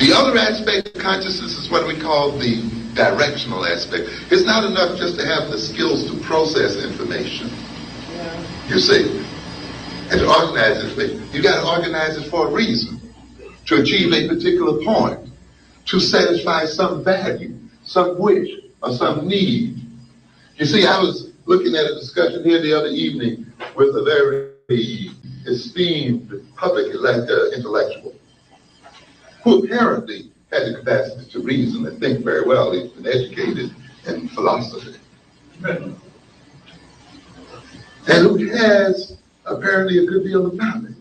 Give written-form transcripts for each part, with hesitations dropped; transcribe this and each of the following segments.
The other aspect of consciousness is what we call the directional aspect. It's not enough just to have the skills to process information. You see, and to organize it. You got to organize it for a reason, to achieve a particular point, to satisfy some value, some wish, or some need. You see, I was looking at a discussion here the other evening with a very esteemed public intellectual who apparently had the capacity to reason and think very well. He's been educated in philosophy. And who has apparently a good deal of knowledge.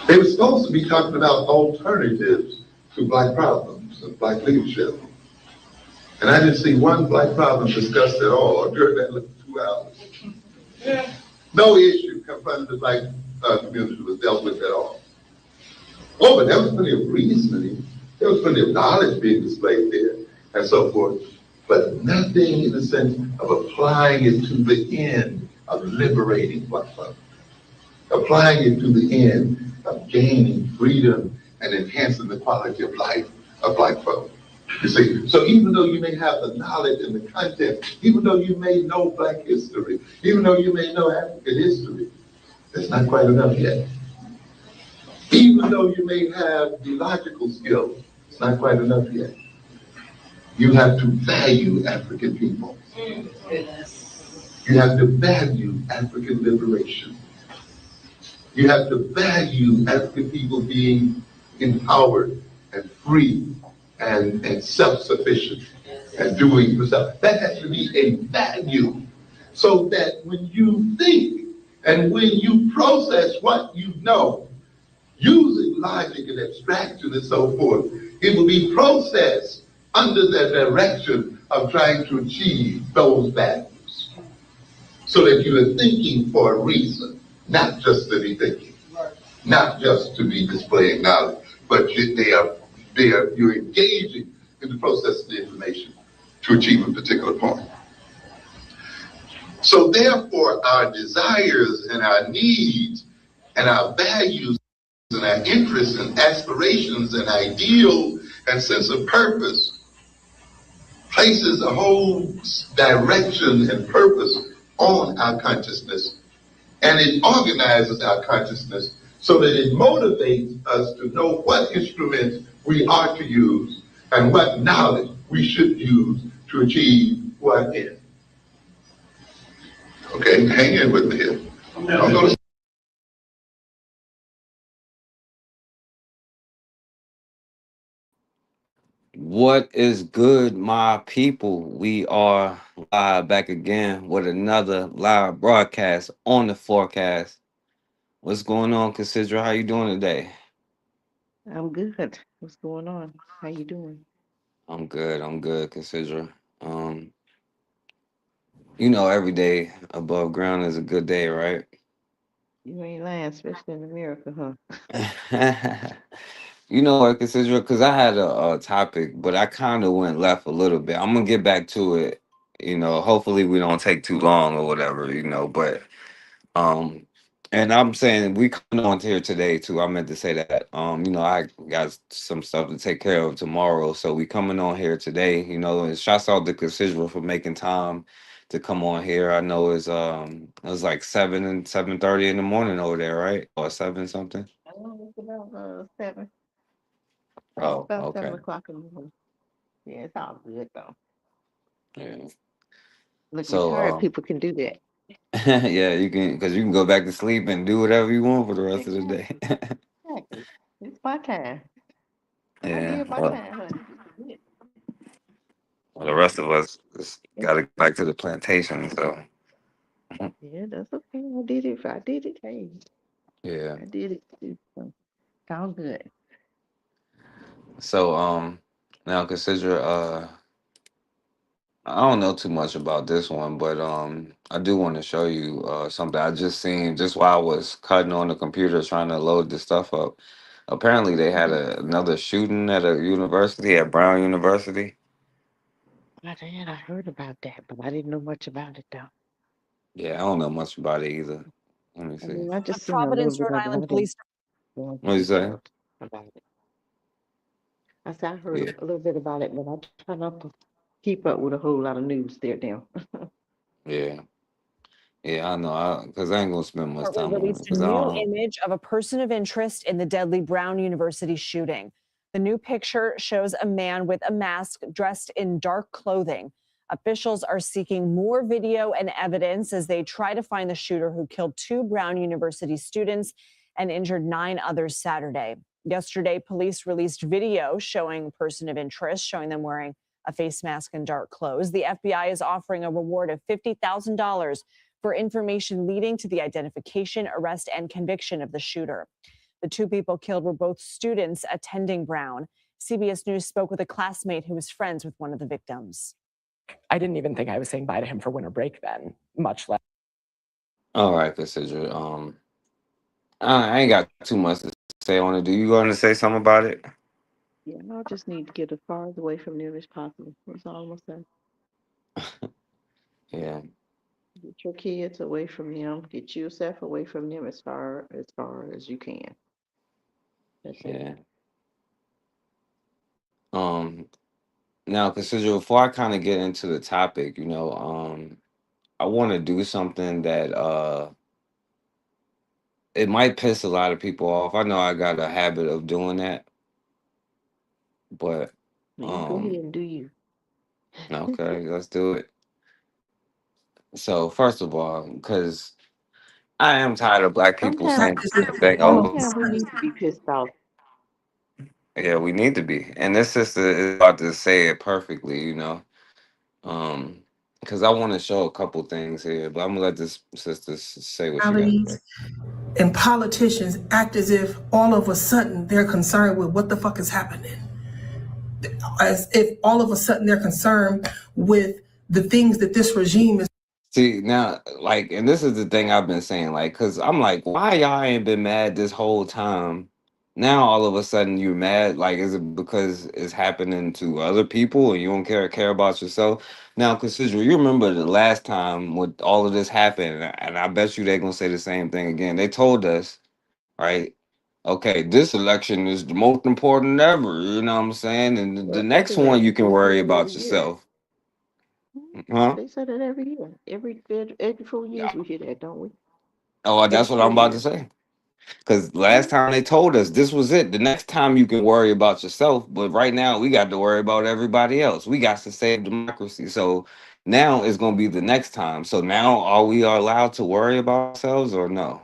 They were supposed to be talking about alternatives to black problems and black leadership. And I didn't see one black problem discussed at all during that 2 hours. No issue confronting the black community was dealt with at all. Oh, but there was plenty of reasoning. There was plenty of knowledge being displayed there and so forth. But nothing in the sense of applying it to the end of liberating black folk. Applying it to the end of gaining freedom and enhancing the quality of life of black folk. You see, so even though you may have the knowledge and the content, even though you may know black history, even though you may know African history, that's not quite enough yet. Even though you may have the logical skills, it's not quite enough yet. You have to value African people. You have to value African liberation. You have to value African people being empowered and free and self-sufficient and doing for self. That has to be a value, so that when you think and when you process what you know, using logic and abstraction and so forth, it will be processed under the direction of trying to achieve those values. So that you are thinking for a reason, not just to be thinking, not just to be displaying knowledge, but you're engaging in the process of the information to achieve a particular point. So therefore, our desires and our needs and our values and our interests and aspirations and ideals and sense of purpose places a whole direction and purpose on our consciousness, and it organizes our consciousness so that it motivates us to know what instruments we are to use and what knowledge we should use to achieve what end. Okay, hang in with me here. I'm going to What is good, my people? We are live back again with another live broadcast on the forecast. What's going on, Cassidra? How you doing today? I'm good. What's going on? How you doing? I'm good, Cassidra. Um, you know, every day above ground is a good day, right? You ain't lying, especially in America, huh? You know what, Cassidra? Because I had a topic, but I kind of went left a little bit. I'm gonna get back to it. You know, hopefully we don't take too long or whatever. But Um, and I'm saying we coming on here today too. I meant to say that. I got some stuff to take care of tomorrow, so we coming on here today. And shouts out to Considerable for making time to come on here. I know it was like 7:30 in the morning over there, right? Or seven something. It's about 7. It's Oh, about okay. 7 o'clock in the morning. Yeah, it's all good though. Yeah. Look, So retired people can do that. yeah, you can because you can go back to sleep and do whatever you want for the rest of the Exactly. day. Exactly. It's my time. I Yeah. did my Well, time, honey. This is the rest of us just got to go back to the plantation. So. it. Yeah, that's okay. I did it. If I did it, hey, Yeah. I did it too. So, it's all good. So now consider I don't know too much about this one, but I do want to show you something I just seen just while I was cutting on the computer trying to load the stuff up. Apparently they had Mhm. another shooting at a university at Brown University. I heard about that, but I didn't know much about it though. Yeah, I don't know much about it either. Let me I see. mean, I The just seen a little Providence, bit Rhode of it. I Island didn't Police. go into What you say? details. about it. I said I heard Yeah, a little bit about it, but I try not to keep up with a whole lot of news there now. yeah, yeah. I know, because I ain't gonna spend much Department time on it released a because I new don't. image of a person of interest in the deadly Brown University shooting. The new picture shows a man with a mask dressed in dark clothing. Officials are seeking more video and evidence as they try to find the shooter who killed 2 Brown University students and injured 9 others Saturday. Yesterday, police released video showing a person of interest, showing them wearing a face mask and dark clothes. The FBI is offering a reward of $50,000 for information leading to the identification, arrest, and conviction of the shooter. The 2 people killed were both students attending Brown. CBS News spoke with a classmate who was friends with one of the victims. I didn't even think I was saying bye to him for winter break then, much less. All right, Cassandra. I ain't got too much to say on it. Do you want to say something about it? Yeah, I just need to get as far away from them as possible. That's all I'm saying. Yeah, Get your kids away from them. Get yourself away from them as far as you can. That's it. yeah. Um, Now, Cassandra, before I kind of get into the topic, I want to do something that it might piss a lot of people off. I know I got a habit of doing that, but Now you go ahead um, and do you. okay, let's do it. So, first of all, because I am tired of black people Sometimes, saying the same thing over. sometimes we need to be pissed off. Yeah, we need to be, and this sister is about to say it perfectly. Um, because I want to show a couple things here, but I'm gonna let this sister say what she got to say. And politicians act as if all of a sudden they're concerned with what the fuck is happening. As if all of a sudden they're concerned with the things that this regime is. See now, like, and this is the thing I've been saying, like, cause I'm like, why y'all ain't been mad this whole time? Now all of a sudden you're mad. Like, is it because it's happening to other people and you don't care about yourself? Now, consider you remember the last time when all of this happened, and I bet you they're gonna say the same thing again. They told us, right? Okay, this election is the most important ever. You know what I'm saying? And the Well, they next say that. one you can They say worry that about every year. yourself, huh? They say that every year. Every 4 years we hear that, don't we? Oh, Every that's what four I'm about to years. say. Because last Mhm. time they told us this was it. The next time you can worry about yourself, but right now we got to worry about everybody else. We got to save democracy. So now it's going to be the next time. So now are we allowed to worry about ourselves or no?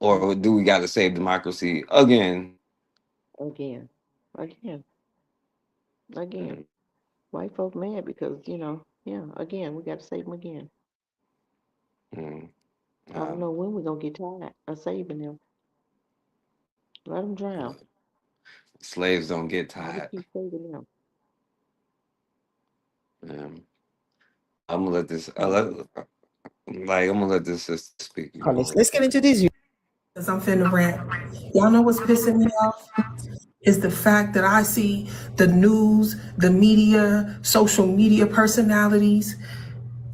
Mm. Or do we got to save democracy again? Again, again, again. Mm, White folk mad because yeah. Again, we got to save them again. mm, I don't know when we're gonna get tired of saving them. Let them drown. slaves don't get Why we tired. keep saving them? Um, I'm gonna let this. Hmm. I'm gonna let this sister speak. Let's get into these. Because I'm finna rant. Y'all know what's pissing me off? Is the fact that I see the news, the media, social media personalities,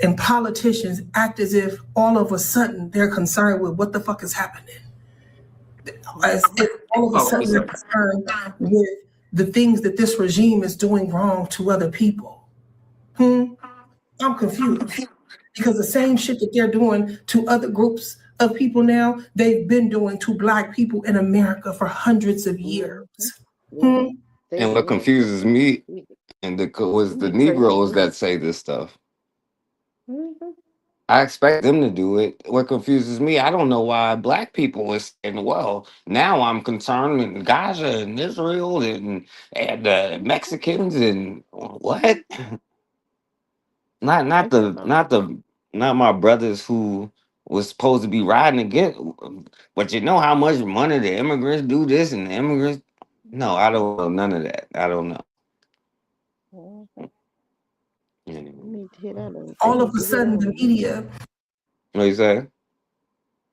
and politicians act as if all of a sudden they're concerned with what the fuck is happening. As if all of a Oh, sudden they're concerned with the things that this regime is doing wrong to other people. I'm confused. Because the same shit that they're doing to other groups of people now, they've been doing to Black people in America for hundreds of years. Mm-hmm. Yeah. Hmm? and what They confuses me we, and was we the need to pray for Negroes them. that say this stuff. Mm-hmm. I expect them to do it. What confuses me, I don't know why black people is saying, well, now I'm concerned in Gaza and Israel and Mexicans and what? Not I not don't the know. not the not my brothers who was supposed to be riding to get, but you know how much money the immigrants do this and the immigrants. No, I Mm-hmm. don't know none of that. I don't know. Mm-hmm. We Anyway. need to hear that one. They All of need a to hear that sudden, one the again. media What you say?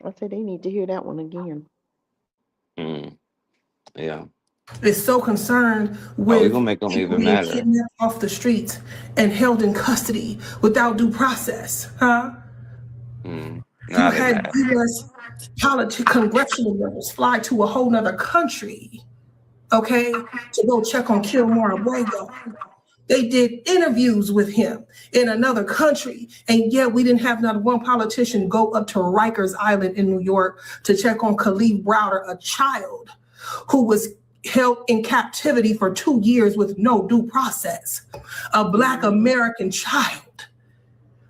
I said they need to hear that one again. Mm, yeah. is so concerned Oh, we gonna with make them people even being madder. kidnapped off the streets and held in custody without due process. Mm. You Nah, they had mad. U.S. congressional members fly to a whole nother country okay, to go check on Kilmore Abrego. They did interviews with him in another country, and yet we didn't have not one politician go up to Rikers Island in New York to check on Khalif Browder, a child who was held in captivity for 2 years with no due process, a Black American child.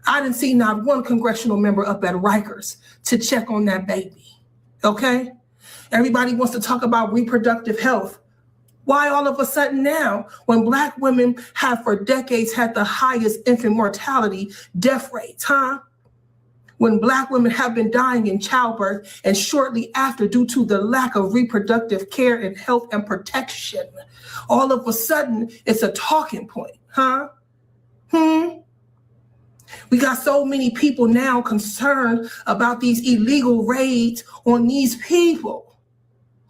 I didn't see not one congressional member up at Rikers to check on that baby, okay? Everybody wants to talk about reproductive health. Why all of a sudden now, when Black women have for decades had the highest infant mortality death rates, huh? When Black women have been dying in childbirth and shortly after due to the lack of reproductive care and health and protection, all of a sudden it's a talking point, huh? We got so many people now concerned about these illegal raids on these people.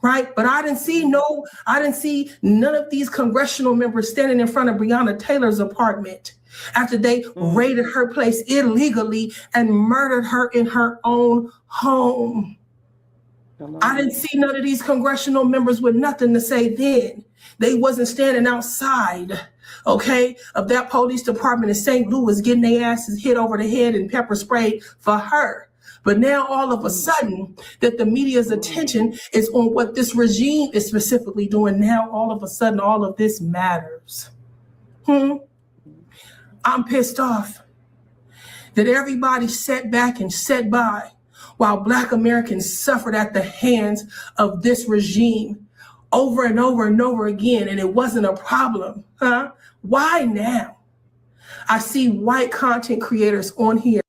Right, but I didn't see none of these congressional members standing in front of Breonna Taylor's apartment after they raided her place illegally and murdered her in her own home. I didn't see none of these congressional members with nothing to say then. They wasn't standing outside, okay, of that police department in St. Louis getting their asses hit over the head and pepper sprayed for her. But now all of a sudden that the media's attention is on what this regime is specifically doing, now all of a sudden all of this matters. I'm pissed off that everybody sat back and sat by while Black Americans suffered at the hands of this regime over and over and over again, and it wasn't a problem, huh? Why now? I see white content creators on here.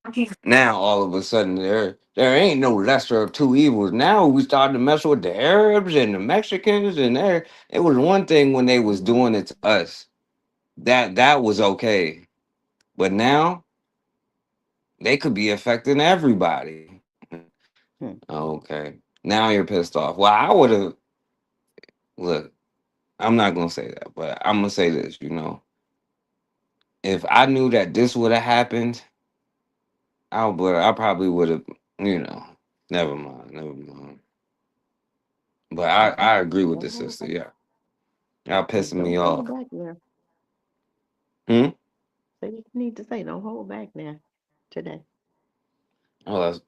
Now all of a sudden there ain't no lesser of two evils. Now we started to mess with the Arabs and the Mexicans, and it was one thing when they was doing it to us. That was okay. But now they could be affecting everybody. Okay. Now you're pissed off. Well, I would have look, I'm not gonna say that, but I'm gonna say this, If I knew that this would have happened, I probably would have, never mind. But I agree with the sister, yeah. Y'all pissing me Don't off. hold back now. Hmm? Say what you need to say. Don't hold back now today. Well,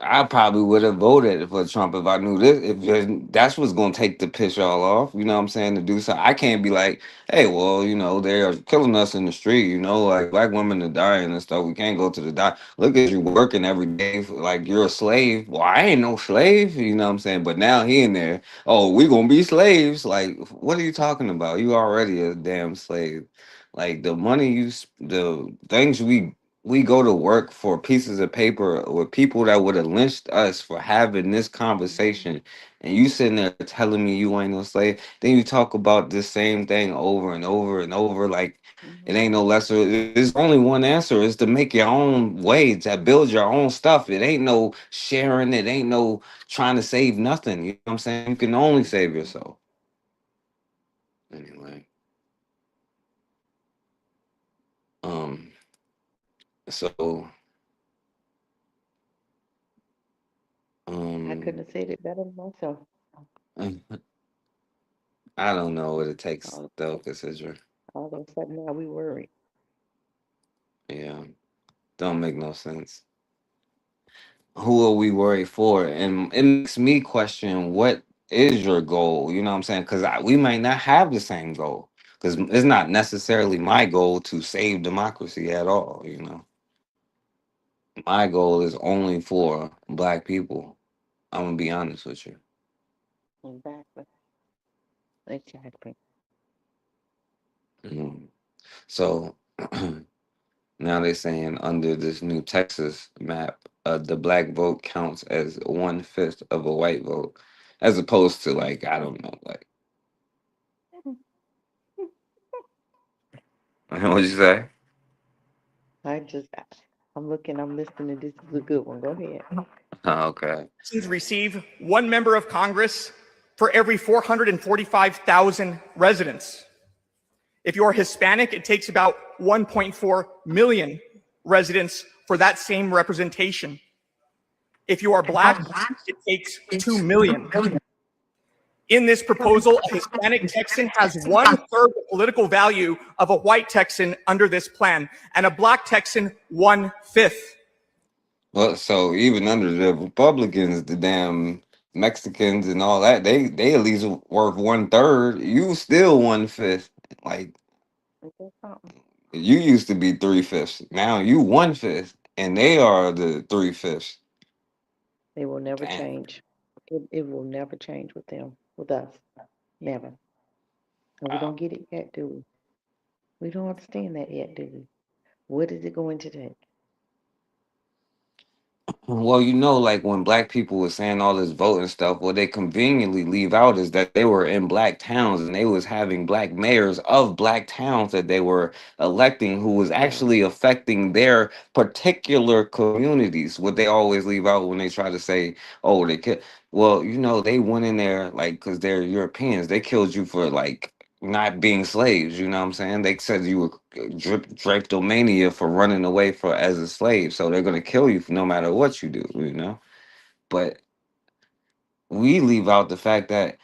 I probably would have voted for Trump if I knew this. If that's what's going to take the piss y'all off, you know what I'm saying? To do so, I can't be like, hey, well, they are killing us in the street, like Black women are dying and stuff. We can't go to the doc. Look at you working every day, like you're a slave. Well, I ain't no slave, you know what I'm saying? But now he in there, oh, we gonna be slaves. Like, what are you talking about? You already a damn slave. Like the money the things we go to work for pieces of paper with people that would have lynched us for having this conversation, and you sitting there telling me you ain't no slave. Then you talk about the same thing over and over and over, like it ain't no lesser. There's only one answer: is to make your own way, to build your own stuff. It ain't no sharing. It ain't no trying to save nothing. You know what I'm saying? You can only save yourself. Anyway, so. I couldn't have said it better than myself. I don't know what it takes All though, Cassidra. of a sudden now we worried. Yeah, don't make no sense. Who are we worried for? And it makes me question, what is your goal? You know what I'm saying? Because we might not have the same goal. Because it's not necessarily my goal to save democracy at all. My goal is only for Black people. I'm gonna be honest with you. Exactly. Exactly. Mhm. So now they're saying under this new Texas map, the Black vote counts as 1/5 of a white vote, as opposed to like, I don't know, like what'd you say? I'm looking, I'm listening. This is a good one. Go ahead. Oh, okay. Receive one member of Congress for every 445,000 residents. If you're Hispanic, it takes about 1.4 million residents for that same representation. If you are Black, it takes 2 million. In this proposal, a Hispanic Texan has 1/3 the political value of a white Texan under this plan, and a black Texan 1/5. Well, so even under the Republicans, the damn Mexicans and all that, they at least worth 1/3. You still 1/5. Like Ain't that something? you used to be 3/5. Now you 1/5, and they are the 3/5. It will never Damn. change. It will never change with them, with us. Never. And we Wow. don't get it yet, do we? We don't understand that yet, do we? What is it going to take? Well, like when black people were saying all this voting stuff, what they conveniently leave out is that they were in black towns and they was having black mayors of black towns that they were electing who was Right. actually affecting their particular communities. What they always leave out when they try to say, oh, they could. Well, they went in there like because they're Europeans. They killed you for like not being slaves. You know what I'm saying? They said you were drapetomania for running away for as a slave, so they're gonna kill you no matter what you do. But we leave out the fact that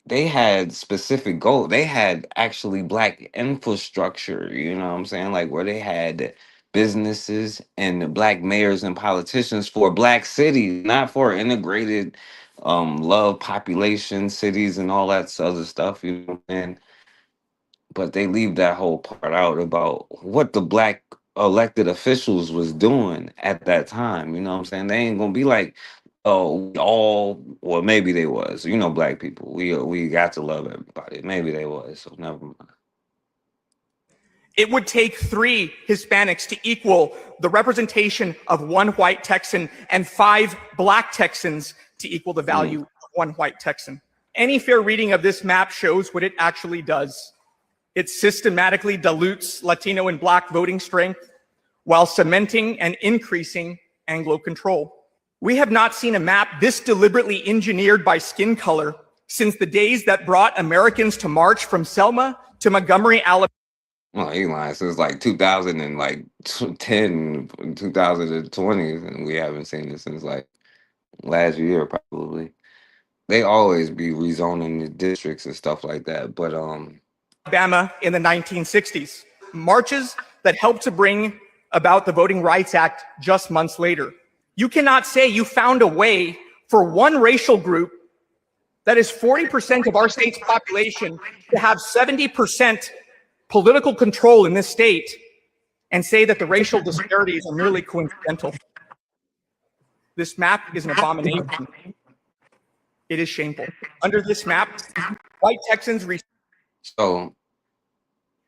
they had specific goal. They had actually black infrastructure. You know what I'm saying? Like where they had businesses and the black mayors and politicians for black cities, not for integrated love population cities and all that other stuff. And but they leave that whole part out about what the black elected officials was doing at that time. You know what I'm saying? They ain't gonna be like, oh, we all, well, maybe they was. Black people. We got to love everybody. Maybe they was. So never mind. It would take 3 Hispanics to equal the representation of 1 white Texan and 5 black Texans to equal the value of 1 white Texan. Any fair reading of this map shows what it actually does. It systematically dilutes Latino and black voting strength while cementing and increasing Anglo control. We have not seen a map this deliberately engineered by skin color since the days that brought Americans to march from Selma to Montgomery, Alabama. Well, he lying. So it's like 2010, 2020, and we haven't seen it since like last year, probably. They always be rezoning the districts and stuff like that. But Alabama in the 1960s, marches that helped to bring about the Voting Rights Act just months later. You cannot say you found a way for one racial group that is 40% of our state's population to have 70% political control in this state and say that the racial disparities are merely coincidental. This map is an abomination. It is shameful. Under this map, white Texans so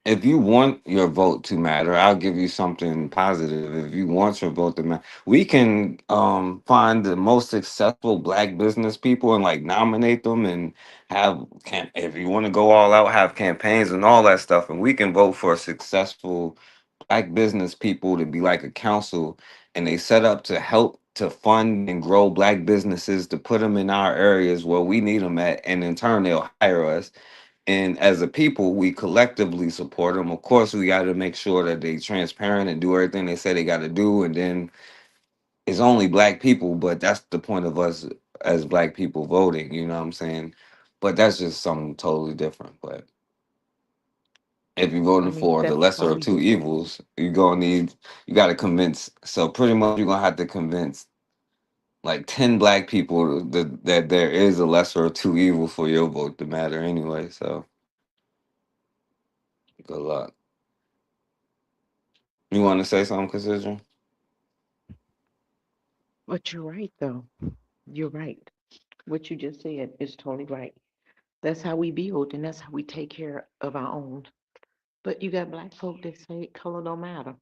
if you want your vote to matter, I'll give you something positive. If you want your vote to matter, we can find the most successful black business people and like nominate them and have if you want to go all out, have campaigns and all that stuff, and we can vote for successful black business people to be like a council, and they set up to help to fund and grow black businesses to put them in our areas where we need them at, and in turn they'll hire us, and as a people, we collectively support them. Of course, we got to make sure that they transparent and do everything they say they got to do. And then it's only black people, but that's the point of us as black people voting. You know what I'm saying? But that's just something totally different. But if you're I voting mean, for the that's lesser how of we two do things. evils, you got to convince. So pretty much, you're gonna have to convince like 10 black people that there is a lesser of two evil for your vote to matter anyway. So good luck. You want to say something, Cassandra? But you're right, though. You're right. What you just said is totally right. That's how we build and that's how we take care of our own. But you got black folk that say color don't matter.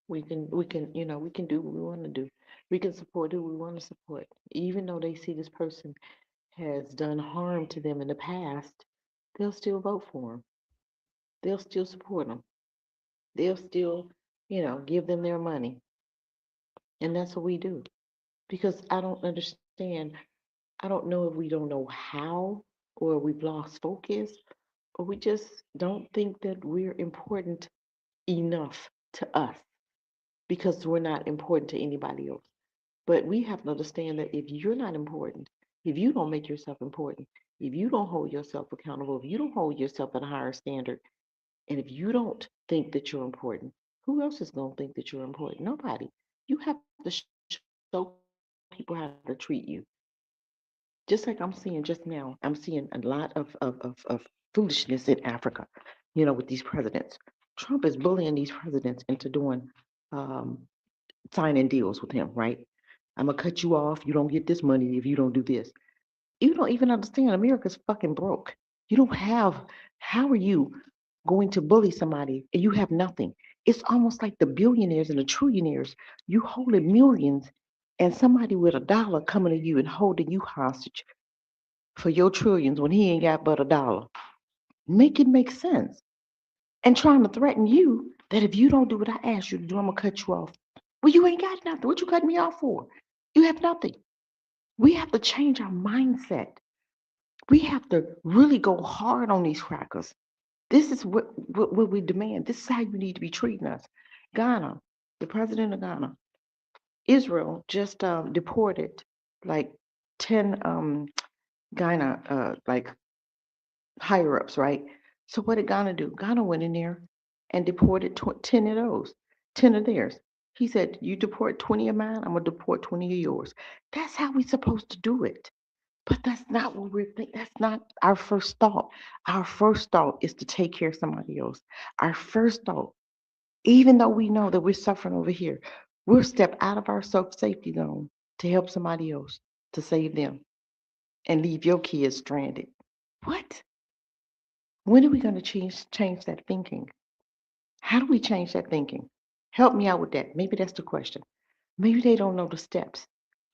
We can do what we want to do. We can support who we want to support. Even though they see this person has done harm to them in the past, they'll still vote for them. They'll still support them. They'll still, give them their money. And that's what we do. Because I don't understand. I don't know if we don't know how or we've lost focus or we just don't think that we're important enough to us because we're not important to anybody else. But we have to understand that if you're not important, If you don't make yourself important, if you don't hold yourself accountable, if you don't hold yourself at a higher standard, and if you don't think that you're important, who else is going to think that you're important? Nobody. You have to show people how to treat you. Just like I'm seeing just now, I'm seeing a lot of foolishness in Africa, with these presidents. Trump is bullying these presidents into doing um, signing deals with him, right? I'm gonna cut you off. You don't get this money if you don't do this. You don't even understand. America's fucking broke. You don't have. How are you going to bully somebody and you have nothing? It's almost like the billionaires and the trillionaires. You holding millions, and somebody with $1 coming to you and holding you hostage for your trillions when he ain't got but $1. Make it make sense. And trying to threaten you that if you don't do what I asked you to do, I'm gonna cut you off. Well, you ain't got nothing. What you cutting me off for? You have nothing. We have to change our mindset. We have to really go hard on these crackers. This is what we demand. This is how you need to be treating us. Ghana, the president of Ghana, Israel just deported like 10 Ghana like higher ups, right? So what did Ghana do? Ghana went in there and deported 10 of those, 10 of theirs. He said, you deport 20 of mine, I'm gonna deport 20 of yours. That's how we're supposed to do it. But that's not what we're thinking. That's not our first thought. Our first thought is to take care of somebody else. Our first thought, even though we know that we're suffering over here, we'll step out of our safety zone to help somebody else, to save them, and leave your kids stranded. What? When are we going to change that thinking? How do we change that thinking? Help me out with that. Maybe that's the question. Maybe they don't know the steps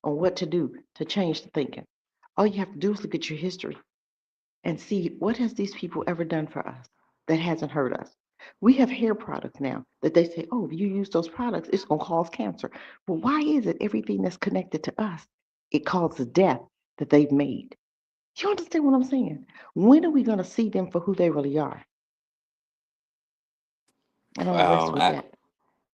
on what to do to change the thinking. All you have to do is look at your history and see what has these people ever done for us that hasn't hurt us. We have hair products now that they say, oh, if you use those products, it's going to cause cancer. Well, why is it everything that's connected to us, it causes death that they've made? You understand what I'm saying? When are we going to see them for who they really are? And I'll rest with that.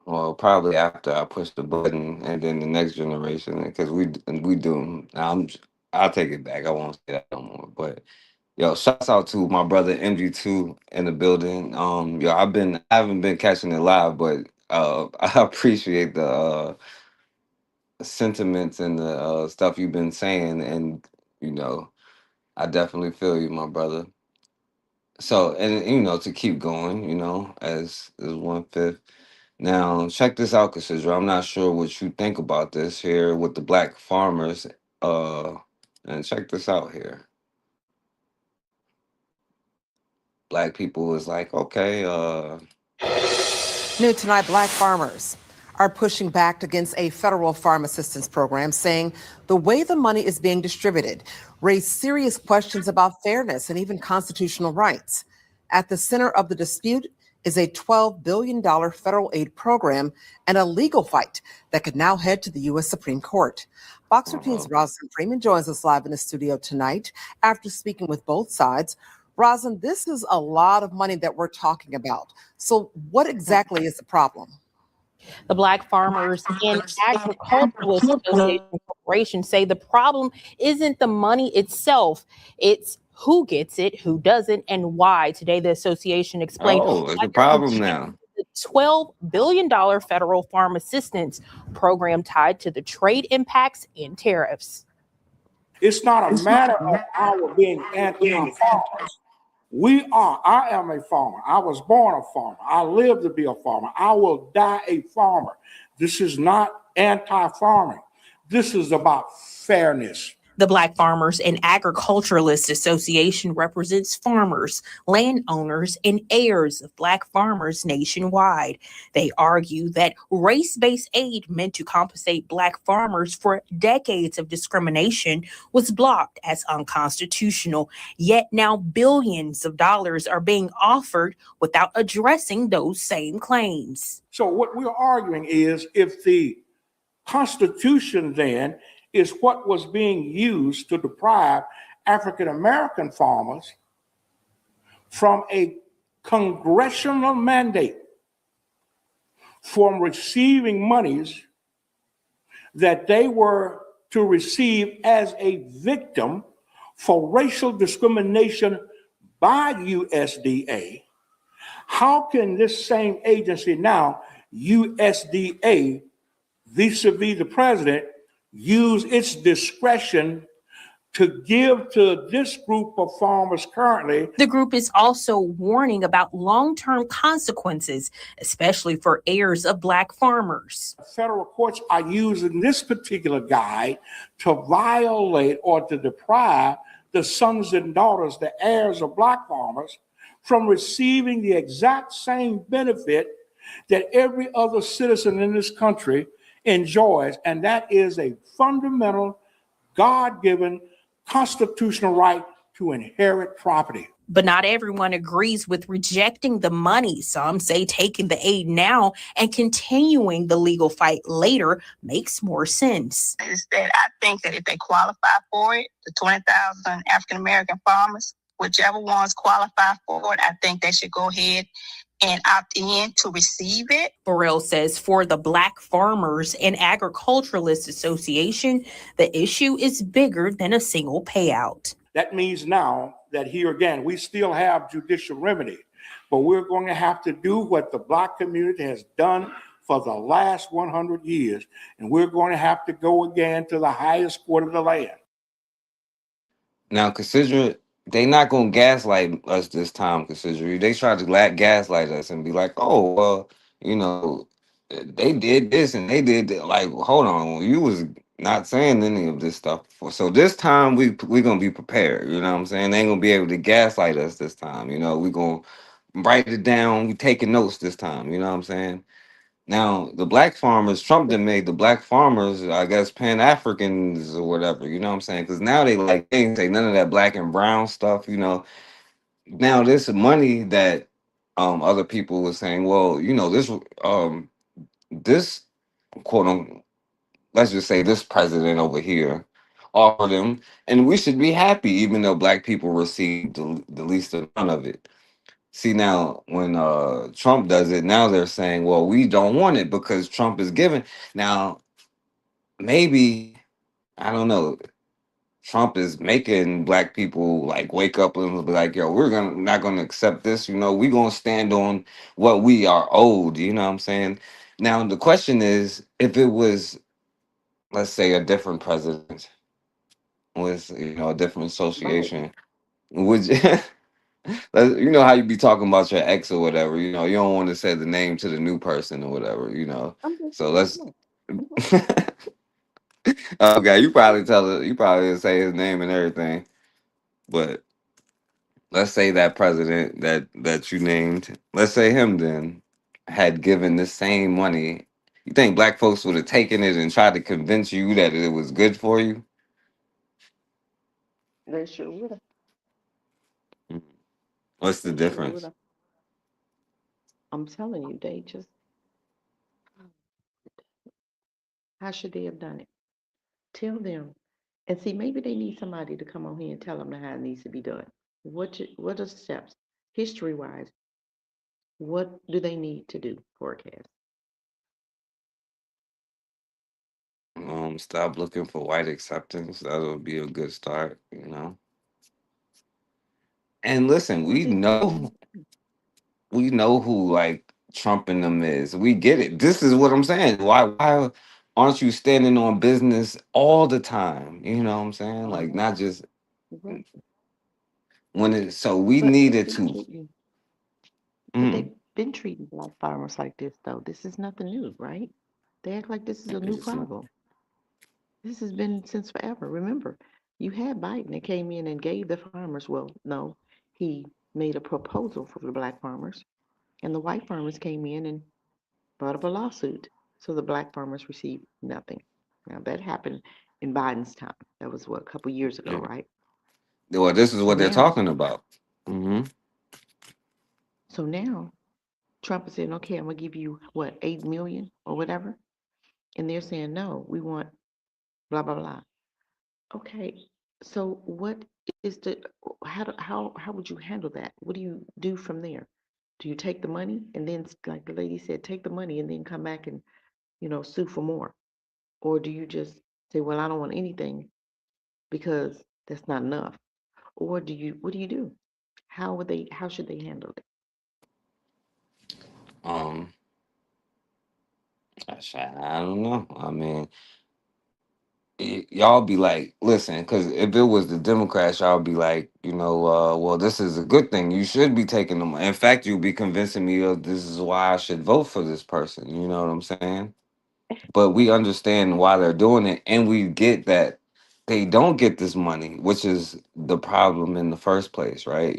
Well, probably after I push the button, and then the next generation, because we do. I'll take it back. I won't say that no more. But yo, shouts out to my brother MG2 in the building. Yo, I haven't been catching it live, but I appreciate the sentiments and the stuff you've been saying, and you know, I definitely feel you, my brother. So, and to keep going, as 1/5. Now, check this out, Cassidra. I'm not sure what you think about this here with the black farmers. Uh, and check this out here. Black people is like, okay, New tonight, black farmers are pushing back against a federal farm assistance program, saying the way the money is being distributed raised serious questions about fairness and even constitutional rights. At the center of the dispute is a $12 billion federal aid program and a legal fight that could now head to the U.S. Supreme Court. Fox 13's Roslyn Freeman joins us live in the studio tonight after speaking with both sides. Roslyn, this is a lot of money that we're talking about. So what exactly is the problem? The Black Farmers and Agriculturalists Association Corporation say the problem isn't the money itself, it's who gets it, who doesn't, and why. Today, the association explained it's a problem now. the $12 billion federal farm assistance program tied to the trade impacts and tariffs. It's not a matter of our being anti-farmers. I am a farmer. I was born a farmer. I live to be a farmer. I will die a farmer. This is not anti-farming. This is about fairness. The Black Farmers and Agriculturalists Association represents farmers, landowners, and heirs of Black farmers nationwide. They argue that race-based aid meant to compensate Black farmers for decades of discrimination was blocked as unconstitutional, yet now billions of dollars are being offered without addressing those same claims. So what we're arguing is if the Constitution then is what was being used to deprive African American farmers from a congressional mandate from receiving monies that they were to receive as a victim for racial discrimination by USDA, how can this same agency now, USDA, vis-a-vis the president, use its discretion to give to this group of farmers currently? The group is also warning about long-term consequences, especially for heirs of Black farmers. Federal courts are using this particular guide to violate or to deprive the sons and daughters, the heirs of Black farmers, from receiving the exact same benefit that every other citizen in this country enjoys, and that is a fundamental, God-given constitutional right to inherit property. But not everyone agrees with rejecting the money. Some say taking the aid now and continuing the legal fight later makes more sense. Is that I think that if they qualify for it, the 20,000 African American farmers, whichever ones qualify for it, I think they should go ahead and opt in to receive it. Burrell says for the Black Farmers and Agriculturalists Association, the issue is bigger than a single payout. That means now that here again, we still have judicial remedy, but we're going to have to do what the Black community has done for the last 100 years, and we're going to have to go again to the highest court of the land. Now, consider they not gonna gaslight us this time. Consider they tried to gaslight us and be like, "Oh, well, you know, they did this and they did that." Like, hold on, you was not saying any of this stuff before. So this time we gonna be prepared. You know what I'm saying? They ain't gonna be able to gaslight us this time. You know, we gonna write it down. We taking notes this time. You know what I'm saying? Now, the Black farmers, Trump done made the Black farmers, I guess, Pan Africans or whatever, you know what I'm saying? Because now they ain't say none of that black and brown stuff, you know. Now, this money that other people were saying, well, you know, this quote unquote, let's just say this president over here offered them, and we should be happy, even though black people received the least amount of it. See now, when Trump does it, now they're saying, "Well, we don't want it because Trump is giving." Now, maybe I don't know. Trump is making black people like wake up and be like, "Yo, we're gonna not gonna accept this. You know, we're gonna stand on what we are owed." You know what I'm saying? Now, the question is, if it was, let's say, a different president with a different Right. association, would you? You know how you be talking about your ex or whatever. You know, you don't want to say the name to the new person or whatever. You know, I'm just so saying, let's. look. Okay, you probably tell it. You probably say his name and everything. But let's say that president that you named, let's say him then had given the same money. You think black folks would have taken it and tried to convince you that it was good for you? They sure would have. Mm. What's the They sure would difference? have. I'm telling you, they just, how should they have done it? Tell them. And see, maybe they need somebody to come on here and tell them how it needs to be done. What are the steps? History wise, what do they need to do? Forecast. Stop looking for white acceptance. That would be a good start. And listen, Well, we then what do know you do? we know who like Trump and them is. We get it. This is what I'm saying. Why aren't you standing on business all the time? You know what I'm saying? Like Uh-huh. not just Right. when it. So we But they've needed been to. treating, but Mm, they've been treating black farmers like this, though. This is nothing new, right? They act like this is a new problem. This has been since forever. Remember, you had Biden that came in and gave the farmers, well, no, he made a proposal for the black farmers, and the white farmers came in and brought up a lawsuit. So the black farmers received nothing. Now, that happened in Biden's time. That was what, a couple years ago, yeah. right? Well, this is So what they're now, talking about. Hmm. so now Trump is saying, okay, I'm gonna give you what, 8 million or whatever. And they're saying, no, we want blah, blah, blah. Okay, so what is the how would you handle that? What do you do from there? Do you take the money and then, like the lady said, take the money and then come back and sue for more, or do you just Say, well, I don't want anything because that's not enough. Or what do you do? How should they handle it? Um, I don't know. I mean, y'all be like, listen, because if it was the Democrats, y'all be like, well, this is a good thing. You should be taking them. In fact, you'd be convincing me of this is why I should vote for this person. You know what I'm saying? But we understand why they're doing it, and we get that they don't get this money, which is the problem in the first place, right?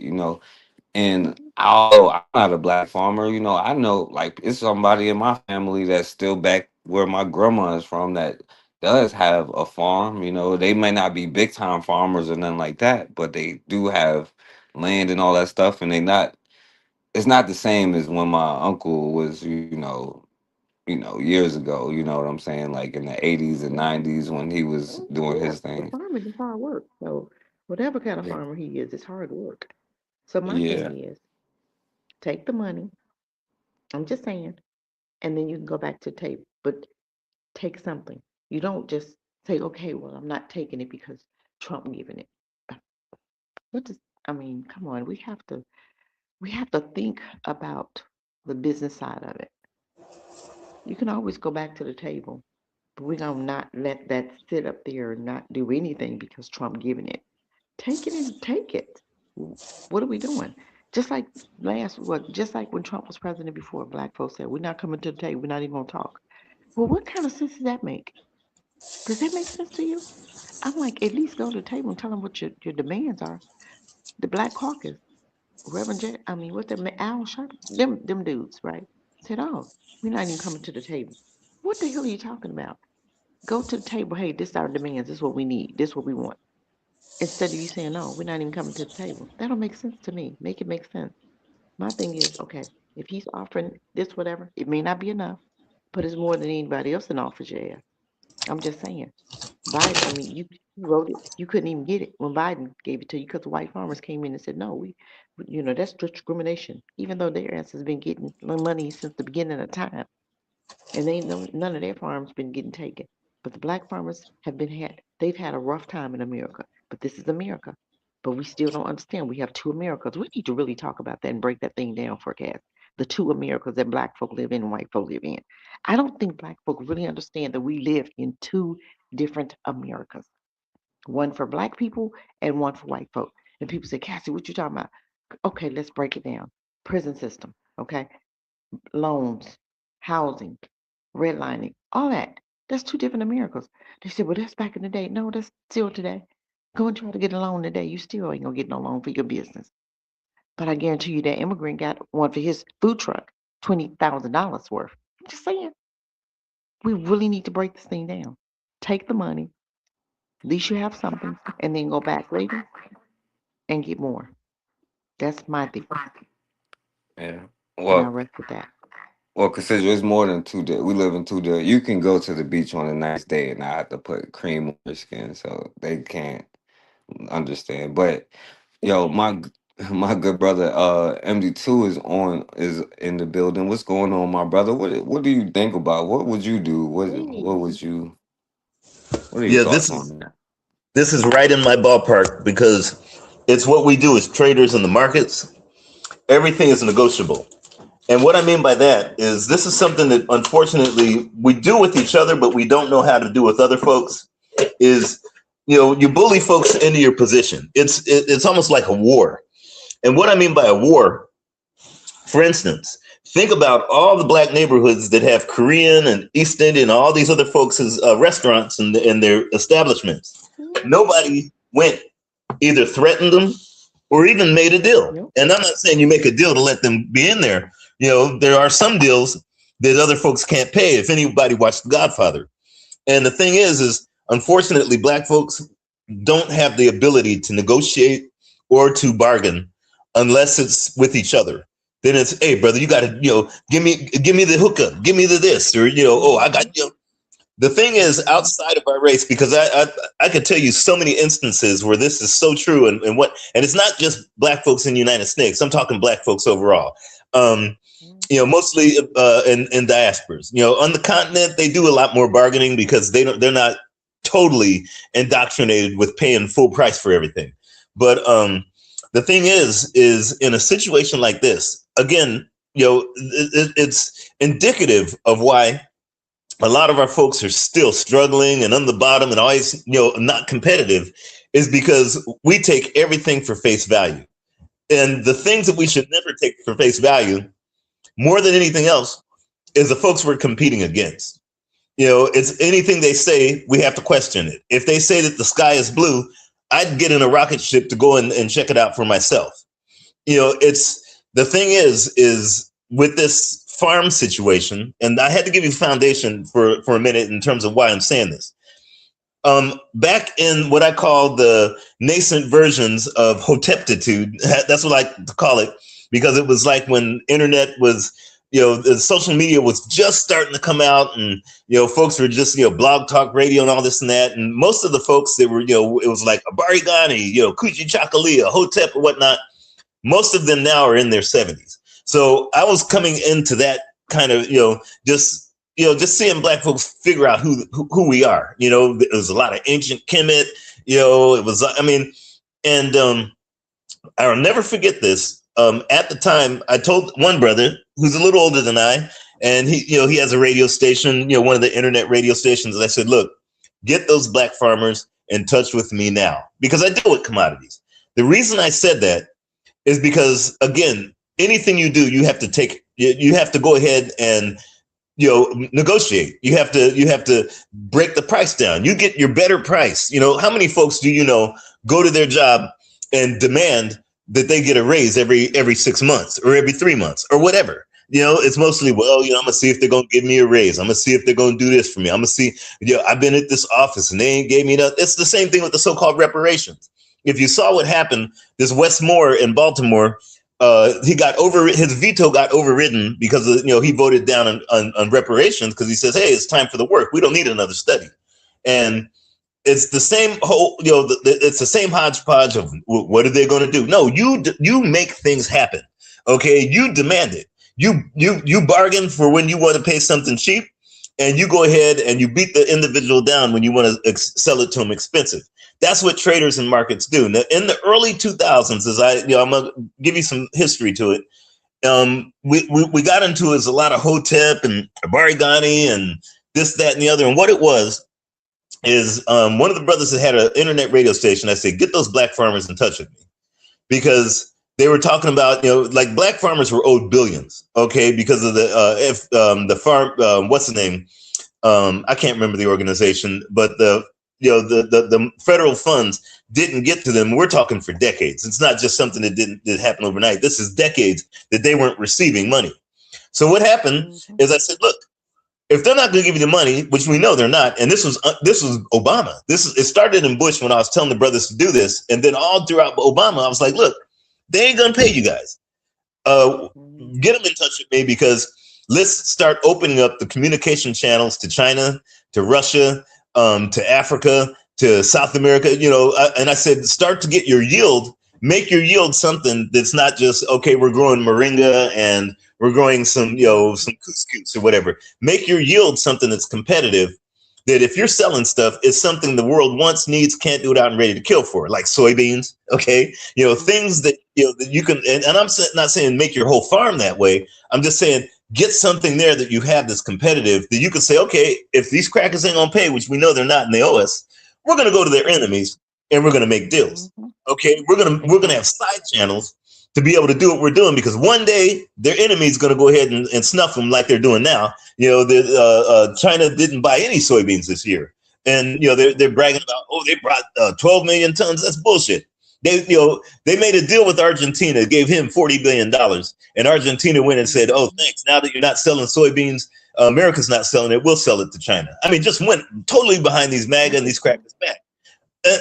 And although I'm not a black farmer, I know like it's somebody in my family that's still back where my grandma is from that does have a farm. They may not be big time farmers or nothing like that, but they do have land and all that stuff, and it's not the same as when my uncle was, years ago, you know what I'm saying? Like in the 80s and 90s when he was doing Yeah, his but thing. farming is hard work. So whatever kind of Yeah. farmer he is, it's hard work. So my thing Yeah. is, take the money. I'm just saying, and then you can go back to the table. But take something. You don't just say, okay, well, I'm not taking it because Trump giving it. What does I mean? Come on, we have to think about the business side of it. You can always go back to the table, but we're gonna not let that sit up there and not do anything because Trump giving it. Take it and take it. What are we doing? Just like just like when Trump was president before, black folks said, we're not coming to the table, we're not even gonna talk. Well, what kind of sense does that make? Does that make sense to you? I'm like, at least go to the table and tell them what your demands are. The Black Caucus, Reverend J, I mean, what's that, Al Sharpton, them dudes, right? Said, oh, we're not even coming to the table. What the hell are you talking about? Go to the table. Hey, this is our demands. This is what we need. This is what we want. Instead of you saying, no, we're not even coming to the table. That don't make sense to me. Make it make sense. My thing is, okay, if he's offering this, whatever, it may not be enough, but it's more than anybody else in office, yeah. I'm just saying. Biden, I mean, you wrote it. You couldn't even get it when Biden gave it to you because the white farmers came in and said, no, that's discrimination, even though their ass has been getting money since the beginning of time. And they know none of their farms been getting taken. But the black farmers they've had a rough time in America. But this is America. But we still don't understand. We have two Americas. We need to really talk about that and break that thing down for Cass. The two Americas that black folk live in and white folk live in. I don't think black folk really understand that we live in two different Americas. One for black people and one for white folk. And people say, Cassie, what you talking about? Okay, let's break it down. Prison system, okay? Loans, housing, redlining, all that. That's two different Americas. They said, well, that's back in the day. No, that's still today. Go and try to get a loan today. You still ain't gonna get no loan for your business. But I guarantee you that immigrant got one for his food truck, $20,000 worth. I'm just saying, we really need to break this thing down. Take the money, at least you have something, and then go back later and get more. That's my thing. Yeah. And I'll Well, rest with that. consider it's more than 2 days. We live in 2 days. You can go to the beach on a nice day and not have to put cream on your skin, so they can't understand. But yo, my good brother, MD2 is in the building. What's going on, my brother? What do you think about? What would you do? What Hey, would you? What are your Yeah, thoughts on that? this is right in my ballpark because it's what we do as traders in the markets. Everything is negotiable. And what I mean by that is this is something that unfortunately we do with each other, but we don't know how to do with other folks. Is you bully folks into your position. It's almost like a war. And what I mean by a war, for instance, think about all the black neighborhoods that have Korean and East Indian, all these other folks' restaurants and their establishments. Nobody went either threatened them or even made a deal. yep. And I'm not saying you make a deal to let them be in there. There are some deals that other folks can't pay. If anybody watched The Godfather, and the thing is unfortunately, black folks don't have the ability to negotiate or to bargain unless it's with each other. Then it's, hey, brother, you got to, give me the hookup, give me the this, or oh, I got The thing is, outside of our race, because I could tell you so many instances where this is so true, and it's not just black folks in the United States. I'm talking black folks overall. Mostly in diasporas. On the continent, they do a lot more bargaining because they're not totally indoctrinated with paying full price for everything. But the thing is in a situation like this, again, it's indicative of why a lot of our folks are still struggling and on the bottom and always, not competitive, is because we take everything for face value. And the things that we should never take for face value, more than anything else, is the folks we're competing against. It's anything they say, we have to question it. If they say that the sky is blue, I'd get in a rocket ship to go and check it out for myself. It's the thing is with this farm situation, and I had to give you foundation for a minute in terms of why I'm saying this. Back in what I call the nascent versions of hoteptitude, that's what I like to call it, because it was like when internet was, the social media was just starting to come out, and folks were just blog talk radio and all this and that, and most of the folks that were it was like Abarigani, Kuchi Chakalia, Hotep or whatnot. Most of them now are in their 70s. So I was coming into that kind of just seeing Black folks figure out who we are. There was a lot of ancient Kemet. It was and I'll never forget this. At the time, I told one brother who's a little older than I, and he has a radio station, one of the internet radio stations. And I said, look, get those Black farmers in touch with me now, because I deal with commodities. The reason I said that is because, again, anything you do, you have to go ahead and negotiate. You have to break the price down. You get your better price. How many folks do go to their job and demand that they get a raise every 6 months or every 3 months or whatever? It's mostly, I'm gonna see if they're gonna give me a raise. I'm gonna see if they're gonna do this for me. I'm gonna see, I've been at this office and they ain't gave me enough. It's the same thing with the so-called reparations. If you saw what happened, this Wes Moore in Baltimore, his veto got overridden because he voted down on reparations, because he says, hey, it's time for the work. We don't need another study. And it's the same whole, it's the same hodgepodge of what are they going to do? No, you make things happen. Okay, you demand it. You bargain for when you want to pay something cheap, and you go ahead and you beat the individual down when you want to sell it to them expensive. That's what traders and markets do. Now, in the early 2000s, I'm gonna give you some history to it. We got into a lot of Hotep and Abarigani and this, that, and the other. And what it was is one of the brothers that had an internet radio station. I said, get those Black farmers in touch with me, because they were talking about, like Black farmers were owed billions, okay, because of the farm. What's the name? I can't remember the organization, but the federal funds didn't get to them. We're talking for decades. It's not just something that happened overnight. This is decades that they weren't receiving money. So what happened is I said, look, if they're not going to give you the money, which we know they're not, and this was Obama. It started in Bush when I was telling the brothers to do this, and then all throughout Obama, I was like, look, they ain't going to pay you guys. Get them in touch with me, because let's start opening up the communication channels to China, to Russia, to Africa, to South America, and I said, start to get your yield, make your yield something that's not just, okay, we're growing moringa and we're growing some couscous or whatever. Make your yield something that's competitive, that if you're selling stuff, it's something the world wants, needs, can't do it out and ready to kill for, like soybeans, okay? Things that, that you can, and I'm not saying make your whole farm that way. I'm just saying, get something there that you have that's competitive, that you can say, okay, if these crackers ain't gonna pay, which we know they're not and they owe us, we're gonna go to their enemies and we're gonna make deals. Okay, we're gonna have side channels to be able to do what we're doing, because one day their enemy is gonna go ahead and snuff them like they're doing now. China didn't buy any soybeans this year, and they're bragging about, they brought 12 million tons. That's bullshit. They made a deal with Argentina, gave him $40 billion, and Argentina went and said, oh, thanks. Now that you're not selling soybeans, America's not selling it, we'll sell it to China. I mean, just went totally behind these MAGA and these crackers back.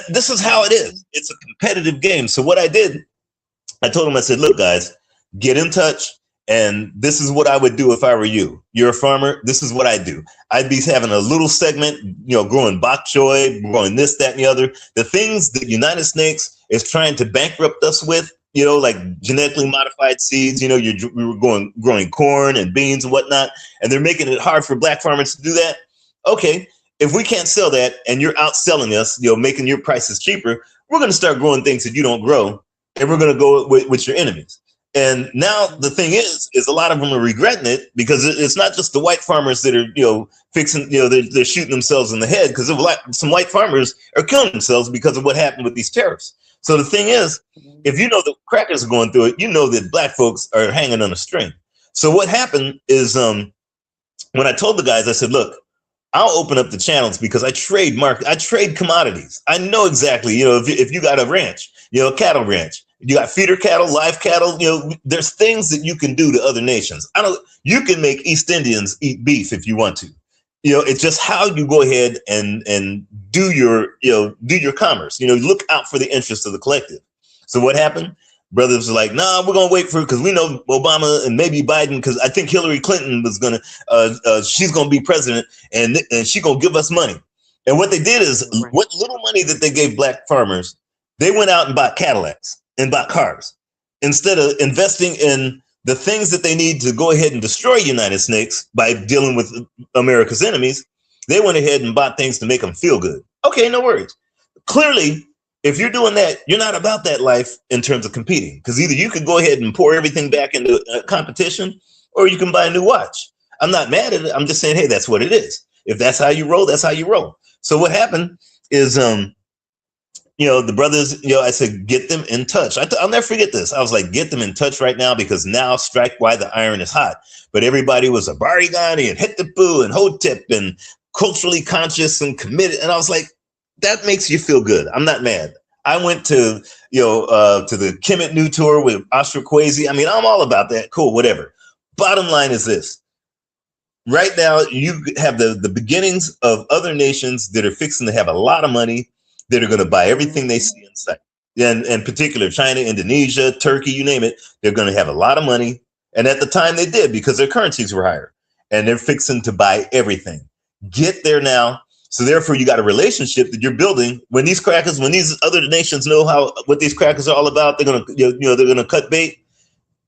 This is how it is. It's a competitive game. So what I did, I told them, I said, look, guys, get in touch. And this is what I would do if I were you. You're a farmer. This is what I do. I'd be having a little segment, growing bok choy, growing this, that, and the other. The things that United Snakes is trying to bankrupt us with, like genetically modified seeds, we were growing corn and beans and whatnot, and they're making it hard for Black farmers to do that. Okay, if we can't sell that and you're outselling us, making your prices cheaper, we're going to start growing things that you don't grow, and we're going to go with your enemies. And now the thing is a lot of them are regretting it, because it's not just the white farmers that are, fixing, they're shooting themselves in the head, because some white farmers are killing themselves because of what happened with these tariffs. So the thing is, if you know the crackers are going through it, you know that black folks are hanging on a string. So what happened is, when I told the guys, I said, look, I'll open up the channels because I trade commodities. I know exactly, if you got a ranch, a cattle ranch, you got feeder cattle, live cattle, there's things that you can do to other nations. You can make East Indians eat beef if you want to. It's just how you go ahead and do your commerce. Look out for the interests of the collective. So what happened? Brothers were like, nah, we're going to wait for it because we know Obama and maybe Biden, because I think Hillary Clinton was going to, she's going to be president, and she's going to give us money. And what they did is, what little money that they gave black farmers, they went out and bought Cadillacs and bought cars. Instead of investing in the things that they need to go ahead and destroy United States by dealing with America's enemies, they went ahead and bought things to make them feel good. Okay, no worries. Clearly, if you're doing that, you're not about that life in terms of competing, because either you could go ahead and pour everything back into competition, or you can buy a new watch. I'm not mad at it. I'm just saying, hey, that's what it is. If that's how you roll, that's how you roll. So what happened is, the brothers, I said, get them in touch. I'll never forget this. I was like, get them in touch right now, because now strike while the iron is hot. But everybody was a Barigani and Hetipu and Hotep and culturally conscious and committed. And I was like, that makes you feel good. I'm not mad. I went to, to the Kemet New Tour with Oscar Kwesi. I mean, I'm all about that. Cool, whatever. Bottom line is this. Right now, you have the beginnings of other nations that are fixing to have a lot of money, that are going to buy everything they see in sight. And in particular, China, Indonesia, Turkey, you name it, they're going to have a lot of money. And at the time they did, because their currencies were higher, and they're fixing to buy everything. Get there now. So therefore, you got a relationship that you're building. When these other nations know what these crackers are all about, they're going to, they're going to cut bait.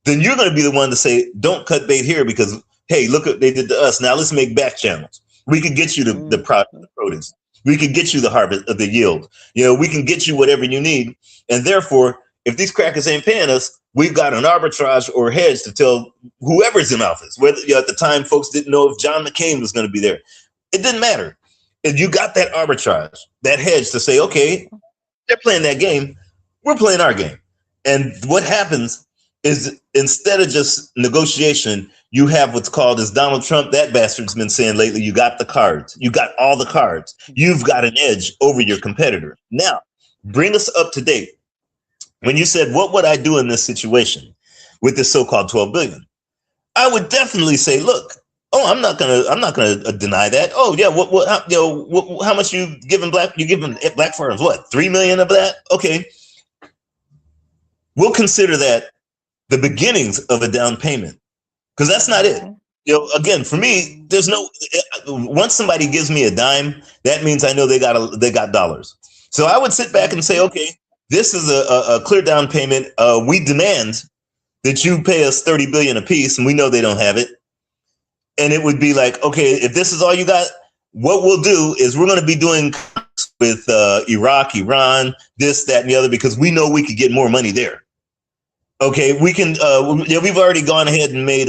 Then you're going to be the one to say, don't cut bait here, because, hey, look what they did to us. Now let's make back channels. We can get you the product, the produce. We can get you the harvest of the yield. We can get you whatever you need. And therefore, if these crackers ain't paying us, we've got an arbitrage or hedge to tell whoever's in office. Whether at the time, folks didn't know if John McCain was going to be there. It didn't matter. If you got that arbitrage, that hedge to say, okay, they're playing that game, we're playing our game. And what happens is, instead of just negotiation, you have what's called, as Donald Trump, that bastard's been saying lately, you got the cards. You got all the cards. You've got an edge over your competitor. Now, bring us up to date. When you said, what would I do in this situation with this so-called 12 billion? I would definitely say, look, I'm not gonna deny that. Oh yeah, how much you giving black farmers? What, 3 million of that? Okay, we'll consider that the beginnings of a down payment, because that's not it. Again, for me, there's no. Once somebody gives me a dime, that means I know they got dollars. So I would sit back and say, okay, this is a clear down payment. We demand that you pay us 30 billion a piece, and we know they don't have it. And it would be like, okay, if this is all you got, what we'll do is we're going to be doing with Iraq, Iran, this, that, and the other, because we know we could get more money there. Okay, we can. We've already gone ahead and made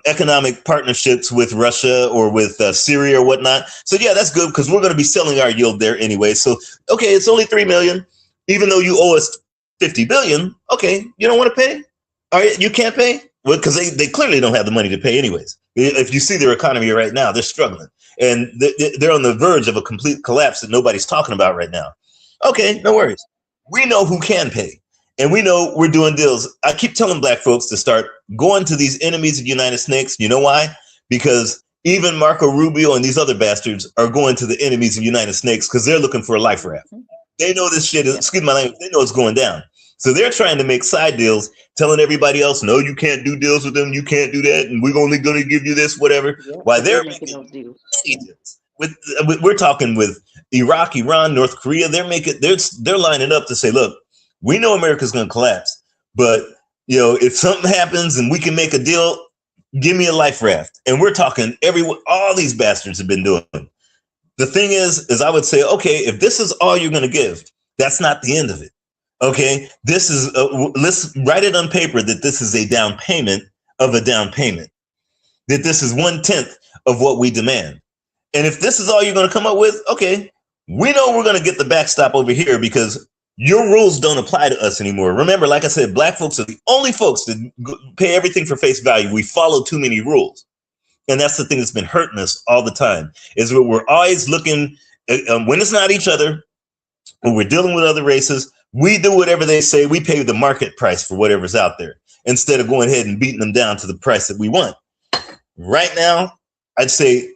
economic partnerships with Russia or with Syria or whatnot. So yeah, that's good, because we're going to be selling our yield there anyway. So okay, it's only 3 million, even though you owe us 50 billion. Okay, you don't want to pay? All right, you can't pay. Well, because they clearly don't have the money to pay anyways. If you see their economy right now, they're struggling. And they're on the verge of a complete collapse that nobody's talking about right now. Okay, no worries. We know who can pay. And we know we're doing deals. I keep telling black folks to start going to these enemies of the United States. You know why? Because even Marco Rubio and these other bastards are going to the enemies of the United States, because they're looking for a life raft. They know this shit is, excuse my language, they know it's going down. So they're trying to make side deals, telling everybody else, no, you can't do deals with them, you can't do that, and we're only going to give you this, whatever. Yep, while they're making those deals. We're talking with Iraq, Iran, North Korea. They're lining up to say, look, we know America's going to collapse, but if something happens and we can make a deal, give me a life raft. And we're talking all these bastards have been doing. The thing is I would say, okay, if this is all you're going to give, that's not the end of it. Okay, this is let's write it on paper that this is a down payment of a down payment, that this is 1/10 of what we demand. And if this is all you're going to come up with, okay, we know we're going to get the backstop over here because your rules don't apply to us anymore. Remember, like I said, black folks are the only folks that pay everything for face value. We follow too many rules. And that's the thing that's been hurting us all the time, is that we're always looking, when it's not each other, when we're dealing with other races, we do whatever they say. We pay the market price for whatever's out there instead of going ahead and beating them down to the price that we want. Right now, I'd say,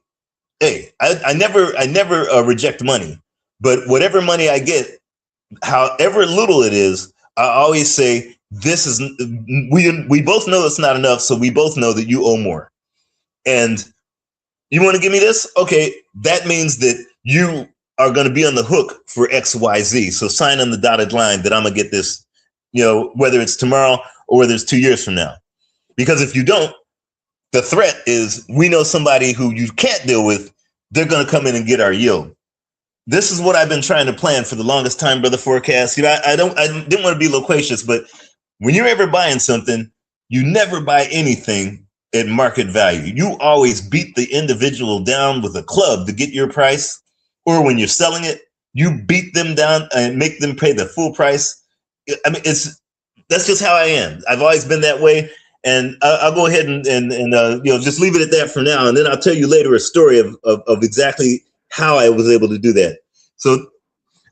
hey, I never reject money, but whatever money I get, however little it is, I always say, this is, we both know it's not enough, so we both know that you owe more. And you want to give me this? Okay, that means that you are going to be on the hook for XYZ. So sign on the dotted line that I'm going to get this, whether it's tomorrow or whether it's 2 years from now. Because if you don't, the threat is we know somebody who you can't deal with, they're going to come in and get our yield. This is what I've been trying to plan for the longest time, Brother Forecast. I didn't want to be loquacious, but when you're ever buying something, you never buy anything at market value. You always beat the individual down with a club to get your price, or when you're selling it, you beat them down and make them pay the full price. I mean, that's just how I am. I've always been that way, and I'll go ahead and just leave it at that for now, and then I'll tell you later a story of exactly how I was able to do that. So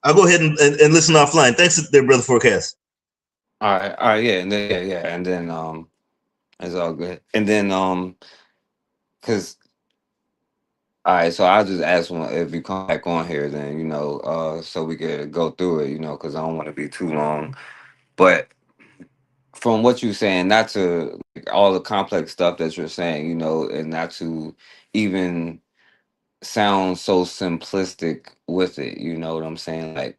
I'll go ahead and listen offline. Thanks there, Brother Forecast. All right, yeah, and then and then it's all good. And then because all right, so I'll just ask one if you come back on here, then so we could go through it, because I don't want to be too long. But from what you're saying, not to all the complex stuff that you're saying, and not to even sound so simplistic with it, you know what I'm saying? Like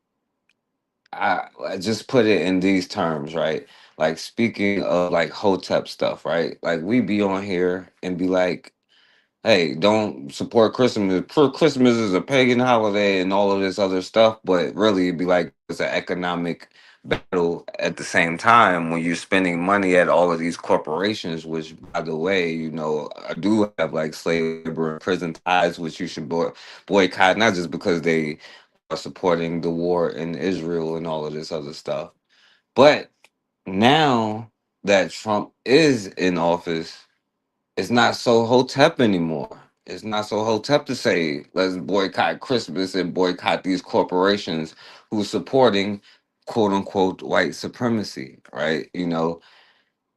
I just put it in these terms, right? Like speaking of like Hotep stuff, right? Like we be on here and be like, hey, don't support Christmas. Christmas is a pagan holiday and all of this other stuff, but really it'd be like it's an economic battle at the same time when you're spending money at all of these corporations, which by the way, I do have like slave labor and prison ties, which you should boycott, not just because they are supporting the war in Israel and all of this other stuff. But now that Trump is in office, it's not so hotep anymore. It's not so hotep to say let's boycott Christmas and boycott these corporations who's supporting quote unquote white supremacy, right?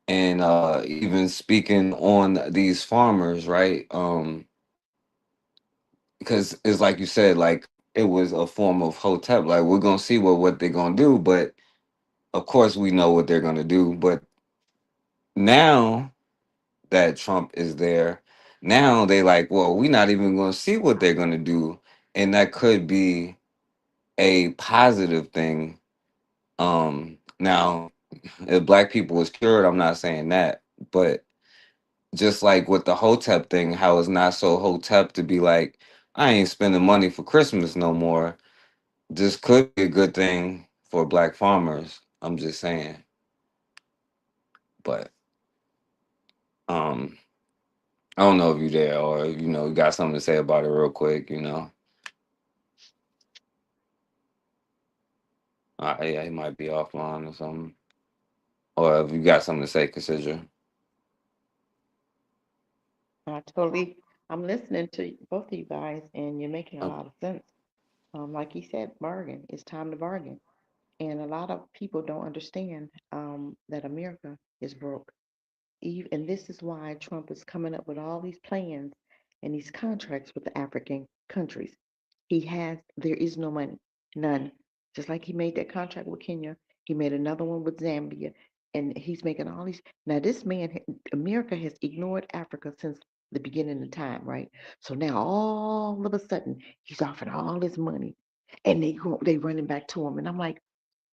And even speaking on these farmers, right? Because it's like you said, like it was a form of hotep. Like we're gonna see what they're gonna do, but of course we know what they're gonna do. But now that Trump is there, now they like, well, we're not even going to see what they're going to do, and that could be a positive thing. Now, if black people was cured, I'm not saying that, but just like with the Hotep thing, how it's not so Hotep to be like, I ain't spending money for Christmas no more. This could be a good thing for black farmers. I'm just saying, but um. I don't know if you there or you got something to say about it real quick. Yeah, he might be offline or something. Or if you got something to say, consider. I'm listening to both of you guys, and you're making a Oh, lot of sense. Like he said, bargain. It's time to bargain. And a lot of people don't understand that America is broke. And this is why Trump is coming up with all these plans and these contracts with the African countries. There is no money, none. Just like he made that contract with Kenya, he made another one with Zambia, and he's making all these. Now, this man, America has ignored Africa since the beginning of time, right? So now all of a sudden, he's offering all this money, and they running back to him, and I'm like,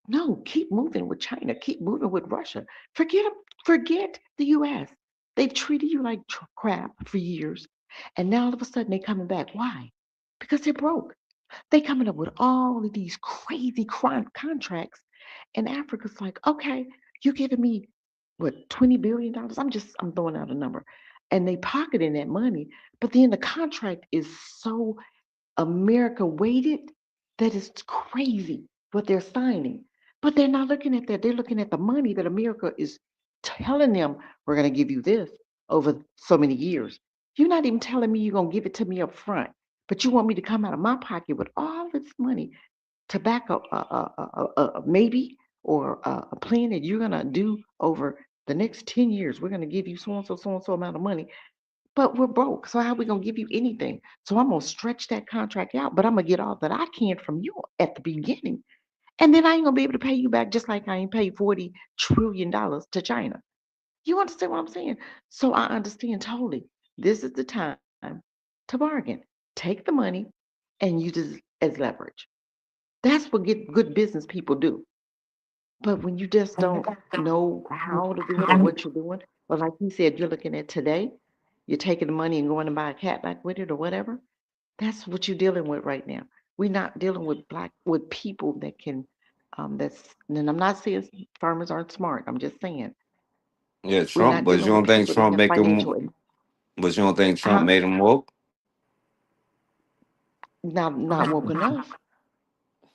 no, keep moving with China, keep moving with Russia. Forget the U.S. They've treated you like crap for years, and now all of a sudden they're coming back. Why? Because they're broke. They coming up with all of these crazy contracts, and Africa's like, okay, you're giving me what, $20 billion? I'm throwing out a number, and they pocketing that money, but then the contract is so America weighted that is crazy what they're signing. But they're not looking at that. They're looking at the money that America is telling them, we're going to give you this over so many years. You're not even telling me you're going to give it to me up front, but you want me to come out of my pocket with all this money to back up maybe or a plan that you're going to do over the next 10 years. We're going to give you so and so amount of money, but we're broke. So how are we gonna give you anything? So I'm gonna stretch that contract out, but I'm gonna get all that I can from you at the beginning. And then I ain't gonna be able to pay you back just like I ain't paid $40 trillion to China. You understand what I'm saying? So I understand totally. This is the time to bargain. Take the money and use it as leverage. That's what good business people do. But when you just don't know how to do it or what you're doing, or like he said, you're looking at today, you're taking the money and going to buy a cat back with it or whatever. That's what you're dealing with right now. We're not dealing with people that can and I'm not saying farmers aren't smart. I'm just saying Yeah, we're Trump, not but you dealing with don't think people that Trump have make financial. him? But you don't think Trump Huh? made him woke? Not woke enough.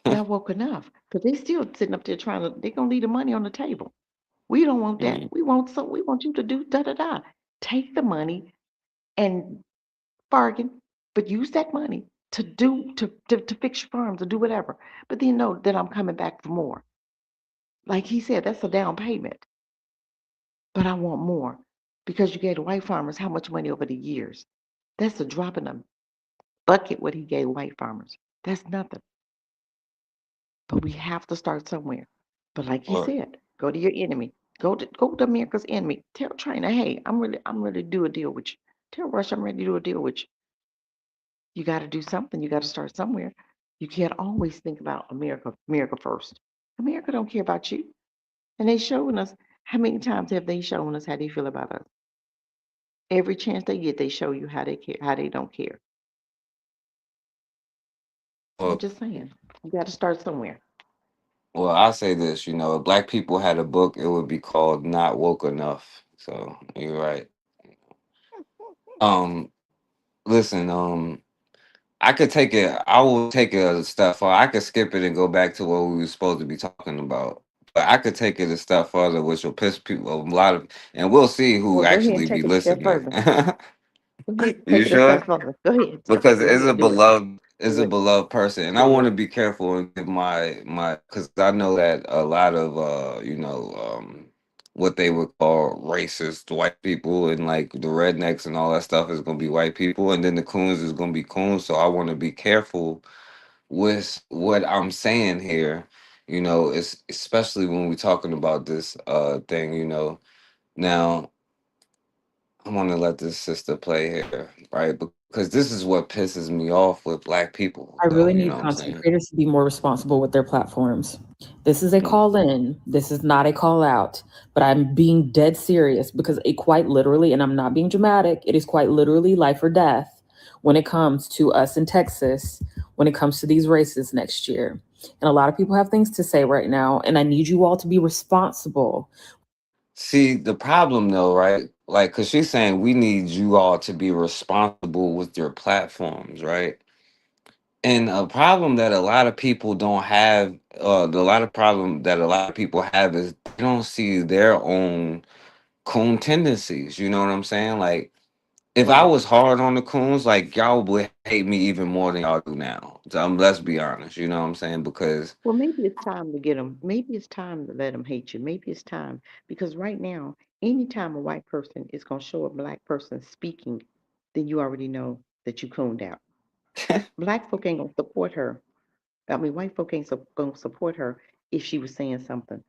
Not woke enough. Because they still sitting up there they're gonna leave the money on the table. We don't want that. Mm. We want you to do da da da. Take the money and bargain, but use that money to fix your farms or do whatever. But then know that I'm coming back for more. Like he said, that's a down payment. But I want more. Because you gave the white farmers how much money over the years? That's a drop in a bucket what he gave white farmers. That's nothing. But we have to start somewhere. But like he Well, said, go to your enemy. Go to America's enemy. Tell China, hey, I'm ready to do a deal with you. Tell Russia I'm ready to do a deal with you. You got to do something. You got to start somewhere. You can't always think about America first. America don't care about you. And they showing us, how many times have they shown us how they feel about us? Every chance they get, they show you how they care, how they don't care. So I'm well, just saying, you got to start somewhere. well, I say this. If black people had a book, it would be called "Not Woke Enough." So you're right. Um, listen. I could take it. I will take it a step further. I could skip it and go back to what we were supposed to be talking about. But I could take it a step further, which will piss people a lot of, and we'll see who Well, go ahead and actually be take it a step listening. further. Go ahead, You take it a step sure? further. Go ahead. Because Go ahead, do it. it's Do a it. beloved person, and I Do want it. to be careful and give my because I know that a lot of what they would call racist white people and like the rednecks and all that stuff is going to be white people, and then the coons is going to be coons. So I want to be careful with what I'm saying here. It's especially when we're talking about this thing. Now I want to let this sister play here, right? Because this is what pisses me off with black people, I though. really You need know what I'm content saying? creators to be more responsible with their platforms. This is a Mm. call in. This is not a call out, but I'm being dead serious because it quite literally, and I'm not being dramatic, it is quite literally life or death when it comes to us in Texas, when it comes to these races next year. And a lot of people have things to say right now, and I need you all to be responsible. See, the problem, though, right? Like, because she's saying we need you all to be responsible with your platforms, right? And a problem that a lot of people don't have, the lot of problem that a lot of people have is they don't see their own coon tendencies. You know what I'm saying? Like, if I Right. was hard on the coons, like y'all would hate me even more than y'all do now. So, let's be honest. You know what I'm saying? Because Well, maybe it's time to get them. Maybe it's time to let them hate you. Maybe it's time because right now, anytime a white person is gonna show a black person speaking, then you already know that you cooned out. Black folk ain't gonna support her. I mean, white folk ain't gonna support her if she was saying something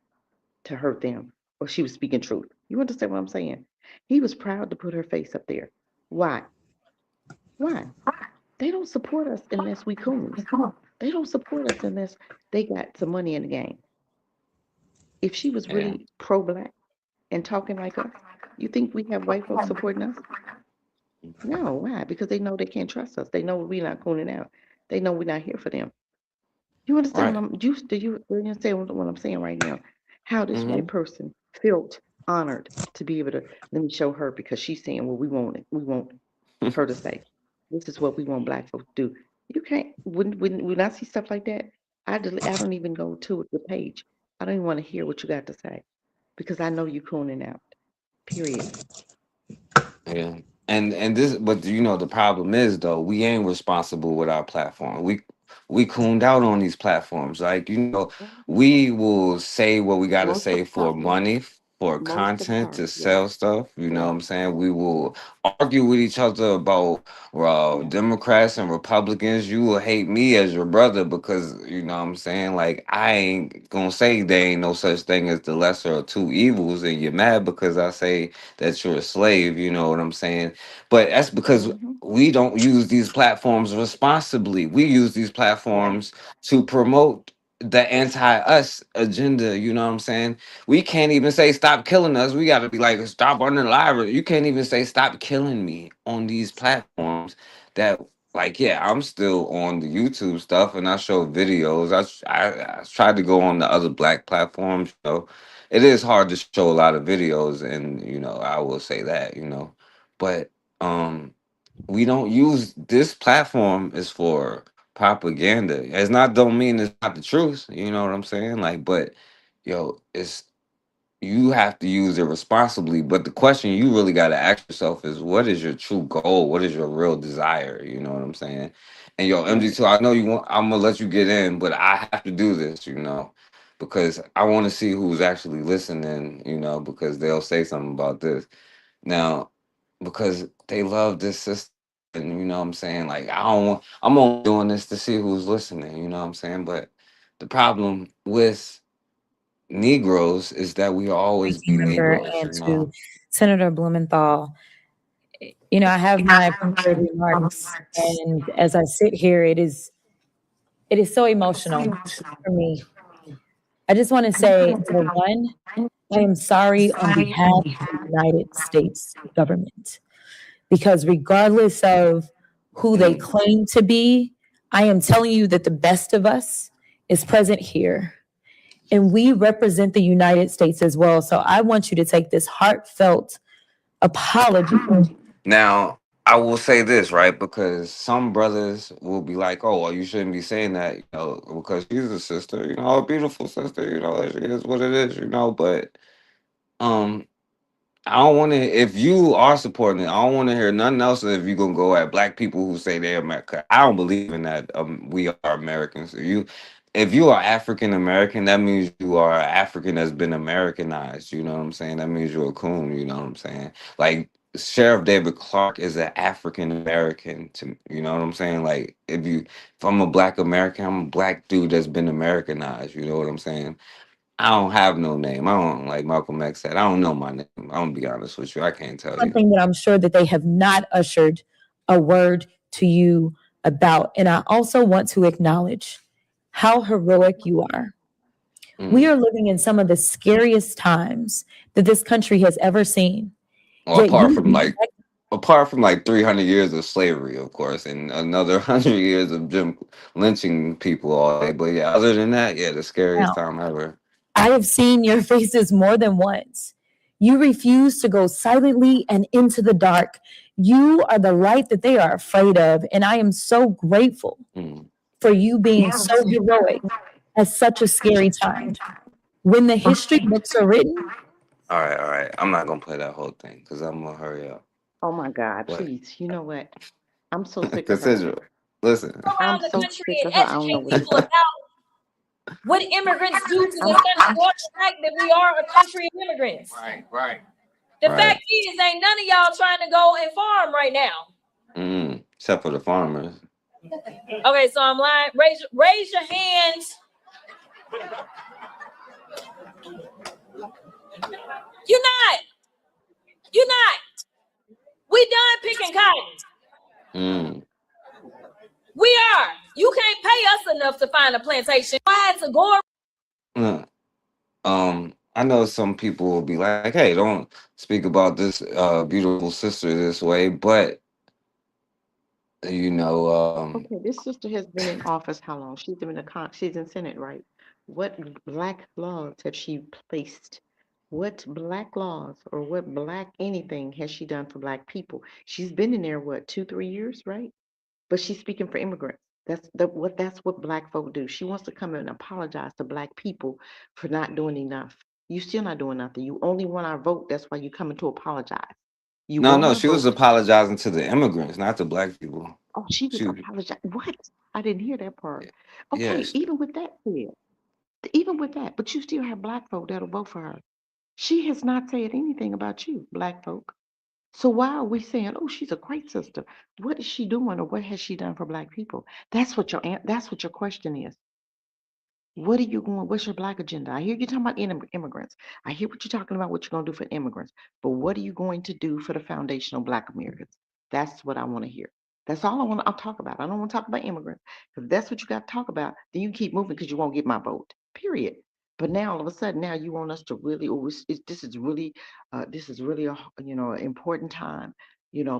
to hurt them or she was speaking truth. You understand what I'm saying? He was proud to put her face up there. Why? Why? They don't support us unless we coons. They don't support us unless they got some money in the game. If she was yeah, really pro-black and talking like us, You think we have white folks supporting us? No, why? Because they know they can't trust us. They know we're not cooning out. They know we're not here for them. You understand Right. do you understand what I'm saying right now? How this Hmm. white person felt honored to be able to let me show her because she's saying what we want her to say. This is what we want black folks to do. You can't when I see stuff like that, I don't even go to the page. I don't even want to hear what you got to say because I know you cooning out. Period. Yeah. And this, but you know, the problem is though, we ain't responsible with our platform. We cooned out on these platforms. Like, you know, we will say what we gotta Most of say the for part, money, for most of the content, part, to yeah, sell stuff. You know yeah. what I'm saying? We will argue with each other about Democrats and Republicans. You will hate me as your brother because you know what I'm saying. Like I ain't gonna say there ain't no such thing as the lesser of two evils, and you're mad because I say that you're a slave. You know what I'm saying? But that's because Mm-hmm. we don't use these platforms responsibly. We use these platforms to promote the anti-us agenda. You know what I'm saying? We can't even say stop killing us. We got to be like stop unalive. You can't even say stop killing me on these platforms. That like yeah, I'm still on the YouTube stuff and I show videos. I tried to go on the other black platforms. You know, it is hard to show a lot of videos, and you know I will say that. You know, but um we don't use this platform is for propaganda. It's not don't mean it's not the truth. You know what I'm saying? Like, but yo, it's you have to use it responsibly. But the question you really got to ask yourself is, what is your true goal? What is your real desire? You know what I'm saying? And yo, Right. MG2, I know you want. I'm gonna let you get in, but I have to do this. You know, because I want to see who's actually listening. You know, because they'll say something about this. Now, because they love this system, and you know what I'm saying? Like, I don't want, I'm only doing this to see who's listening, you know what I'm saying? But the problem with Negroes is that we always be Member Negroes, and you to know? Senator Blumenthal, you know, I have my prepared remarks, and as I sit here, it is so emotional for me. I just want to say, for one, I am sorry on behalf of the United States government, because regardless of who they Mm. claim to be, I am telling you that the best of us is present here. And we represent the United States as well. So I want you to take this heartfelt apology. Now, I will say this, right? Because some brothers will be like, oh, well, you shouldn't be saying that, you know, because she's a sister, you know, a beautiful sister, you know, it is what it is, you know, but um I don't want to. If you are supporting it, I don't want to hear nothing else. If you gonna go at black people who say they're America, I don't believe in that. We are Americans. If you are African American, that means you are African that's been Americanized. You know what I'm saying? That means you're a coon. You know what I'm saying? Like Sheriff David Clark is an African American. To you know what I'm saying? Like if I'm a black American, I'm a black dude that's been Americanized. You know what I'm saying? I don't have no name. I don't like Malcolm X said. I don't know my name. I'm gonna be honest with you. I can't tell One you. thing that I'm sure that they have not ushered a word to you about. And I also want to acknowledge how heroic you are. We Mm. are living in some of the scariest times that this country has ever seen. Well, Yet you apart from like 300 years of slavery, of course, and another 100 years of Jim lynching people all day. But yeah, other than that, yeah, the scariest now, time ever. I have seen your faces more than once. You refuse to go silently and into the dark. You are the light that they are afraid of. And I am so grateful Mm. for you being so heroic at such a scary time. When the history books are written, All right. I'm not gonna play that whole thing because I'm gonna hurry up. Oh my God, But please. You know what? I'm so sick of her. consider, listen. I'm Around the so country sick and of her. I don't know educate what to people say. about what immigrants do to I'm this country, or the fact that we are a country of immigrants. Right. The Right. fact is, ain't none of y'all trying to go and farm right now. Except for the farmers. Okay, so I'm lying. Raise your hands. You're not. You're not. We done picking cotton. Mm. We are. You can't pay us enough to find a plantation. I had to go. Mm. I know some people will be like, "Hey, don't speak about this beautiful sister this way," but you know, Okay, this sister has been in office how long? She's been in she's in Senate, right? What black laws have she placed? What black laws or what black anything has she done for black people? She's been in there, what, 2, 3 years, right? But she's speaking for immigrants. That's what black folk do. She wants to come in and apologize to black people for not doing enough. You still not doing nothing. You only want our vote. That's why you coming to apologize. You no, want no, our she was vote. apologizing to the immigrants, not the black people. Oh, she was She, apologizing. What? I didn't hear that part. Okay, yes, even with that said, even with that, but you still have black folk that'll vote for her. She has not said anything about you, black folk. So why are we saying, oh, she's a great sister? What is she doing or what has she done for black people? That's what your question is. What are you going? What's your black agenda? I hear you talking about immigrants. I hear what you're talking about, what you're going to do for immigrants. But what are you going to do for the foundational black Americans? That's what I want to hear. That's all I'll talk about. I don't want to talk about immigrants. If that's what you got to talk about, then you keep moving because you won't get my vote. Period. But now all of a sudden, now you want us to really, this is really a important time.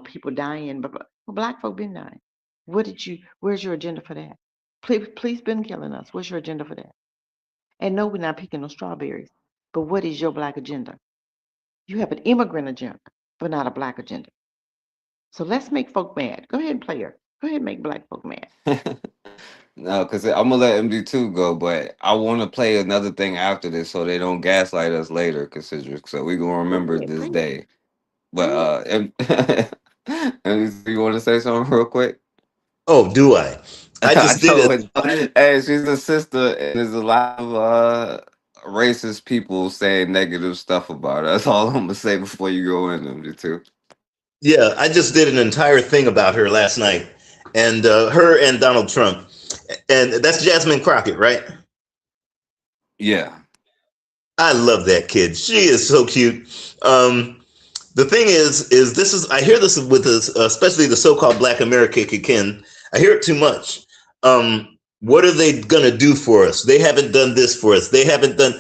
People dying, but black folk been dying. Where's your agenda for that? Please been killing us. What's your agenda for that? And no, we're not picking no strawberries. But what is your black agenda? You have an immigrant agenda, but not a black agenda. So let's make folk mad. Go ahead and play her. Go ahead and make black folk mad. no, because I'm gonna let MD2 go, but I want to play another thing after this so they don't gaslight us later, Cassidra. So we gonna Go remember ahead, this play it. day. But Play it. MD2, you want to say something real quick? Oh, do I? I I just did know it. it. Hey, she's a sister, and there's a lot of racist people saying negative stuff about her. That's all I'm gonna say before you go in, MD2. Yeah, I just did an entire thing about her last night, and her and Donald Trump, and that's Jasmine Crockett, right? Yeah. I love that kid. She is so cute. The thing is this is I hear this with this, especially the so-called Black America kin. I hear it too much. What are they gonna do for us? They haven't done this for us. They haven't done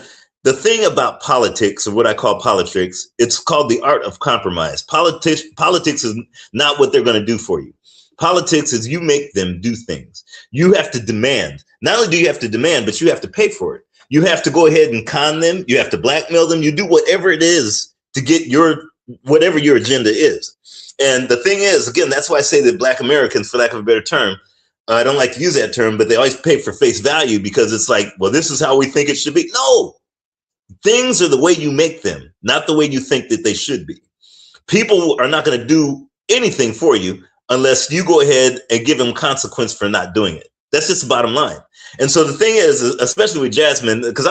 the thing about politics, or what I call politics. It's called the art of compromise. Politics is not what they're gonna do for you. Politics is you make them do things. You have to demand. Not only do you have to demand, but you have to pay for it. You have to go ahead and con them. You have to blackmail them. You do whatever it is to get whatever your agenda is. And the thing is, again, that's why I say that Black Americans, for lack of a better term, I don't like to use that term, but they always pay for face value because it's like, well, this is how we think it should be. No, things are the way you make them, not the way you think that they should be. People are not going to do anything for you unless you go ahead and give them consequence for not doing it. That's just the bottom line. And so the thing is, especially with Jasmine, because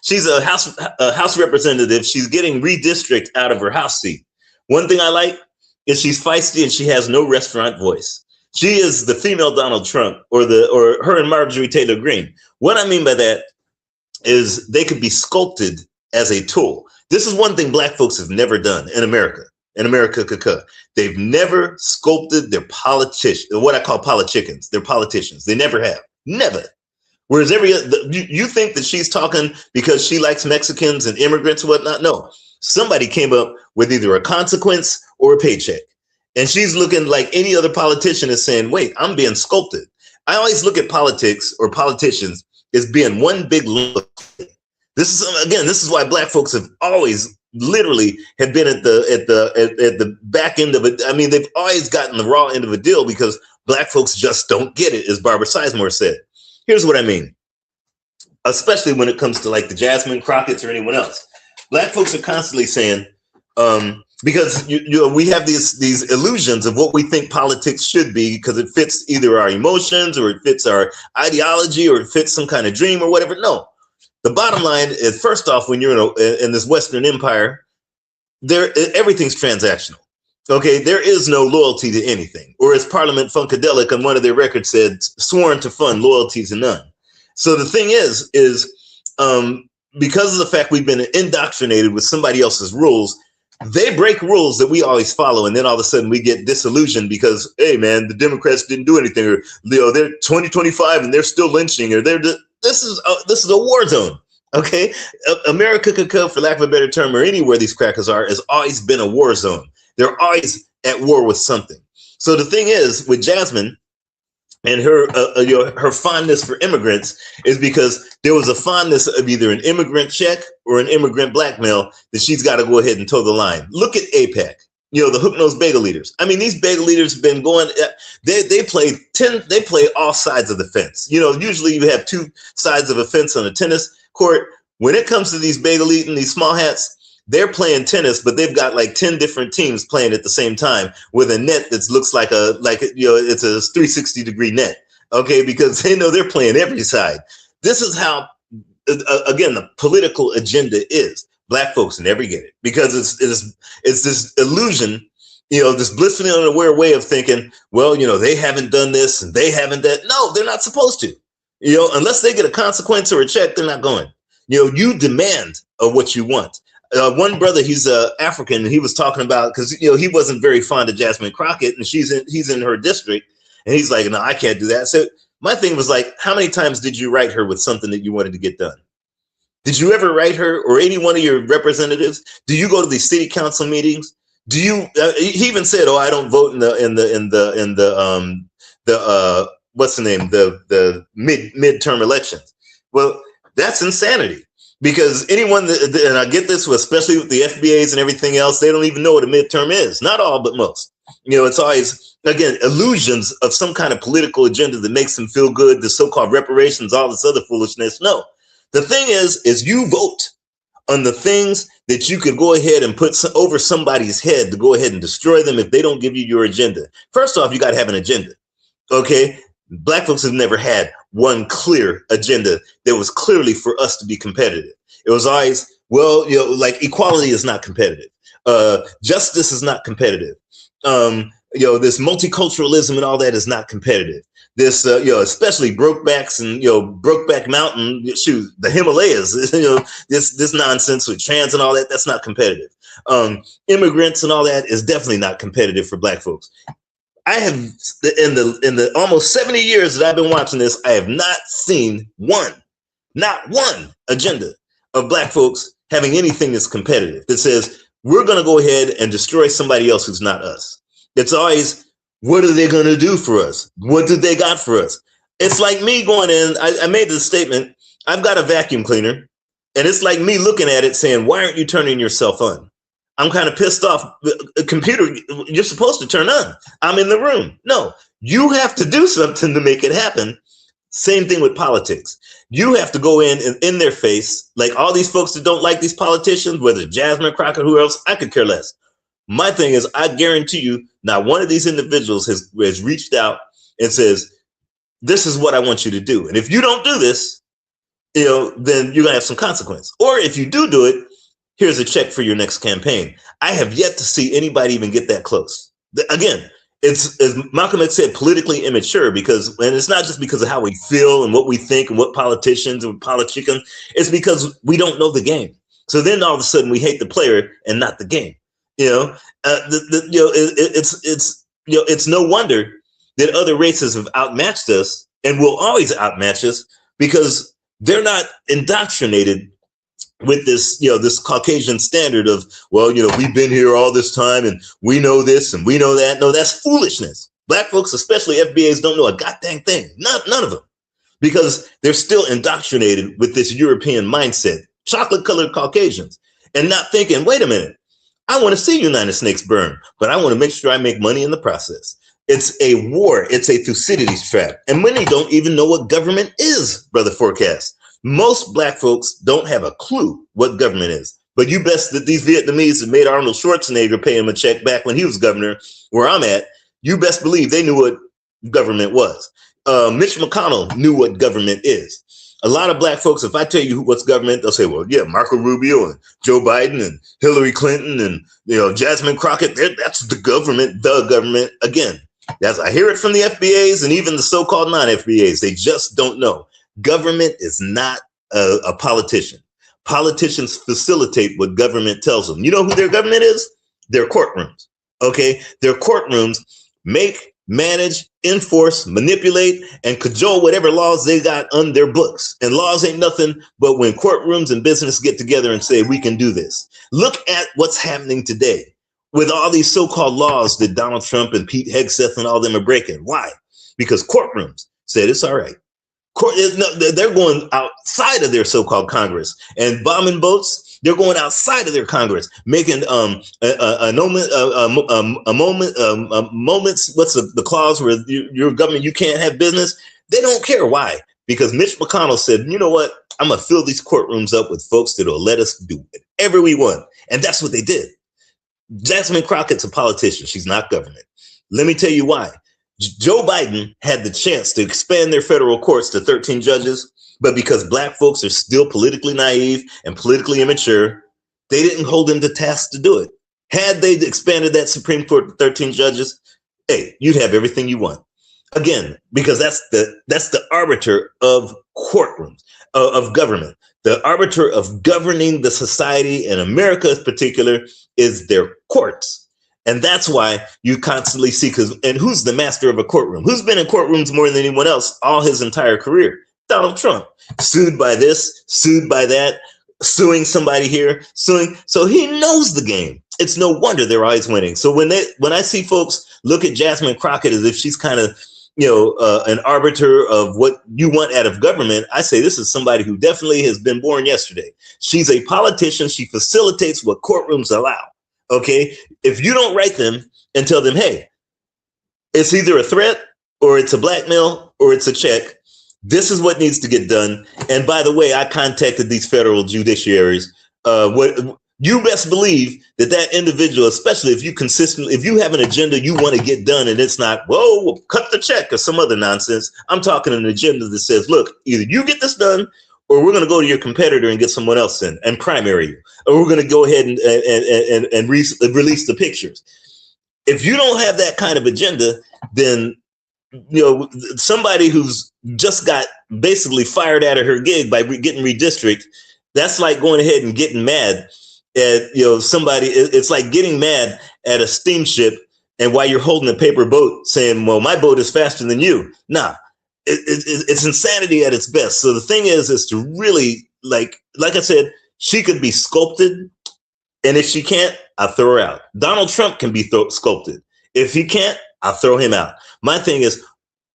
she's a house representative, she's getting redistricted out of her house seat. One thing I like is she's feisty and she has no restaurant voice. She is the female Donald Trump, or her and Marjorie Taylor Greene. What I mean by that is they could be sculpted as a tool. This is one thing Black folks have never done in America. In America, they've never sculpted their what I call politicians. They're politicians. They never have. Never. Whereas you think that she's talking because she likes Mexicans and immigrants and whatnot. No, somebody came up with either a consequence or a paycheck. And she's looking like any other politician is saying, wait, I'm being sculpted. I always look at politics or politicians as being one big look. This is why Black folks have always literally have been at the back end of it. I mean, they've always gotten the raw end of a deal because Black folks just don't get it, as Barbara Sizemore said. Here's what I mean, especially when it comes to like the Jasmine Crockett's or anyone else. Black folks are constantly saying, because we have these illusions of what we think politics should be because it fits either our emotions or it fits our ideology or it fits some kind of dream or whatever. No, the bottom line is, first off, when you're in this Western empire, everything's transactional. Okay, there is no loyalty to anything, or as Parliament Funkadelic on one of their records said, sworn to fund, loyalty to none. So the thing is because of the fact we've been indoctrinated with somebody else's rules, they break rules that we always follow, and then all of a sudden we get disillusioned because, hey man, the Democrats didn't do anything, or they're 2025 and they're still lynching, or this is a war zone. Okay, America could come, for lack of a better term, or anywhere these crackers are, has always been a war zone. They're always at war with something. So the thing is, with Jasmine and her fondness for immigrants is because there was a fondness of either an immigrant check or an immigrant blackmail that she's got to go ahead and toe the line. Look at AIPAC. The hook-nosed bagel eaters. I mean, these bagel eaters have been going. They play all sides of the fence. Usually you have two sides of a fence on a tennis court. When it comes to these bagel eating, these small hats, they're playing tennis, but they've got like 10 different teams playing at the same time with a net that looks like it's a 360-degree net. Okay, because they know they're playing every side. This is how, again, the political agenda is. Black folks never get it because it's this illusion, this blissfully unaware way of thinking, well, they haven't done this and they haven't that. No, they're not supposed to, unless they get a consequence or a check, they're not going. You demand what you want. One brother, he's African, and he was talking about, because he wasn't very fond of Jasmine Crockett, and he's in her district, and he's like, no, I can't do that. So my thing was like, how many times did you write her with something that you wanted to get done? Did you ever write her or any one of your representatives? Do you go to these city council meetings? Do you? He even said, "Oh, I don't vote in the what's the name? The midterm elections." Well, that's insanity. Because anyone and I get this, especially with the FBAs and everything else, they don't even know what a midterm is. Not all, but most. It's always, again, illusions of some kind of political agenda that makes them feel good. The so-called reparations, all this other foolishness. No. The thing is you vote on the things that you could go ahead and put over somebody's head to go ahead and destroy them if they don't give you your agenda. First off, you got to have an agenda. Okay. Black folks have never had one clear agenda that was clearly for us to be competitive. It was always, well, like equality is not competitive. Justice is not competitive. This multiculturalism and all that is not competitive. This, especially Brokebacks and, Brokeback Mountain, shoot, the Himalayas, this nonsense with trans and all that, that's not competitive. Immigrants and all that is definitely not competitive for Black folks. I have, in the almost 70 years that I've been watching this, I have not seen not one agenda of Black folks having anything that's competitive that says, we're going to go ahead and destroy somebody else who's not us. It's always, what are they going to do for us? What did they got for us? It's like me going in, I made this statement, I've got a vacuum cleaner, and it's like me looking at it saying, why aren't you turning yourself on? I'm kind of pissed off. A computer, you're supposed to turn on. I'm in the room. No, you have to do something to make it happen. Same thing with politics. You have to go in their face, like all these folks that don't like these politicians, whether Jasmine Crockett, who else, I could care less. My thing is, I guarantee you, not one of these individuals has reached out and says, this is what I want you to do. And if you don't do this, then you're gonna have some consequence. Or if you do it, here's a check for your next campaign. I have yet to see anybody even get that close. Again, it's, as Malcolm X said, politically immature, and it's not just because of how we feel and what we think and what politicians and politicians, it's because we don't know the game. So then all of a sudden we hate the player and not the game. It's no wonder that other races have outmatched us and will always outmatch us because they're not indoctrinated with this, this Caucasian standard of, well, we've been here all this time and we know this and we know that. No, that's foolishness. Black folks, especially FBAs, don't know a goddamn thing. None of them, because they're still indoctrinated with this European mindset, chocolate-colored Caucasians, and not thinking, wait a minute, I want to see United Snakes burn, but I want to make sure I make money in the process. It's a war. It's a Thucydides trap. And many don't even know what government is, Brother Forecast. Most Black folks don't have a clue what government is. But you best that these Vietnamese that made Arnold Schwarzenegger pay him a check back when he was governor, where I'm at, you best believe they knew what government was. Mitch McConnell knew what government is. A lot of Black folks, if I tell you what's government, they'll say, well, yeah, Marco Rubio and Joe Biden and Hillary Clinton and, Jasmine Crockett, that's the government. Again, I hear it from the FBAs and even the so-called non-FBAs. They just don't know. Government is not a politician. Politicians facilitate what government tells them. You know who their government is? Their courtrooms. Okay? Their courtrooms make, manage, enforce, manipulate, and cajole whatever laws they got on their books. And laws ain't nothing but when courtrooms and business get together and say, we can do this. Look at what's happening today with all these so-called laws that Donald Trump and Pete Hegseth and all them are breaking. Why? Because courtrooms said it's all right. They're going outside of their so-called Congress and bombing boats. They're going outside of their Congress, making moments. What's the clause where your government you can't have business? They don't care. Why? Because Mitch McConnell said, you know what? I'm gonna fill these courtrooms up with folks that'll let us do whatever we want, and that's what they did. Jasmine Crockett's a politician. She's not government. Let me tell you why. Joe Biden had the chance to expand their federal courts to 13 judges, but because black folks are still politically naive and politically immature, they didn't hold him to task to do it. Had they expanded that Supreme Court to 13 judges, hey, you'd have everything you want. Again, because that's the arbiter of courtrooms, of government. The arbiter of governing the society, in America in particular, is their courts. And that's why you constantly see, and who's the master of a courtroom? Who's been in courtrooms more than anyone else all his entire career? Donald Trump. Sued by this, sued by that, suing somebody here, suing. So he knows the game. It's no wonder they're always winning. So when I see folks look at Jasmine Crockett as if she's kind of, an arbiter of what you want out of government, I say this is somebody who definitely has been born yesterday. She's a politician. She facilitates what courtrooms allow. Okay, if you don't write them and tell them, hey, it's either a threat or it's a blackmail or it's a check, this is what needs to get done. And by the way, I contacted these federal judiciaries. What you best believe that individual, especially if you have an agenda you want to get done and it's not, whoa, cut the check or some other nonsense. I'm talking an agenda that says, look, either you get this done or we're going to go to your competitor and get someone else in and primary you, or we're going to go ahead and release the pictures. If you don't have that kind of agenda, then somebody who's just got basically fired out of her gig by getting redistricted, that's like going ahead and getting mad at somebody. It's like getting mad at a steamship, and while you're holding a paper boat, saying, "Well, my boat is faster than you." Nah. It's insanity at its best. So the thing is to really, like I said, she could be sculpted. And if she can't, I'll throw her out. Donald Trump can be sculpted. If he can't, I'll throw him out. My thing is,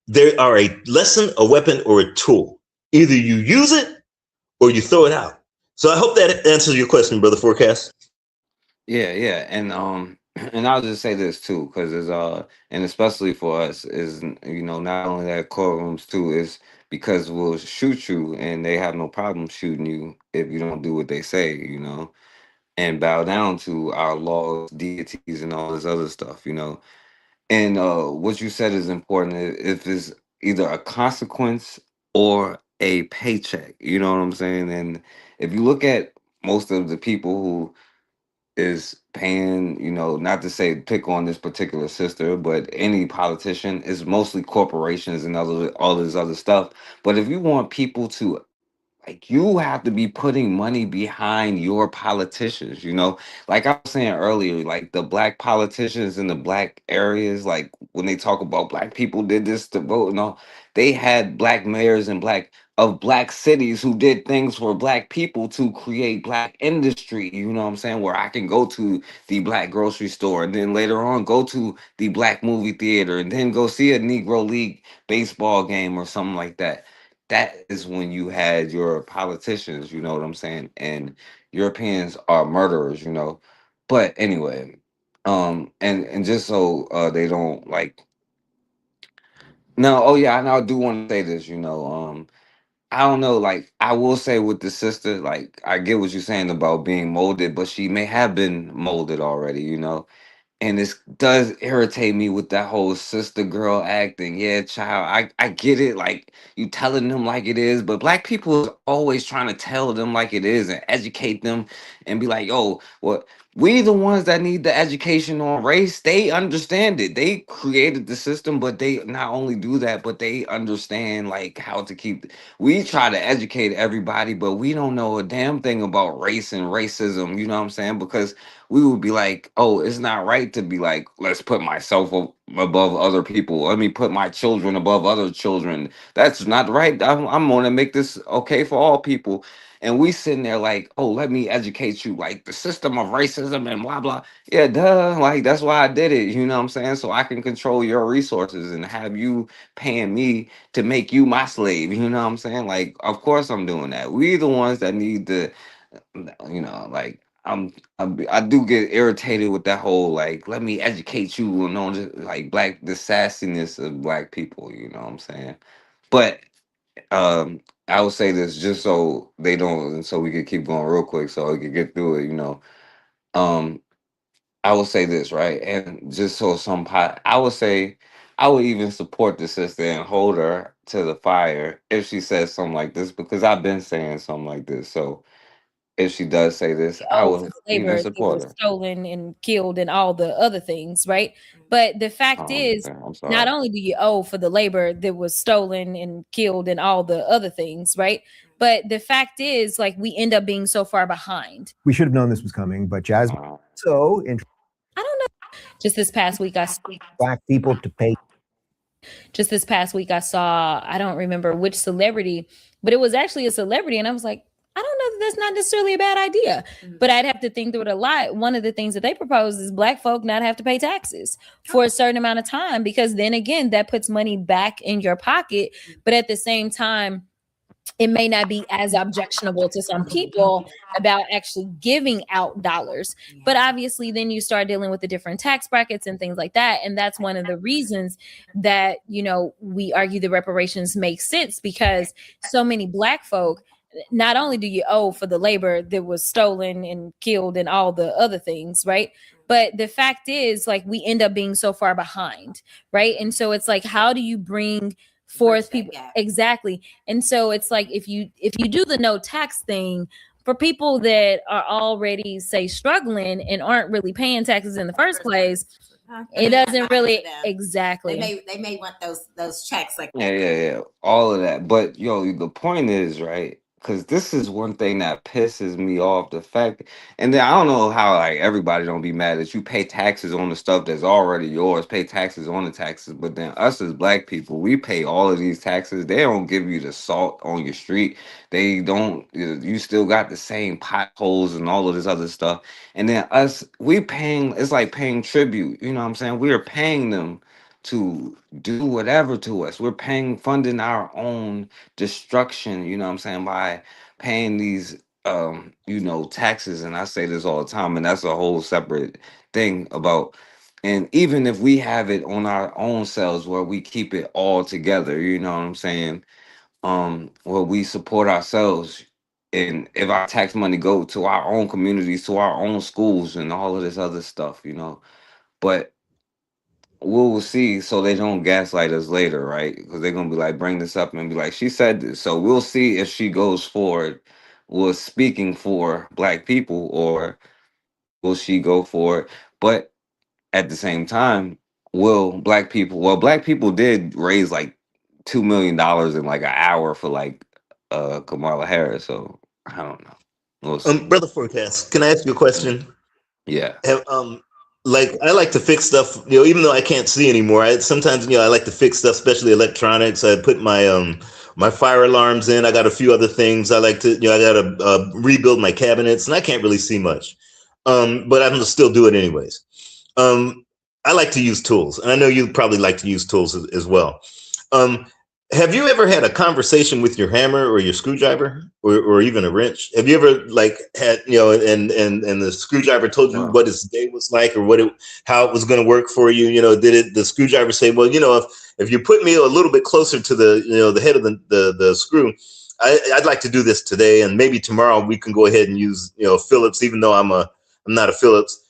there are a lesson, a weapon, or a tool. Either you use it or you throw it out. So I hope that answers your question, Brother Forecast. Yeah, and I'll just say this too, because it's and especially for us is not only that courtrooms too is because we'll shoot you and they have no problem shooting you if you don't do what they say, and bow down to our laws, deities, and all this other stuff, And what you said is important. If it's either a consequence or a paycheck, you know what I'm saying? And if you look at most of the people who is paying, not to say pick on this particular sister, but any politician, is mostly corporations and all this other stuff. But if you want people to, like, you have to be putting money behind your politicians, like I was saying earlier, like the black politicians in the black areas, like when they talk about black people did this to vote and all, they had black mayors and black cities who did things for black people to create black industry, you know what I'm saying, where I can go to the black grocery store and then later on go to the black movie theater and then go see a Negro League baseball game or something like that. That is when you had your politicians, you know what I'm saying? And Europeans are murderers, But anyway, and just so they don't like no, oh yeah, and I do want to say this, I don't know, like I will say with the sister, like I get what you're saying about being molded, but she may have been molded already, and this does irritate me with that whole sister girl acting. Yeah, child, I get it. Like you telling them like it is, but black people is always trying to tell them like it is and educate them and be like, oh, well, we the ones that need the education on race. They understand it. They created the system, but they not only do that, but they understand like how to keep. We try to educate everybody, but we don't know a damn thing about race and racism. You know what I'm saying? Because we would be like, oh, it's not right to be like, let's put myself above other people. Let me put my children above other children. That's not right. I'm going to make this okay for all people. And we sitting there like, oh, let me educate you, like the system of racism and blah, blah. Yeah, duh. Like, that's why I did it. You know what I'm saying? So I can control your resources and have you paying me to make you my slave. You know what I'm saying? Like, of course I'm doing that. We the ones that need to, like, I do get irritated with that whole like, let me educate you on like the sassiness of black people. You know what I'm saying? But I would say this just so they don't, so we could keep going real quick, so we could get through it. Um, I would say this, right, and just so I would say I would even support the sister and hold her to the fire if she says something like this, because I've been saying something like this. So if she does say this, I Oh, for would the even labor that support was her. stolen and killed and all the other things, right? But the fact is, Okay, I'm not sorry. only do you owe for the labor that was stolen and killed and all the other things, right? But the fact is, like, we end up being so far behind. We should have known this was coming, but Jasmine, Uh, so I don't know. Just this past week, black people to pay. just this past week, I saw, I don't remember which celebrity, but it was actually a celebrity. And I was like, I don't know that that's not necessarily a bad idea, but I'd have to think through it a lot. One of the things that they propose is black folk not have to pay taxes for a certain amount of time, because then again, that puts money back in your pocket. But at the same time, it may not be as objectionable to some people about actually giving out dollars. But obviously, then you start dealing with the different tax brackets and things like that. And that's one of the reasons that, we argue the reparations make sense, because so many black folk, not only do you owe for the labor that was stolen and killed and all the other things, right? But the fact is, like, we end up being so far behind, right? And so it's like, how do you bring forth people? Exactly. And so it's like, if you do the no tax thing for people that are already, say, struggling and aren't really paying taxes in the first place, it doesn't really exactly. They may want those checks like yeah, all of that. But the point is, right? Because this is one thing that pisses me off. The fact, and then I don't know how like everybody don't be mad that you pay taxes on the stuff that's already yours, pay taxes on the taxes. But then us as black people, we pay all of these taxes. They don't give you the salt on your street. They don't. You still got the same potholes and all of this other stuff. And then us, we paying. It's like paying tribute. You know what I'm saying? We are paying them to do whatever to us. We're funding our own destruction, you know what I'm saying, by paying these taxes. And I say this all the time, and that's a whole separate thing about, and even if we have it on our own selves where we keep it all together, you know what I'm saying, where we support ourselves, and if our tax money go to our own communities, to our own schools and all of this other stuff, but we'll see, so they don't gaslight us later, right? Because they're gonna be like, bring this up and be like, she said this. So we'll see if she goes forward was speaking for black people, or will she go for it? But at the same time, black people did raise like $2 million in like an hour for like Kamala Harris. So I don't know. We'll see. Brother Forecast, can I ask you a question? Yeah. Like I like to fix stuff, even though I can't see anymore. Sometimes, I like to fix stuff, especially electronics. I put my my fire alarms in. I got a few other things. I like to, I got to rebuild my cabinets, and I can't really see much, but I'm gonna still do it anyways. I like to use tools, and I know you probably like to use tools as well. Have you ever had a conversation with your hammer or your screwdriver, or even a wrench? Have you ever like had, and the screwdriver told you what his day was like, or how it was going to work for you? Did the screwdriver say, well, if you put me a little bit closer to the, the head of the screw, I'd like to do this today, and maybe tomorrow we can go ahead and use, Phillips, even though I'm not a Phillips.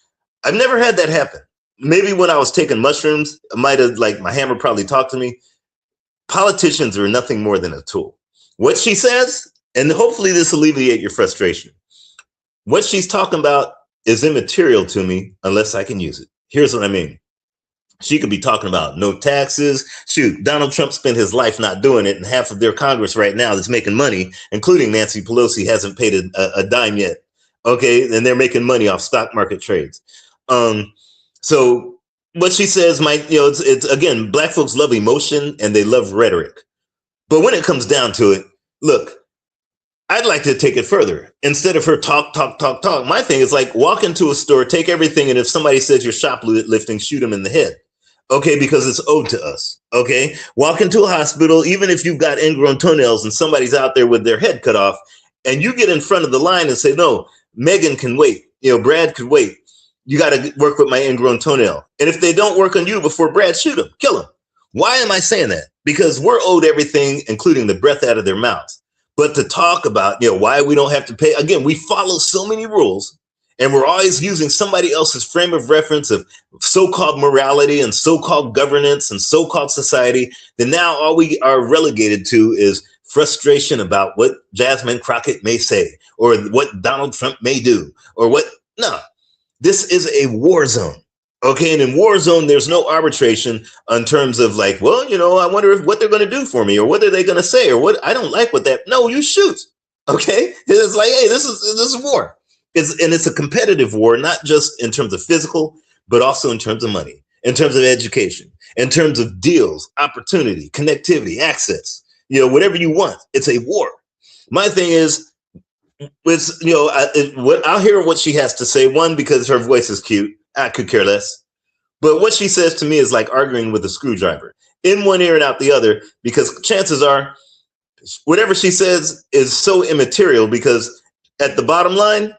I've never had that happen. Maybe when I was taking mushrooms, I might have, like, my hammer probably talked to me. Politicians are nothing more than a tool. What she says, and hopefully this alleviate your frustration, what she's talking about is immaterial to me unless I can use it. Here's what I mean. She could be talking about no taxes. Shoot, Donald Trump spent his life not doing it, and half of their Congress right now that's making money, including Nancy Pelosi, hasn't paid a dime yet Okay, and they're making money off stock market trades. So what she says might, it's again, black folks love emotion and they love rhetoric. But when it comes down to it, look, I'd like to take it further. Instead of her talk, my thing is like walk into a store, take everything, and if somebody says you're shoplifting, shoot them in the head. Okay, because it's owed to us. Okay, walk into a hospital, even if you've got ingrown toenails and somebody's out there with their head cut off, and you get in front of the line and say, no, Megan can wait. Brad could wait. You got to work with my ingrown toenail. And if they don't work on you before Brad, shoot them, kill them. Why am I saying that? Because we're owed everything, including the breath out of their mouths. But to talk about, why we don't have to pay, again, we follow so many rules and we're always using somebody else's frame of reference of so-called morality and so-called governance and so-called society, then now all we are relegated to is frustration about what Jasmine Crockett may say or what Donald Trump may do or what. No, this is a war zone. Okay, and in war zone, there's no arbitration in terms of like, well, I wonder what they're going to do for me or what are they going to say or what I don't like what that. No, you shoot. Okay, it's like, hey, this is war. It's a competitive war, not just in terms of physical, but also in terms of money, in terms of education, in terms of deals, opportunity, connectivity, access, whatever you want. It's a war. My thing is, I'll hear what she has to say. One, because her voice is cute. I could care less. But what she says to me is like arguing with a screwdriver in one ear and out the other, because chances are whatever she says is so immaterial because at the bottom line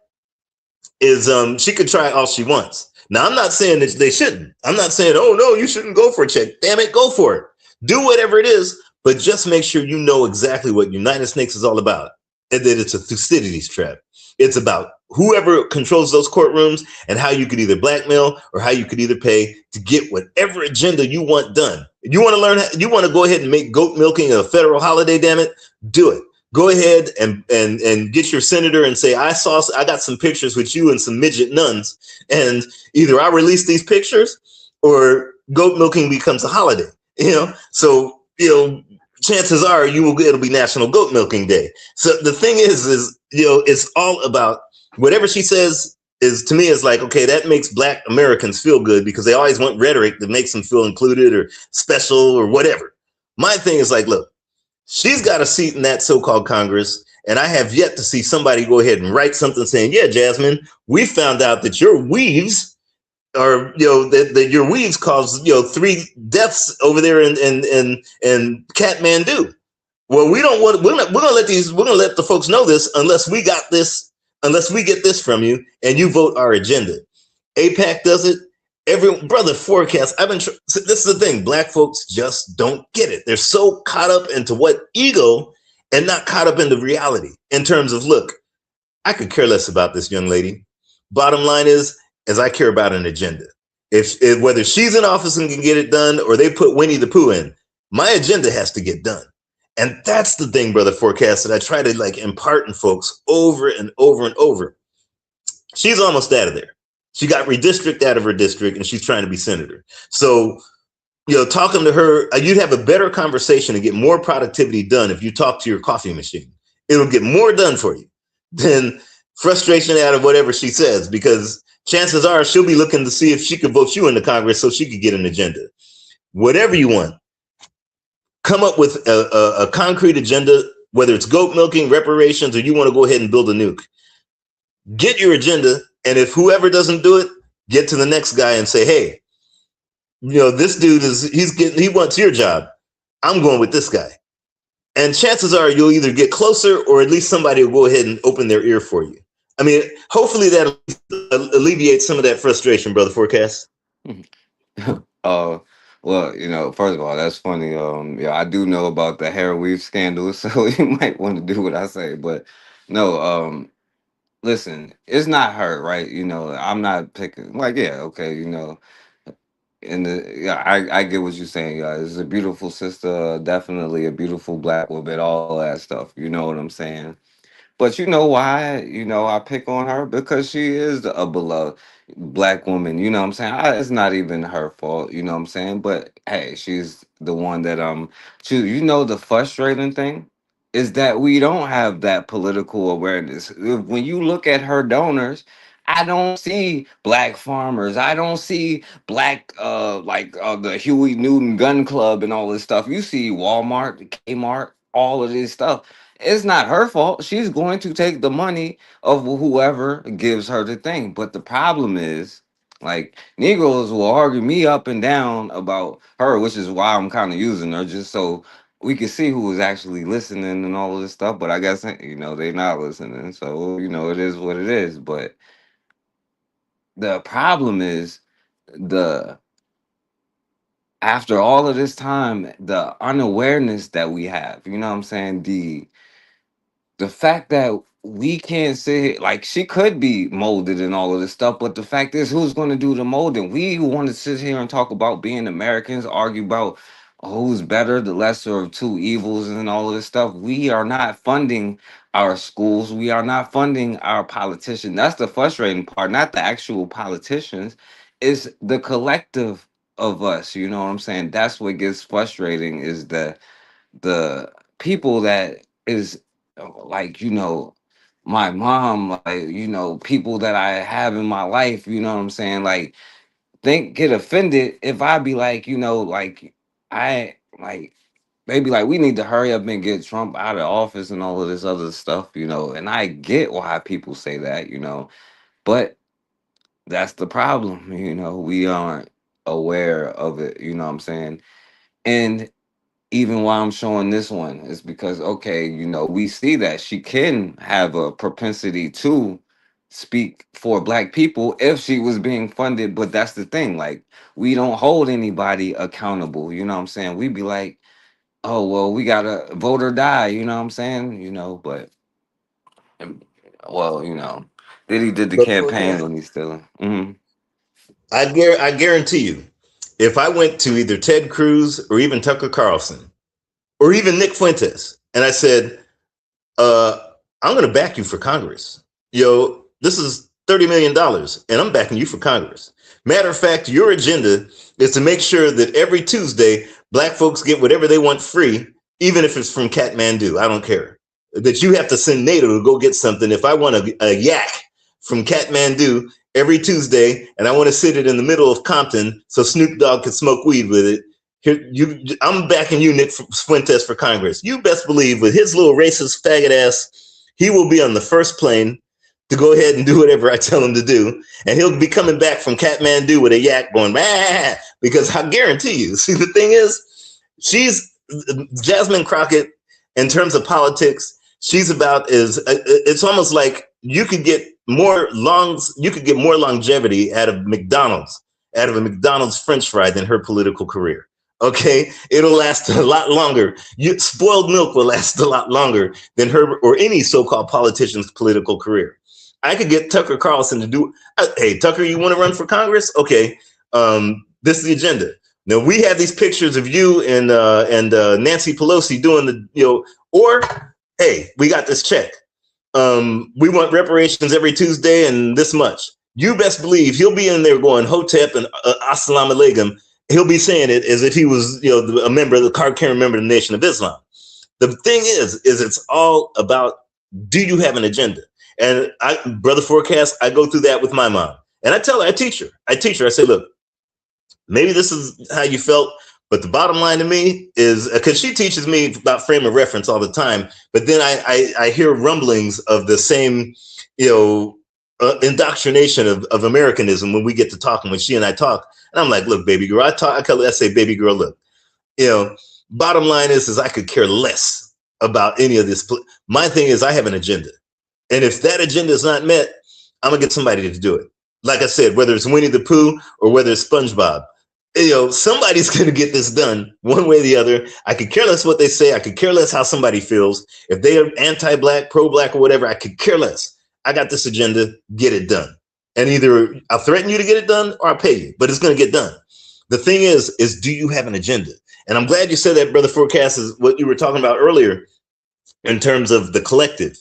is she could try all she wants. Now, I'm not saying that they shouldn't. I'm not saying, oh, no, you shouldn't go for a check. Damn it, go for it. Do whatever it is, but just make sure you know exactly what United Snakes is all about and that it's a Thucydides trap. It's about whoever controls those courtrooms and how you could either blackmail or how you could either pay to get whatever agenda you want done. You want to learn, you want to go ahead and make goat milking a federal holiday, damn it, do it. Go ahead and get your senator and say, I got some pictures with you and some midget nuns, and either I release these pictures or goat milking becomes a holiday. So chances are it'll be National Goat Milking Day. So the thing is it's all about whatever she says is, to me, is like, okay, that makes Black Americans feel good because they always want rhetoric that makes them feel included or special or whatever. My thing is like, look, she's got a seat in that so-called Congress, and I have yet to see somebody go ahead and write something saying, yeah, Jasmine, we found out that your weaves or that your weaves caused 3 deaths over there in Kathmandu. Well, we're gonna let the folks know this unless we get this from you and you vote our agenda. AIPAC does it. Every brother forecast. This is the thing. Black folks just don't get it. They're so caught up into what ego and not caught up into reality in terms of, look, I could care less about this young lady. Bottom line is I care about an agenda. If whether she's in office and can get it done or they put Winnie the Pooh in, my agenda has to get done. And that's the thing, brother forecast, that I try to like impart in folks over and over and over. She's almost out of there. She got redistricted out of her district and she's trying to be senator. So, talking to her, you'd have a better conversation and get more productivity done if you talk to your coffee machine. It'll get more done for you than frustration out of whatever she says, because chances are she'll be looking to see if she could vote you into Congress so she could get an agenda. Whatever you want, come up with a concrete agenda, whether it's goat milking, reparations, or you want to go ahead and build a nuke. Get your agenda, and if whoever doesn't do it, get to the next guy and say, hey, this dude he wants your job. I'm going with this guy. And chances are you'll either get closer or at least somebody will go ahead and open their ear for you. I mean, hopefully that'll alleviate some of that frustration, brother forecast. Well, first of all, that's funny. I do know about the hair weave scandal, so you might want to do what I say. But no, listen, it's not her, right? I'm not picking. Like, yeah, okay, I get what you're saying, guys. It's a beautiful sister, definitely a beautiful Black woman, all that stuff. You know what I'm saying? But you know why, I pick on her? Because she is a beloved Black woman, you know what I'm saying? It's not even her fault, you know what I'm saying? But hey, she's the one that the frustrating thing? is that we don't have that political awareness. When you look at her donors, I don't see black farmers. I don't see black the Huey Newton Gun Club and all this stuff. You see Walmart, Kmart, all of this stuff. It's not her fault. She's going to take the money of whoever gives her the thing. But the problem is, like, Negroes will argue me up and down about her, which is why I'm kind of using her, just so we could see who was actually listening and all of this stuff. But I guess, they're not listening, so it is what it is. But the problem is, the after all of this time, the unawareness that we have, you know what I'm saying, the fact that we can't sit here, like, she could be molded and all of this stuff, but the fact is, who's going to do the molding? We want to sit here and talk about being Americans, argue about who's better, the lesser of two evils, and all of this stuff. We are not funding our schools. We are not funding our politicians. That's the frustrating part, not the actual politicians. It's the collective of us. You know what I'm saying? That's what gets frustrating, is the people that is like, my mom, like, people that I have in my life, you know what I'm saying, like, get offended if I be like, like, I like, they be like, we need to hurry up and get Trump out of office and all of this other stuff, and I get why people say that, but that's the problem. We aren't aware of it, you know what I'm saying. And even why I'm showing this one is because, okay, we see that she can have a propensity to speak for black people if she was being funded. But that's the thing, like, we don't hold anybody accountable, you know what I'm saying? We be like, oh, well, we gotta vote or die, you know what I'm saying? But um, well, Diddy did the But campaign forecast, when he's still in. I guarantee you, if I went to either Ted Cruz or even Tucker Carlson or even Nick Fuentes and I said, I'm going to back you for Congress. This is $30 million and I'm backing you for Congress. Matter of fact, your agenda is to make sure that every Tuesday, black folks get whatever they want free, even if it's from Kathmandu. I don't care. That you have to send NATO to go get something. If I want a yak from Kathmandu every Tuesday and I want to sit it in the middle of Compton so Snoop Dogg can smoke weed with it, I'm backing you, Nick Fuentes, for Congress. You best believe with his little racist faggot ass, he will be on the first plane to go ahead and do whatever I tell him to do. And he'll be coming back from Kathmandu with a yak going, bah, because I guarantee you, see, the thing is, she's Jasmine Crockett in terms of politics. She's about it's almost like you could get more longevity out of a McDonald's French fry than her political career. Okay, it'll last a lot longer. Spoiled milk will last a lot longer than her or any so-called politician's political career. I could get Tucker Carlson to do. Hey, Tucker, you want to run for Congress? Okay, this is the agenda. Now we have these pictures of you and Nancy Pelosi doing or hey, we got this check. We want reparations every Tuesday and this much. You best believe he'll be in there going Hotep and Assalamu alaikum. He'll be saying it as if he was, a member of the card-carrying member of the Nation of Islam. The thing is it's all about, do you have an agenda? And Brother Forecast, I go through that with my mom. And I tell her, I teach her, I say, look, maybe this is how you felt, but the bottom line to me is, because she teaches me about frame of reference all the time, but then I hear rumblings of the same, indoctrination of Americanism when we get to talking, when she and I talk. And I'm like, look, baby girl, I say, baby girl, look, bottom line is I could care less about any of this. My thing is I have an agenda. And if that agenda is not met, I'm gonna get somebody to do it. Like I said, whether it's Winnie the Pooh or whether it's SpongeBob, somebody's gonna get this done one way or the other. I could care less what they say. I could care less how somebody feels. If they are anti-black, pro-black, or whatever, I could care less. I got this agenda, get it done. And either I'll threaten you to get it done or I'll pay you, but it's gonna get done. The thing is do you have an agenda? And I'm glad you said that, Brother Forecast, is what you were talking about earlier in terms of the collective.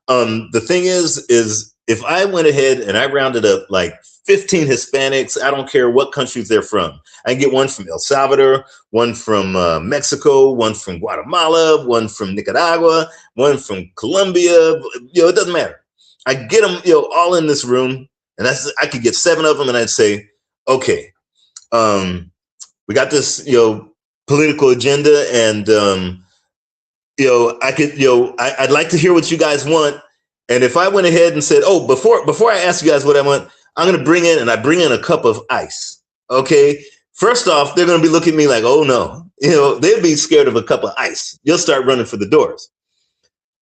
The thing is if I went ahead and I rounded up like 15 Hispanics, I don't care what countries they're from. I get one from El Salvador, one from Mexico, one from Guatemala, one from Nicaragua, one from Colombia. It doesn't matter. I get them, all in this room, and I could get 7 of them, and I'd say, okay, we got this, political agenda, and I'd like to hear what you guys want. And if I went ahead and said, oh, before I ask you guys what I want, I'm going to bring in a cup of ice. Okay. First off, they're going to be looking at me like, oh no, they'll be scared of a cup of ice. You'll start running for the doors.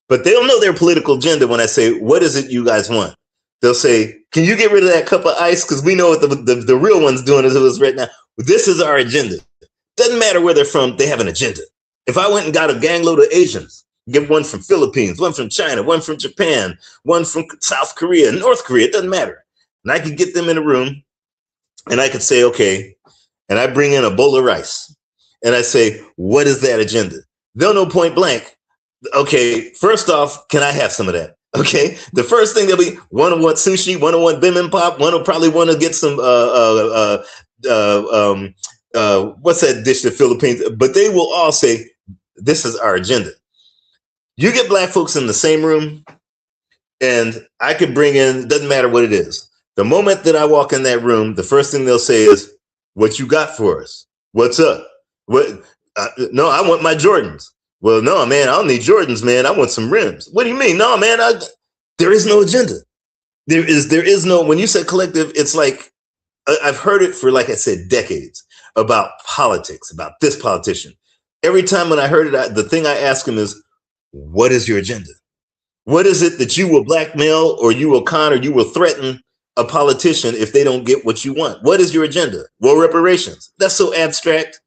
But they'll know their political agenda when I say, what is it you guys want? They'll say, can you get rid of that cup of ice? Because we know what the real one's doing as it was right now. This is our agenda. Doesn't matter where they're from, they have an agenda. If I went and got a gangload of Asians, get one from Philippines, one from China, one from Japan, one from South Korea, North Korea, it doesn't matter. And I could get them in a room and I could say, okay, and I bring in a bowl of rice and I say, what is that agenda? They'll know point blank. Okay, first off, can I have some of that? Okay, the first thing they'll be, one will want sushi, one will want bibimbap, one will probably want to get some, what's that dish in the Philippines? But they will all say, this is our agenda. You get black folks in the same room, and I could bring in, doesn't matter what it is. The moment that I walk in that room, the first thing they'll say is, what you got for us? What's up? What? No, I want my Jordans. Well, no, man, I don't need Jordans, man. I want some rims. What do you mean? No, man, there is no agenda. There is no, when you say collective, it's like, I've heard it for, like I said, decades about politics, about this politician. Every time when I heard it, the thing I ask him is, what is your agenda? What is it that you will blackmail or you will con or you will threaten a politician if they don't get what you want? What is your agenda? Well, reparations. That's so abstract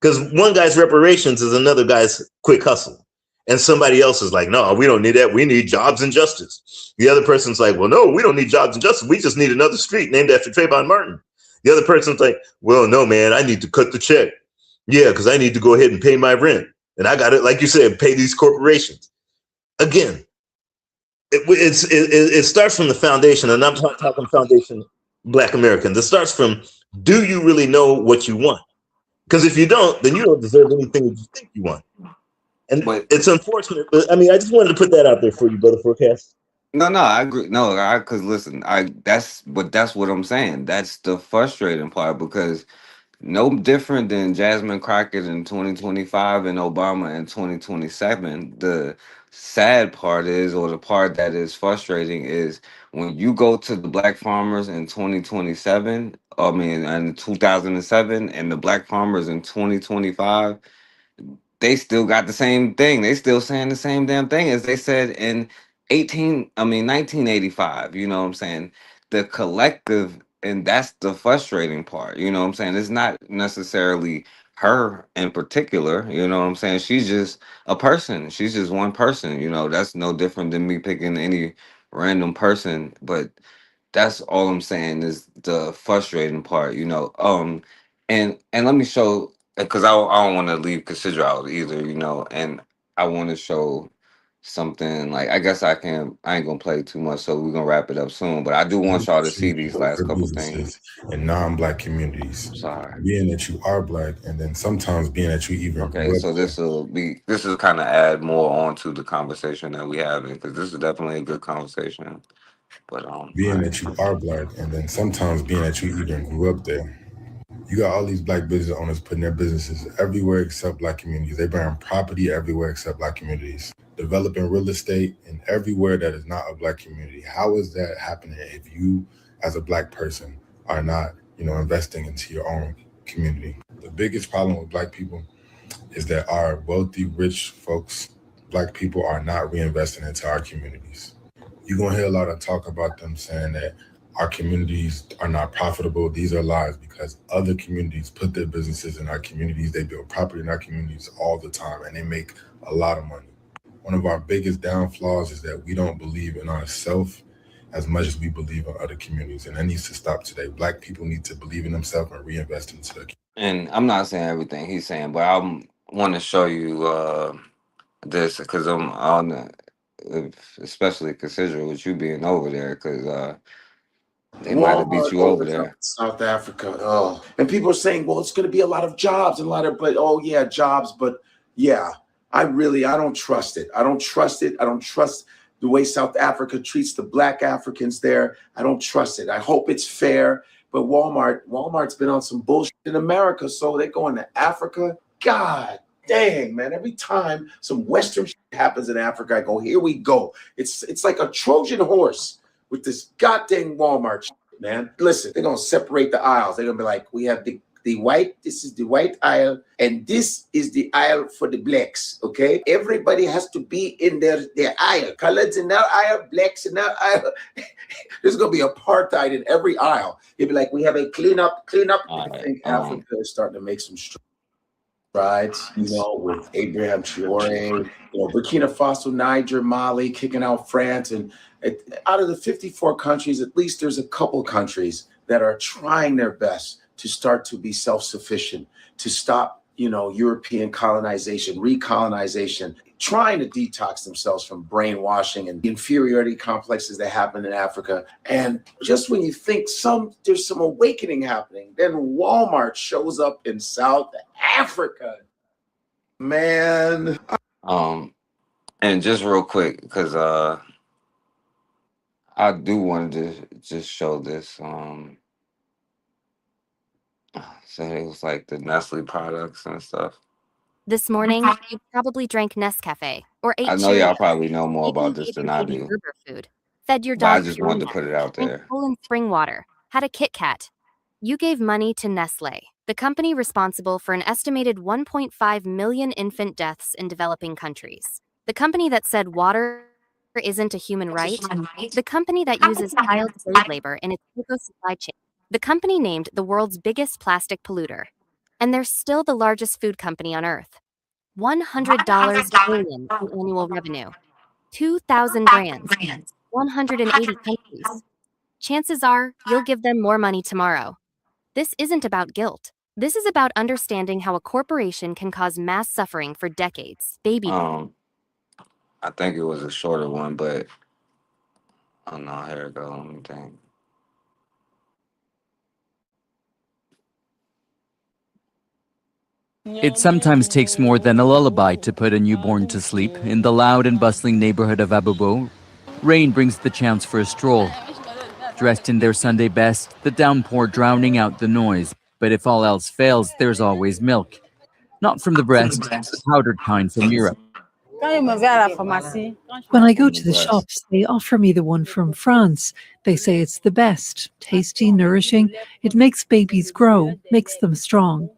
because one guy's reparations is another guy's quick hustle. And somebody else is like, no, we don't need that. We need jobs and justice. The other person's like, well, no, we don't need jobs and justice. We just need another street named after Trayvon Martin. The other person's like, well, no, man, I need to cut the check. Yeah, because I need to go ahead and pay my rent. And I got to, like you said, pay these corporations. Again, it starts from the foundation, and I'm talking foundation Black Americans. It starts from, do you really know what you want? Because if you don't, then you don't deserve anything that you think you want. And it's unfortunate, but I mean, I just wanted to put that out there for you, Brother Forecast. No, I agree. No, because listen, that's what I'm saying. That's the frustrating part because no different than Jasmine Crockett in 2025 and Obama in 2027. The sad part is, or the part that is frustrating is when you go to the black farmers in 2027, I mean, in 2007, and the black farmers in 2025, they still got the same thing. They still saying the same damn thing as they said in 1985. You know what I'm saying? The collective, and that's the frustrating part. You know what I'm saying? It's not necessarily her in particular. You know what I'm saying? She's just a person. She's just one person. That's no different than me picking any random person. But that's all I'm saying is the frustrating part. And let me show because I don't want to leave Cassidra out either, and I want to show something like I guess I ain't gonna play too much, so we're gonna wrap it up soon. But I do want y'all to see these last couple things. In non-black communities. Sorry. Being that you are black, and then sometimes being that you even okay. So this is kind of add more onto the conversation that we having because this is definitely a good conversation. But being that you are black, and then sometimes being that you even grew up there. You got all these black business owners putting their businesses everywhere except black communities. They buying property everywhere except black communities. Developing real estate in everywhere that is not a black community. How is that happening if you, as a black person, are not, investing into your own community? The biggest problem with black people is that our wealthy, rich folks, black people, are not reinvesting into our communities. You're going to hear a lot of talk about them saying that our communities are not profitable. These are lies because other communities put their businesses in our communities. They build property in our communities all the time, and they make a lot of money. One of our biggest downfalls is that we don't believe in ourselves as much as we believe in other communities, and that needs to stop today. Black people need to believe in themselves and reinvest into their community. And I'm not saying everything he's saying, but I want to show you this because I'm on the. especially considering with you being over there, because they might have beat Walmart you over opens up in there. South Africa. Oh, and people are saying, well, it's going to be a lot of jobs and a lot of, but oh yeah, jobs. But yeah, I don't trust it. I don't trust it. I don't trust the way South Africa treats the Black Africans there. I don't trust it. I hope it's fair. But Walmart's been on some bullshit in America, so they're going to Africa. God dang, man! Every time some Western shit happens in Africa, I go, here we go. It's like a Trojan horse with this goddamn Walmart shit, man. Listen, they're gonna separate the aisles. They're gonna be like, we have the white, this is the white aisle, and this is the aisle for the blacks. Okay, everybody has to be in their aisle. Coloreds in that aisle, blacks in that aisle. There's gonna be apartheid in every aisle. You'd be like, we have a clean up. All I right. think Africa is starting to make some strides, with Abraham Traore, Burkina Faso, Niger, Mali, kicking out France. And out of the 54 countries, at least there's a couple countries that are trying their best to start to be self-sufficient, to stop, European colonization, recolonization, trying to detox themselves from brainwashing and inferiority complexes that happen in Africa. And just when you think there's some awakening happening, then Walmart shows up in South Africa. Man. And just real quick, because I do want to just show this. So it was like the Nestle products and stuff. This morning, you probably drank Nescafe or I ate know y'all Cheerios, probably know more even about this gave than your I baby do, Gerber food, fed your but I dog just wanted to Purina, put it out drank there. Poland spring water, had a Kit Kat. You gave money to Nestle, the company responsible for an estimated 1.5 million infant deaths in developing countries. The company that said water isn't a human right. The company that uses child slave labor in its cocoa supply chain. The company named the world's biggest plastic polluter. And they're still the largest food company on earth. $100 billion in annual revenue, 2,000 brands, 180 countries. Chances are you'll give them more money tomorrow. This isn't about guilt. This is about understanding how a corporation can cause mass suffering for decades. Baby. I think it was a shorter one, but oh no, here it goes. Let me think. It sometimes takes more than a lullaby to put a newborn to sleep. In the loud and bustling neighborhood of Abubo, rain brings the chance for a stroll. Dressed in their Sunday best, the downpour drowning out the noise. But if all else fails, there's always milk. Not from the breast, the powdered kind from Europe. When I go to the shops, they offer me the one from France. They say it's the best, tasty, nourishing. It makes babies grow, makes them strong.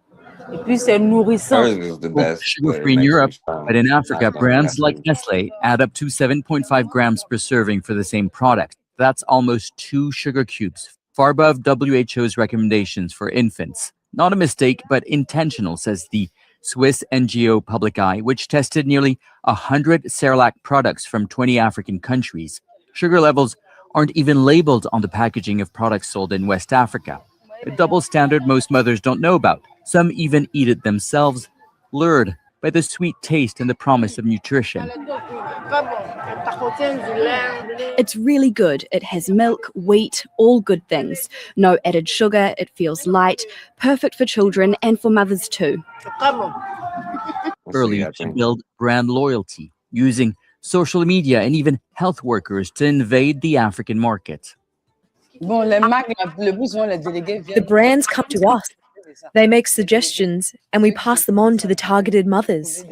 Hers is the best, but it Sugar-free in makes them Europe, but strong. in Not Africa, from brands like Nestle. Nestle add up to 7.5 grams per serving for the same product. That's almost 2 sugar cubes, far above WHO's recommendations for infants. Not a mistake, but intentional, says the Swiss NGO Public Eye, which tested nearly 100 Cerelac products from 20 African countries. Sugar levels aren't even labeled on the packaging of products sold in West Africa. A double standard most mothers don't know about. Some even eat it themselves, lured by the sweet taste and the promise of nutrition. It's really good. It has milk, wheat, all good things. No added sugar, it feels light, perfect for children and for mothers too. Early to build brand loyalty, using social media and even health workers to invade the African market. The brands come to us. They make suggestions and we pass them on to the targeted mothers.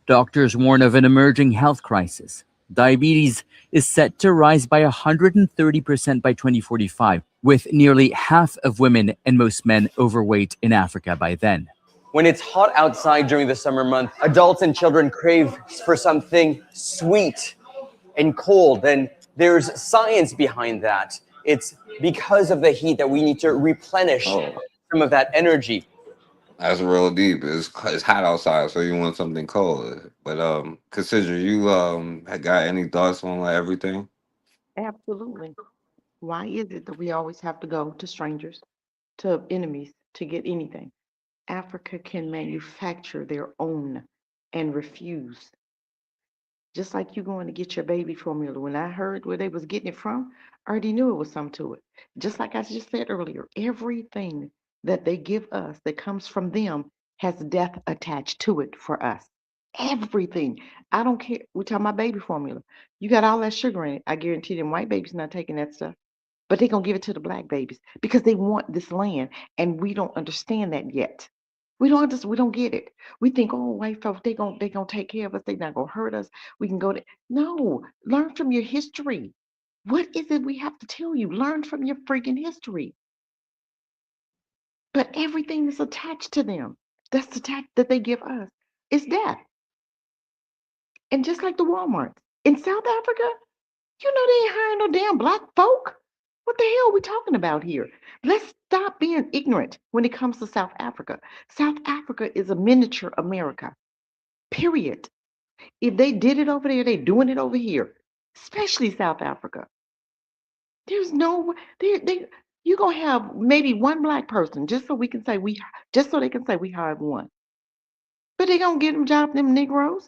Doctors warn of an emerging health crisis. Diabetes is set to rise by 130% by 2045, with nearly half of women and most men overweight in Africa by then. When it's hot outside during the summer month, adults and children crave for something sweet and cold, and there's science behind that. It's because of the heat that we need to replenish some of that energy. That's real deep. It's hot outside, so you want something cold. But consider you had got any thoughts on like everything? Absolutely. Why is it that we always have to go to strangers, to enemies, to get anything? Africa can manufacture their own and refuse. Just like you going to get your baby formula. When I heard where they was getting it from, I already knew it was something to it. Just like I just said earlier, everything that they give us that comes from them has death attached to it for us. Everything. I don't care. We're talking about baby formula. You got all that sugar in it. I guarantee them white babies not taking that stuff. But they're gonna give it to the black babies because they want this land, and we don't understand that yet. We don't understand, we don't get it. We think, oh, white folks, they gonna take care of us, they not gonna hurt us. We can go to no, learn from your history. What is it we have to tell you? Learn from your freaking history. But everything that's attached to them, that's attached that they give us, is death. And just like the Walmarts in South Africa, you know they ain't hiring no damn black folk. What the hell are we talking about here? Let's stop being ignorant when it comes to South Africa. South Africa is a miniature America, period. If they did it over there, they doing it over here, especially South Africa. There's no, you're going to have maybe one black person just so we can say just so they can say we hired one. But they going to get them jobs, them Negroes.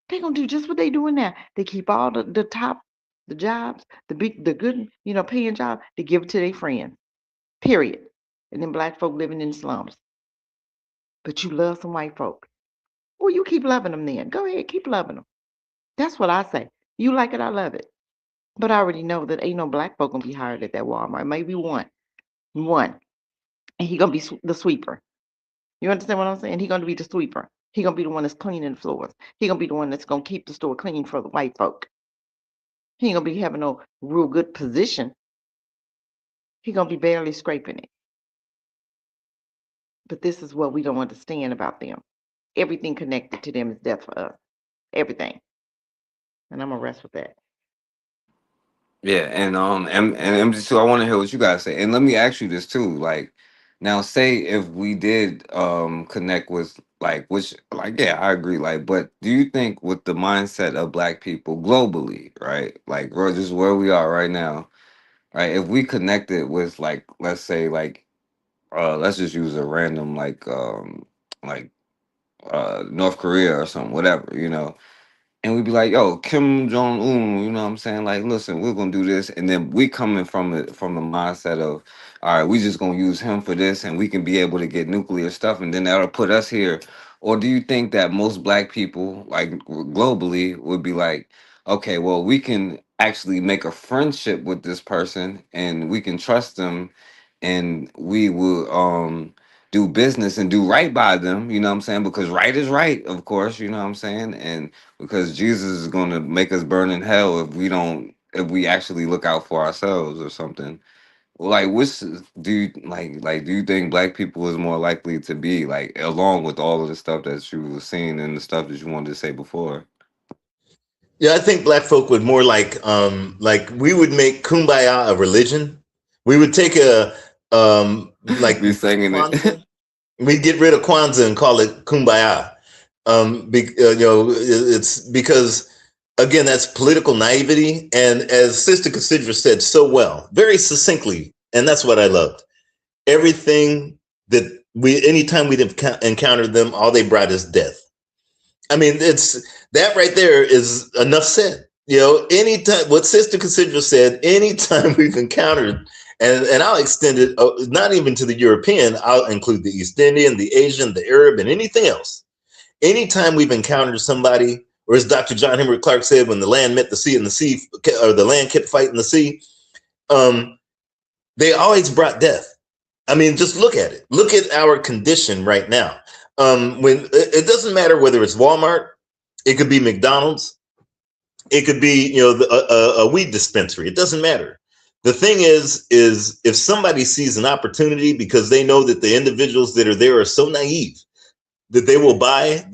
They're going to do just what they doing now. They keep all the top, the jobs, the good, paying jobs, they give it to their friends, period. And then black folk living in the slums. But you love some white folk. Well, you keep loving them then. Go ahead, keep loving them. That's what I say. You like it, I love it. But I already know that ain't no black folk gonna be hired at that Walmart. Maybe one. And he gonna be the sweeper. You understand what I'm saying? He gonna be the sweeper. He gonna be the one that's cleaning the floors. He gonna be the one that's gonna keep the store clean for the white folk. He ain't gonna be having no real good position. He gonna be barely scraping it. But this is what we don't understand about them. Everything connected to them is death for us. Everything. And I'm gonna rest with that. Yeah, and MC2, I want to hear what you guys say. And let me ask you this too. Like, now say if we did connect with like which like yeah, I agree. Like, but do you think with the mindset of black people globally, right? Like just where we are right now, right? If we connected with like let's say like let's just use a random like North Korea or something, whatever, and we'd be like, yo, Kim Jong Un, you know what I'm saying? Like, listen, we're gonna do this, and then we coming from the mindset of, all right, we just gonna use him for this, and we can be able to get nuclear stuff, and then that'll put us here. Or do you think that most black people, like globally, would be like, okay, well, we can actually make a friendship with this person, and we can trust them, and we will do business and do right by them, you know what I'm saying? Because right is right, of course, you know what I'm saying? And because Jesus is going to make us burn in hell if we actually look out for ourselves or something. Like, which do you like? Do you think black people is more likely to be like, along with all of the stuff that you were seeing and the stuff that you wanted to say before? Yeah, I think black folk would more like we would make kumbaya a religion. We would take a like Be singing it. Kwanzaa. We'd get rid of Kwanzaa and call it kumbaya. It's because again that's political naivety, and as Sister Cassidra said so well, very succinctly, and that's what I loved. Everything that anytime we'd encountered them, all they brought is death. I mean, it's that right there is enough said. Anytime what Sister Cassidra said, anytime we've encountered, and I'll extend it not even to the European, I'll include the East Indian, the Asian, the Arab, and anything else. Anytime we've encountered somebody, or as Dr. John Henry Clark said, when the land met the sea and the sea, or the land kept fighting the sea, they always brought death. I mean, just look at it. Look at our condition right now. When it doesn't matter whether it's Walmart, it could be McDonald's, it could be a weed dispensary. It doesn't matter. The thing is if somebody sees an opportunity because they know that the individuals that are there are so naive that they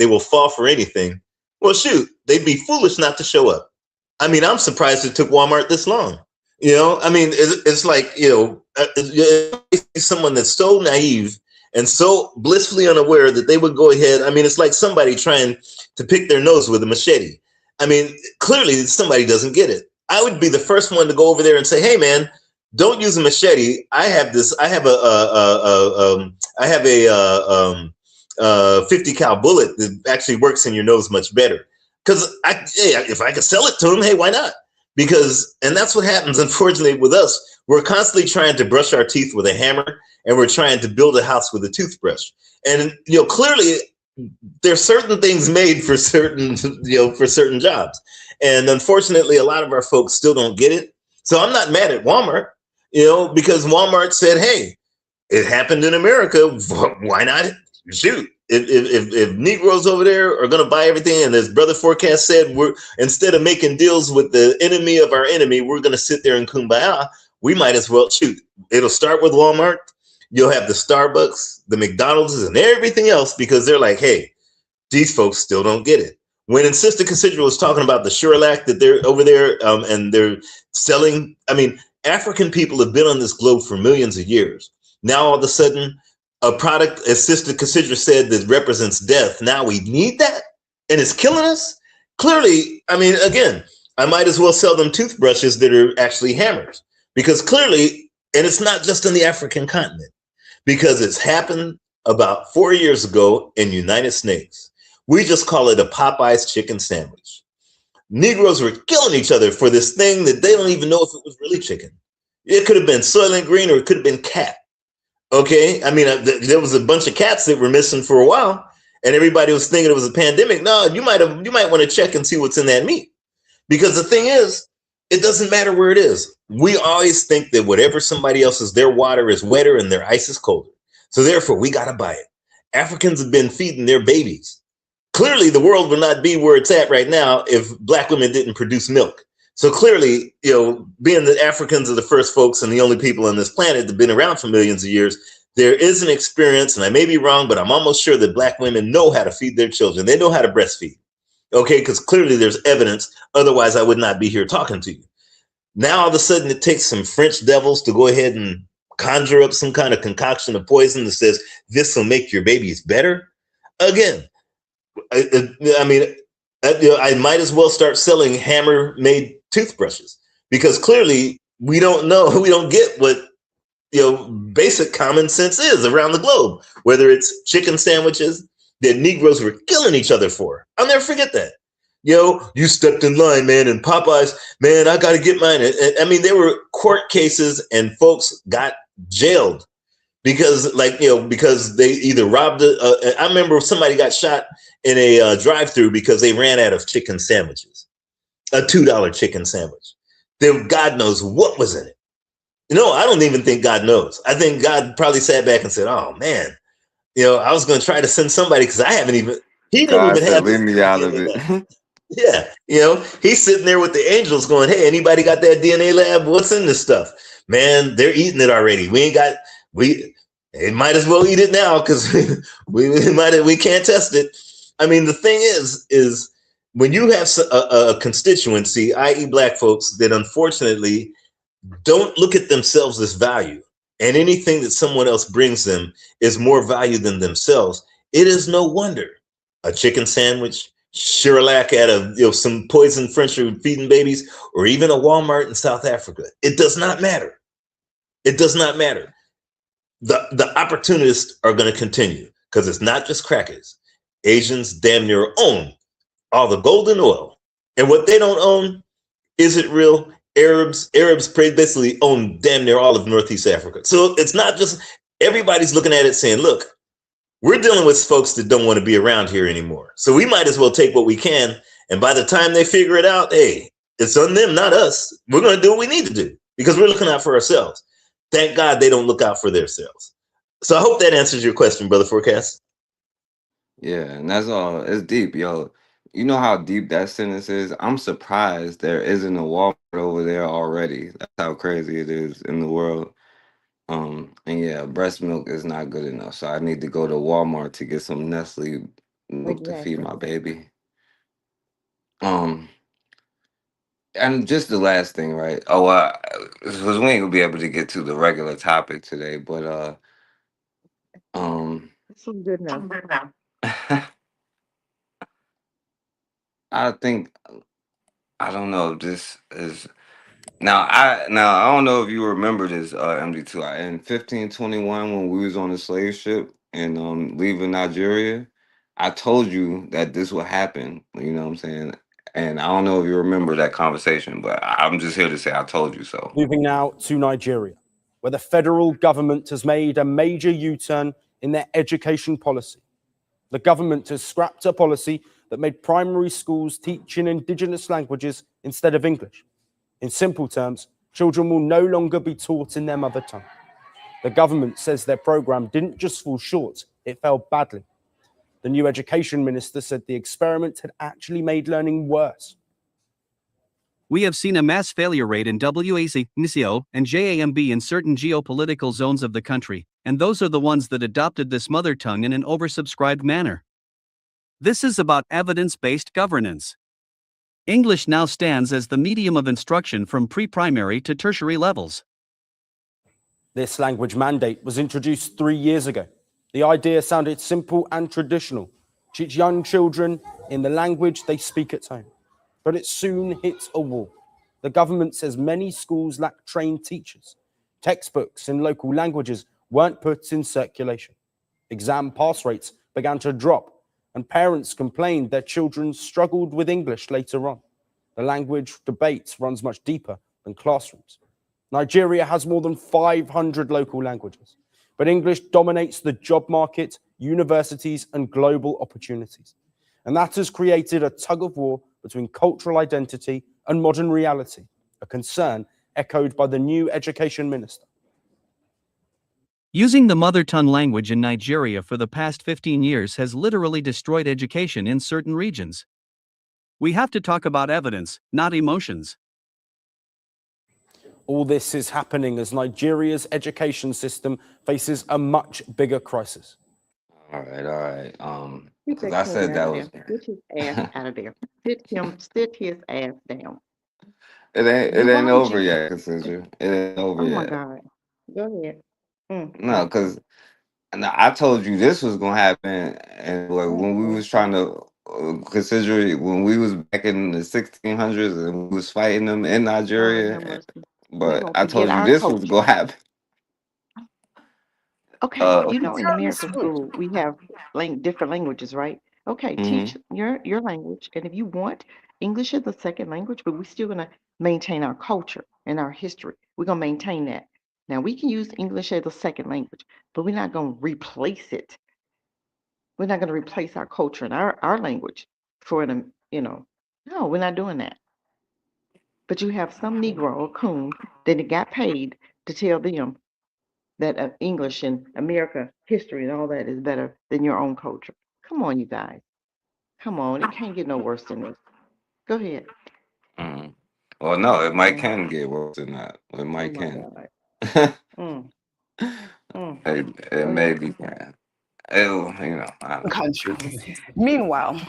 will fall for anything. Well, shoot, they'd be foolish not to show up. I mean, I'm surprised it took Walmart this long. I mean, it's like, someone that's so naive and so blissfully unaware that they would go ahead. I mean, it's like somebody trying to pick their nose with a machete. I mean, clearly somebody doesn't get it. I would be the first one to go over there and say, hey, man, don't use a machete. I have a 50 cal bullet that actually works in your nose much better. Because if I could sell it to them, hey, why not? And that's what happens, unfortunately, with us. We're constantly trying to brush our teeth with a hammer, and we're trying to build a house with a toothbrush. And clearly, there's certain things made for certain jobs, and unfortunately, a lot of our folks still don't get it. So I'm not mad at Walmart, because Walmart said, hey, it happened in America. Why not shoot? If Negroes over there are going to buy everything, and as Brother Forecast said, we're instead of making deals with the enemy of our enemy, we're going to sit there and kumbaya. We might as well shoot. It'll start with Walmart. You'll have the Starbucks, the McDonald's, and everything else, because they're like, hey, these folks still don't get it. When Sister Cassidra was talking about the Sherlac that they're over there and they're selling, I mean, African people have been on this globe for millions of years. Now all of a sudden, a product, as Sister Cassidra said, that represents death. Now we need that, and it's killing us. Clearly, I mean, again, I might as well sell them toothbrushes that are actually hammers, because clearly, and it's not just in the African continent, because it's happened about 4 years ago in United States. We just call it a Popeye's chicken sandwich. Negroes were killing each other for this thing that they don't even know if it was really chicken. It could have been Soylent Green, or it could have been cat. Okay, I mean, there was a bunch of cats that were missing for a while, and everybody was thinking it was a pandemic. No, you might want to check and see what's in that meat, because the thing is, it doesn't matter where it is. We always think that whatever somebody else's, their water is wetter and their ice is colder, so therefore we got to buy it. Africans have been feeding their babies. Clearly, the world would not be where it's at right now if Black women didn't produce milk. So clearly, being that Africans are the first folks and the only people on this planet that have been around for millions of years, there is an experience, and I may be wrong, but I'm almost sure that Black women know how to feed their children. They know how to breastfeed. Okay, because clearly there's evidence. Otherwise, I would not be here talking to you. Now, all of a sudden, it takes some French devils to go ahead and conjure up some kind of concoction of poison that says this will make your babies better. Again, I mean, I might as well start selling hammer-made toothbrushes, because clearly we don't know, we don't get what basic common sense is around the globe. Whether it's chicken sandwiches that Negroes were killing each other for, I'll never forget that. You stepped in line, man, and Popeyes, man, I got to get mine. And, I mean, there were court cases, and folks got jailed because, because they either robbed I remember somebody got shot in a drive-through because they ran out of chicken sandwiches, a $2 chicken sandwich. God knows what was in it. I don't even think God knows. I think God probably sat back and said, oh, man, I was going to try to send somebody, because he didn't God even said, have leave this me out of DNA it. lab. Yeah, he's sitting there with the angels going, hey, anybody got that DNA lab? What's in this stuff? Man, they're eating it already. It might as well eat it now, because we can't test it. I mean, the thing is when you have a constituency, i.e. Black folks, that unfortunately don't look at themselves as value, and anything that someone else brings them is more value than themselves, it is no wonder a chicken sandwich, Sherlac out of some poison French food feeding babies, or even a Walmart in South Africa. It does not matter. It does not matter. The opportunists are going to continue, because it's not just crackers. Asians damn near own all the golden oil, and what they don't own, is it real? Arabs basically own damn near all of Northeast Africa. So it's not just, everybody's looking at it saying, look, we're dealing with folks that don't want to be around here anymore. So we might as well take what we can. And by the time they figure it out, hey, it's on them, not us. We're going to do what we need to do, because we're looking out for ourselves. Thank God they don't look out for themselves. So I hope that answers your question, Brother Forecast. Yeah, and that's all. It's deep, yo. You know how deep that sentence is? I'm surprised there isn't a Walmart over there already. That's how crazy it is in the world. And yeah, breast milk is not good enough. So I need to go to Walmart to get some Nestle milk to feed Exactly. my baby. Um, and just the last thing, right? Oh, because we ain't gonna be able to get to the regular topic today, but um, This was good enough. I think I don't know if this is now I don't know if you remember this MD2 in 1521 when we was on the slave ship and leaving Nigeria. I told you that this would happen. You know what I'm saying? And I don't know if you remember that conversation, but I'm just here to say I told you so. Moving now to Nigeria, where the federal government has made a major U-turn in their education policy. The government has scrapped a policy that made primary schools teach in indigenous languages instead of English. In simple terms, children will no longer be taught in their mother tongue. The government says their program didn't just fall short, it fell badly. The new education minister said the experiment had actually made learning worse. We have seen a mass failure rate in WAC, NCO, and JAMB in certain geopolitical zones of the country, and those are the ones that adopted this mother tongue in an oversubscribed manner. This is about evidence-based governance. English now stands as the medium of instruction from pre-primary to tertiary levels. This language mandate was introduced 3 years ago. The idea sounded simple and traditional. Teach young children in the language they speak at home. But it soon hit a wall. The government says many schools lack trained teachers. Textbooks in local languages weren't put in circulation. Exam pass rates began to drop, and parents complained their children struggled with English later on. The language debate runs much deeper than classrooms. Nigeria has more than 500 local languages, but English dominates the job market, universities, and global opportunities. And that has created a tug of war between cultural identity and modern reality, a concern echoed by the new education minister. Using the mother tongue language in Nigeria for the past 15 years has literally destroyed education in certain regions. We have to talk about evidence, not emotions. All this is happening as Nigeria's education system faces a much bigger crisis. All right. Get Because that I king said out that of was. there. Get his ass out of there. Sit his ass down. It You ain't wrong, over G. yet, Cassandra. It ain't over Oh my yet. God. Go ahead. No, because I told you this was gonna happen, and like when we was trying to consider it, when we was back in the 1600s and we was fighting them in Lord have Nigeria, mercy. We're but gonna I forget told you our this was culture. gonna happen. Okay, you know, in Terrorist American group. school we have different languages, right? Okay, Mm-hmm. teach your language, and if you want, English is a second language, but we're still gonna maintain our culture and our history. We're gonna maintain that. Now we can use English as a second language, but we're not gonna replace it. We're not gonna replace our culture and our language for an, no, we're not doing that. But you have some Negro or coon that got paid to tell them that English and America history and all that is better than your own culture. Come on, you guys. Come on. It can't get no worse than this. Go ahead. Mm-hmm. Well, no, it might Mm. can get worse than that. It Oh might my can. God. Mm. Mm. It Go ahead. maybe can. It'll, I don't know. Countries. Meanwhile,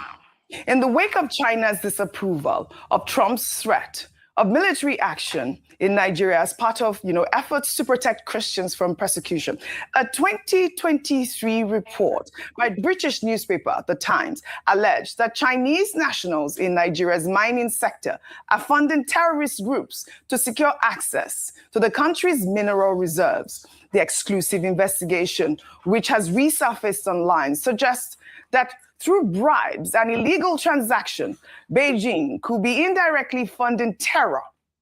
in the wake of China's disapproval of Trump's threat of military action in Nigeria as part of, efforts to protect Christians from persecution, a 2023 report by British newspaper The Times alleged that Chinese nationals in Nigeria's mining sector are funding terrorist groups to secure access to the country's mineral reserves. The exclusive investigation, which has resurfaced online, suggests that through bribes and illegal transactions, Beijing could be indirectly funding terror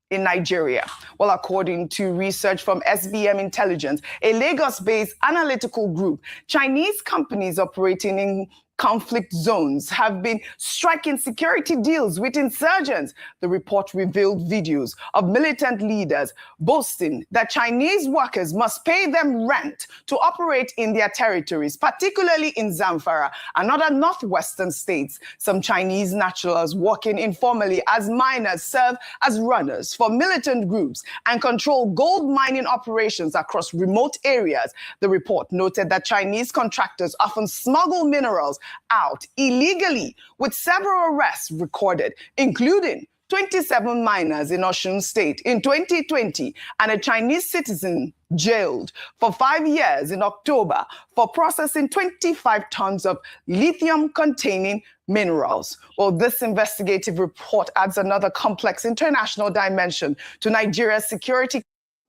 in Nigeria. Well, according to research from SBM Intelligence, a Lagos-based analytical group, Chinese companies operating in conflict zones have been striking security deals with insurgents. The report revealed videos of militant leaders boasting that Chinese workers must pay them rent to operate in their territories, particularly in Zamfara and other northwestern states. Some Chinese nationals working informally as miners serve as runners for militant groups and control gold mining operations across remote areas. The report noted that Chinese contractors often smuggle minerals out illegally, with several arrests recorded, including 27 miners in Osun State in 2020 and a Chinese citizen jailed for 5 years in October for processing 25 tons of lithium-containing minerals. Well, this investigative report adds another complex international dimension to Nigeria's security.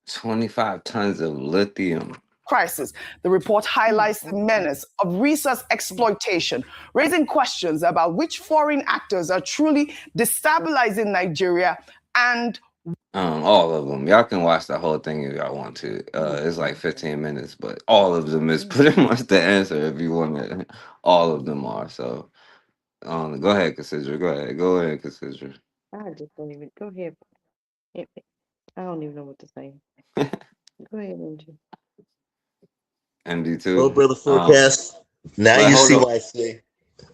25 tons of lithium. crisis. The report highlights the menace of resource exploitation, raising questions about which foreign actors are truly destabilizing Nigeria and all of them. Y'all can watch the whole thing if y'all want to. It's like 15 minutes, but all of them is pretty much the answer if you want to. All of them are. So go ahead, Cassidra. Go ahead, Cassidra. I just don't even go ahead. I don't even know what to say. Go ahead, MG. MD2. Well, brother Forecast. Now you see why I say.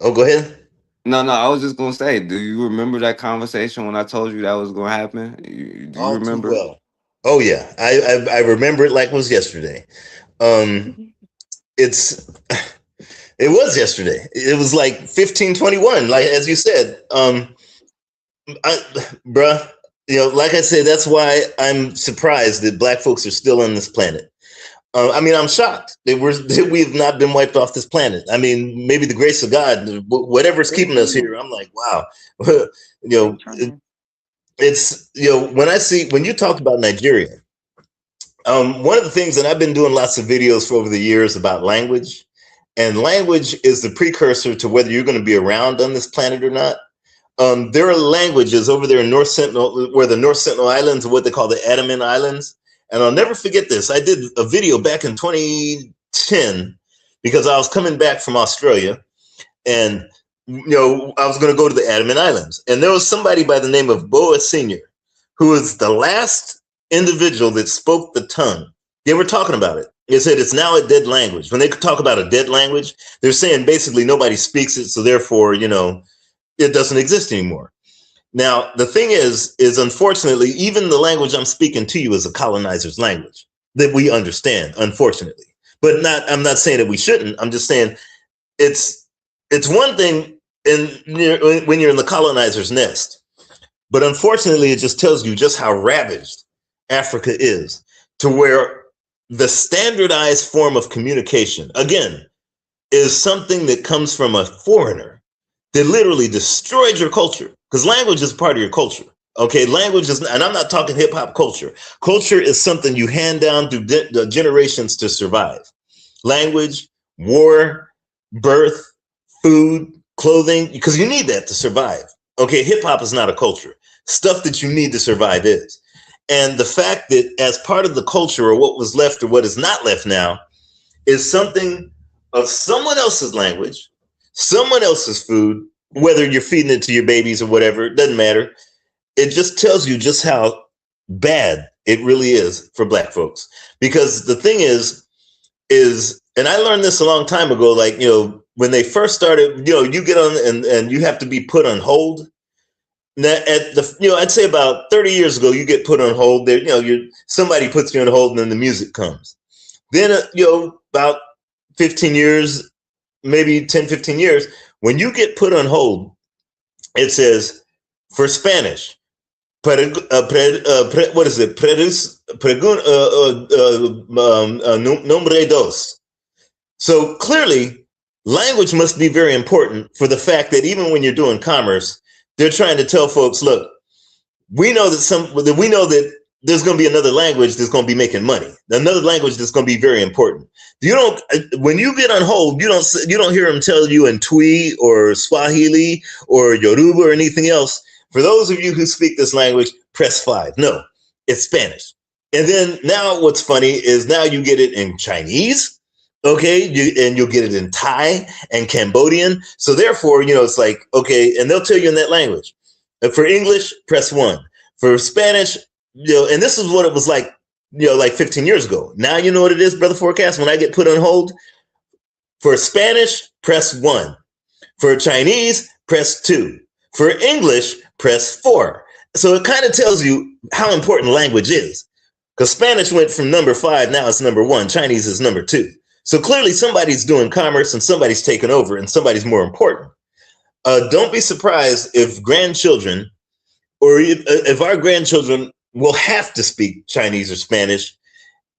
Oh, go ahead. No, I was just gonna say, do you remember that conversation when I told you that was gonna happen? Do you remember? Too well. Oh yeah, I remember it like it was yesterday. It was yesterday. It was like 1521, like as you said. Bruh, like I said, that's why I'm surprised that Black folks are still on this planet. I mean, I'm shocked that we have not been wiped off this planet. I mean, maybe the grace of God, whatever's keeping us here. I'm like, wow. It's when you talk about Nigeria, one of the things that I've been doing lots of videos for over the years about language, and language is the precursor to whether you're going to be around on this planet or not. There are languages over there in North Sentinel, where the North Sentinel Islands are what they call the Andaman Islands. And I'll never forget this. I did a video back in 2010 because I was coming back from Australia, and I was going to go to the Andaman Islands. And there was somebody by the name of Boa Senior, who was the last individual that spoke the tongue. They were talking about it. They said it's now a dead language. When they talk about a dead language, they're saying basically nobody speaks it, so therefore, it doesn't exist anymore. Now, the thing is unfortunately, even the language I'm speaking to you is a colonizer's language that we understand, unfortunately. But I'm not saying that we shouldn't. I'm just saying it's one thing when you're in the colonizer's nest. But unfortunately, it just tells you just how ravaged Africa is, to where the standardized form of communication, again, is something that comes from a foreigner that literally destroyed your culture, because language is part of your culture. Okay, language is, and I'm not talking hip hop culture. Culture is something you hand down through generations to survive. Language, war, birth, food, clothing, because you need that to survive. Okay, hip hop is not a culture. Stuff that you need to survive is. And the fact that as part of the culture, or what was left or what is not left now, is something of someone else's language, someone else's food, whether you're feeding it to your babies or whatever, it doesn't matter. It just tells you just how bad it really is for Black folks. Because the thing is, and I learned this a long time ago, like, when they first started, you get on and you have to be put on hold. Now, I'd say about 30 years ago, you get put on hold there, somebody puts you on hold and then the music comes. Then, about 15 years, maybe 10, 15 years, when you get put on hold, it says for Spanish, what is it? Nombre dos. So clearly, language must be very important for the fact that even when you're doing commerce, they're trying to tell folks, look, we know that there's going to be another language that's going to be making money. Another language that's going to be very important. When you get on hold, you don't hear them tell you in Twi or Swahili or Yoruba or anything else. For those of you who speak this language, press 5. No, it's Spanish. And then now what's funny is now you get it in Chinese, okay? And you'll get it in Thai and Cambodian. So therefore, it's like, okay, and they'll tell you in that language. For English, press 1. For Spanish, and this is what it was like, like 15 years ago. Now you know what it is, Brother Forecast, when I get put on hold. For Spanish, press 1. For Chinese, press 2. For English, press 4. So it kind of tells you how important language is. Because Spanish went from number 5, now it's number 1. Chinese is number 2. So clearly somebody's doing commerce and somebody's taking over and somebody's more important. Don't be surprised if grandchildren, or if our grandchildren will have to speak Chinese or Spanish,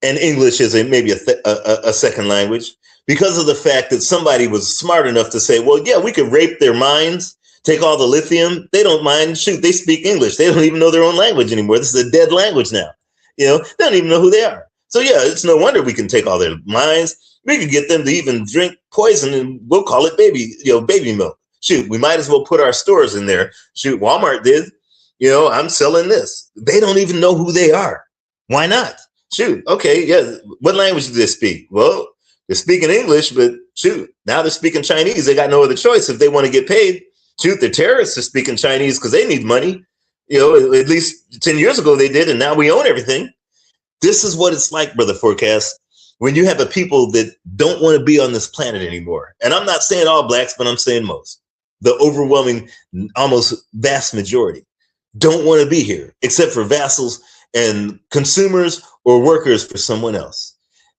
and English is maybe a second language, because of the fact that somebody was smart enough to say, well, yeah, we could rape their minds, take all the lithium. They don't mind. Shoot, they speak English. They don't even know their own language anymore. This is a dead language now. They don't even know who they are. So yeah, it's no wonder we can take all their minds. We can get them to even drink poison, and we'll call it baby milk. Shoot, we might as well put our stores in there. Shoot, Walmart did. I'm selling this. They don't even know who they are. Why not? Shoot, okay, yeah. What language do they speak? Well, they're speaking English, but shoot, now they're speaking Chinese. They got no other choice if they want to get paid. Shoot, the terrorists are speaking Chinese because they need money. At least 10 years ago they did, and now we own everything. This is what it's like, Brother Forecast, when you have a people that don't want to be on this planet anymore. And I'm not saying all blacks, but I'm saying most. The overwhelming, almost vast majority don't want to be here, except for vassals and consumers or workers for someone else.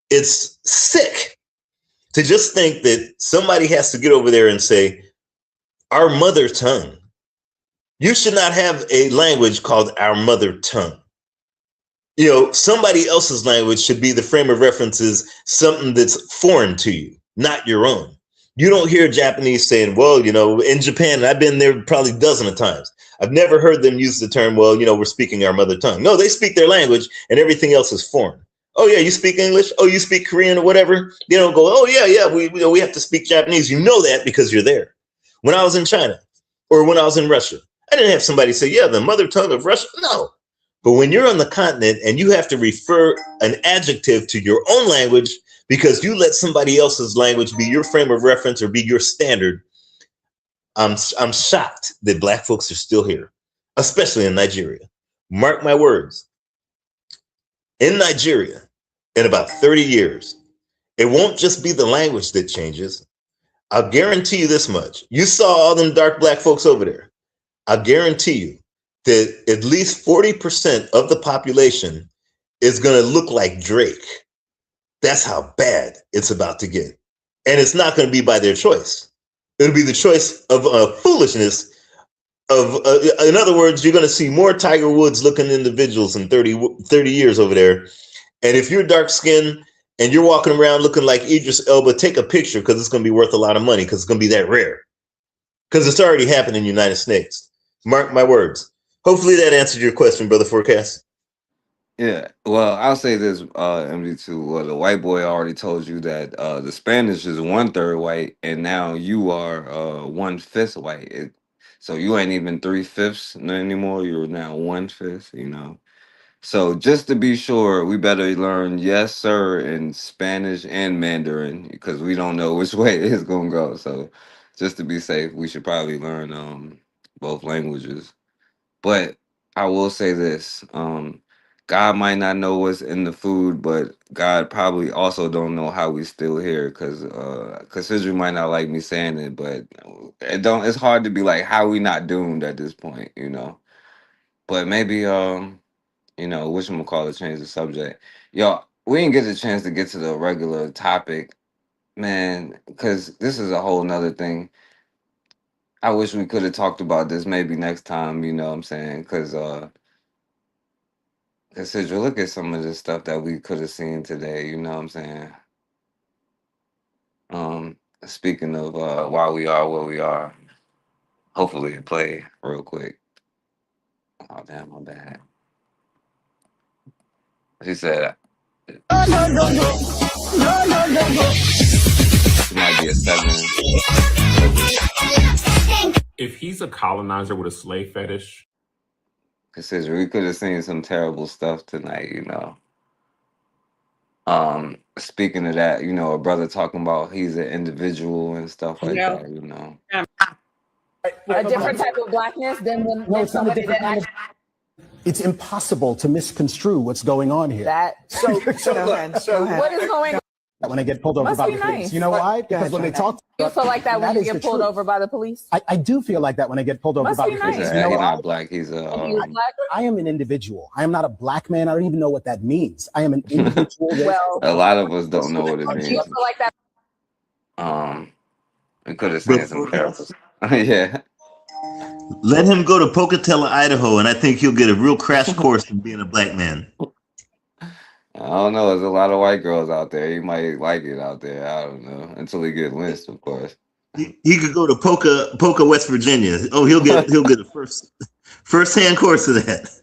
It's sick to just think that somebody has to get over there and say, our mother tongue. You should not have a language called our mother tongue. Somebody else's language should be the frame of references, something that's foreign to you, not your own. You don't hear Japanese saying, well, in Japan, and I've been there probably a dozen of times. I've never heard them use the term, well, we're speaking our mother tongue. No, they speak their language and everything else is foreign. Oh, yeah, you speak English? Oh, you speak Korean or whatever? They don't go, oh, yeah, we have to speak Japanese. You know that because you're there. When I was in China or when I was in Russia, I didn't have somebody say, yeah, the mother tongue of Russia. No. But when you're on the continent and you have to refer an adjective to your own language because you let somebody else's language be your frame of reference or be your standard, I'm shocked that black folks are still here, especially in Nigeria. Mark my words. In Nigeria, in about 30 years, it won't just be the language that changes. I'll guarantee you this much. You saw all them dark black folks over there. I guarantee you that at least 40% of the population is going to look like Drake. That's how bad it's about to get. And it's not going to be by their choice. It'll be the choice of foolishness. In other words, you're going to see more Tiger Woods looking individuals in 30 years over there. And if you're dark skinned and you're walking around looking like Idris Elba, take a picture because it's going to be worth a lot of money because it's going to be that rare. Because it's already happened in the United States. Mark my words. Hopefully that answered your question, Brother Forecast. Yeah, well, I'll say this, MD2. Well, the white boy already told you that the Spanish is 1/3 white, and now you are 1/5 white. So you ain't even 3/5 anymore. You're now 1/5. So just to be sure, we better learn yes, sir, in Spanish and Mandarin because we don't know which way it's gonna go. So just to be safe, we should probably learn both languages. But I will say this. God might not know what's in the food, but God probably also don't know how we still here because Cassidra might not like me saying it, but it's hard to be like how we not doomed at this point, But maybe whatchamacallit, change the subject. Yo, we didn't get the chance to get to the regular topic, man, because this is a whole nother thing. I wish we could have talked about this maybe next time, you know what I'm saying? Because Cassandra, look at some of the stuff that we could have seen today, you know what I'm saying? Speaking of why we are where we are, hopefully it play real quick. Oh damn, my bad. She said it might be a 7. If he's a colonizer with a slave fetish, Cassandra, we could have seen some terrible stuff tonight, Speaking of that, a brother talking about he's an individual and stuff like that, A different type of blackness than when No, it's not a somebody different that kind of. It's impossible to misconstrue what's going on here. that. So Go ahead. what is going on? When I get pulled over Must by be the police, nice. you know why? Because when they talk, You feel like that when you is get the pulled truth. over by the police? I do feel like that when I get pulled over Must by be the police. nice. You know he's why? not black. He's a. I am an individual. I am not a black man. I don't even know what that means. I am an individual. Well, A lot of us don't know what it do you means. feel like that? We could have seen some terrible. Yeah. Let him go to Pocatello, Idaho, and I think he'll get a real crash course in being a black man. I don't know. There's a lot of white girls out there. He might like it out there. I don't know. Until he get lynched, of course. He could go to Poca, West Virginia. Oh, he'll get a first hand course of that.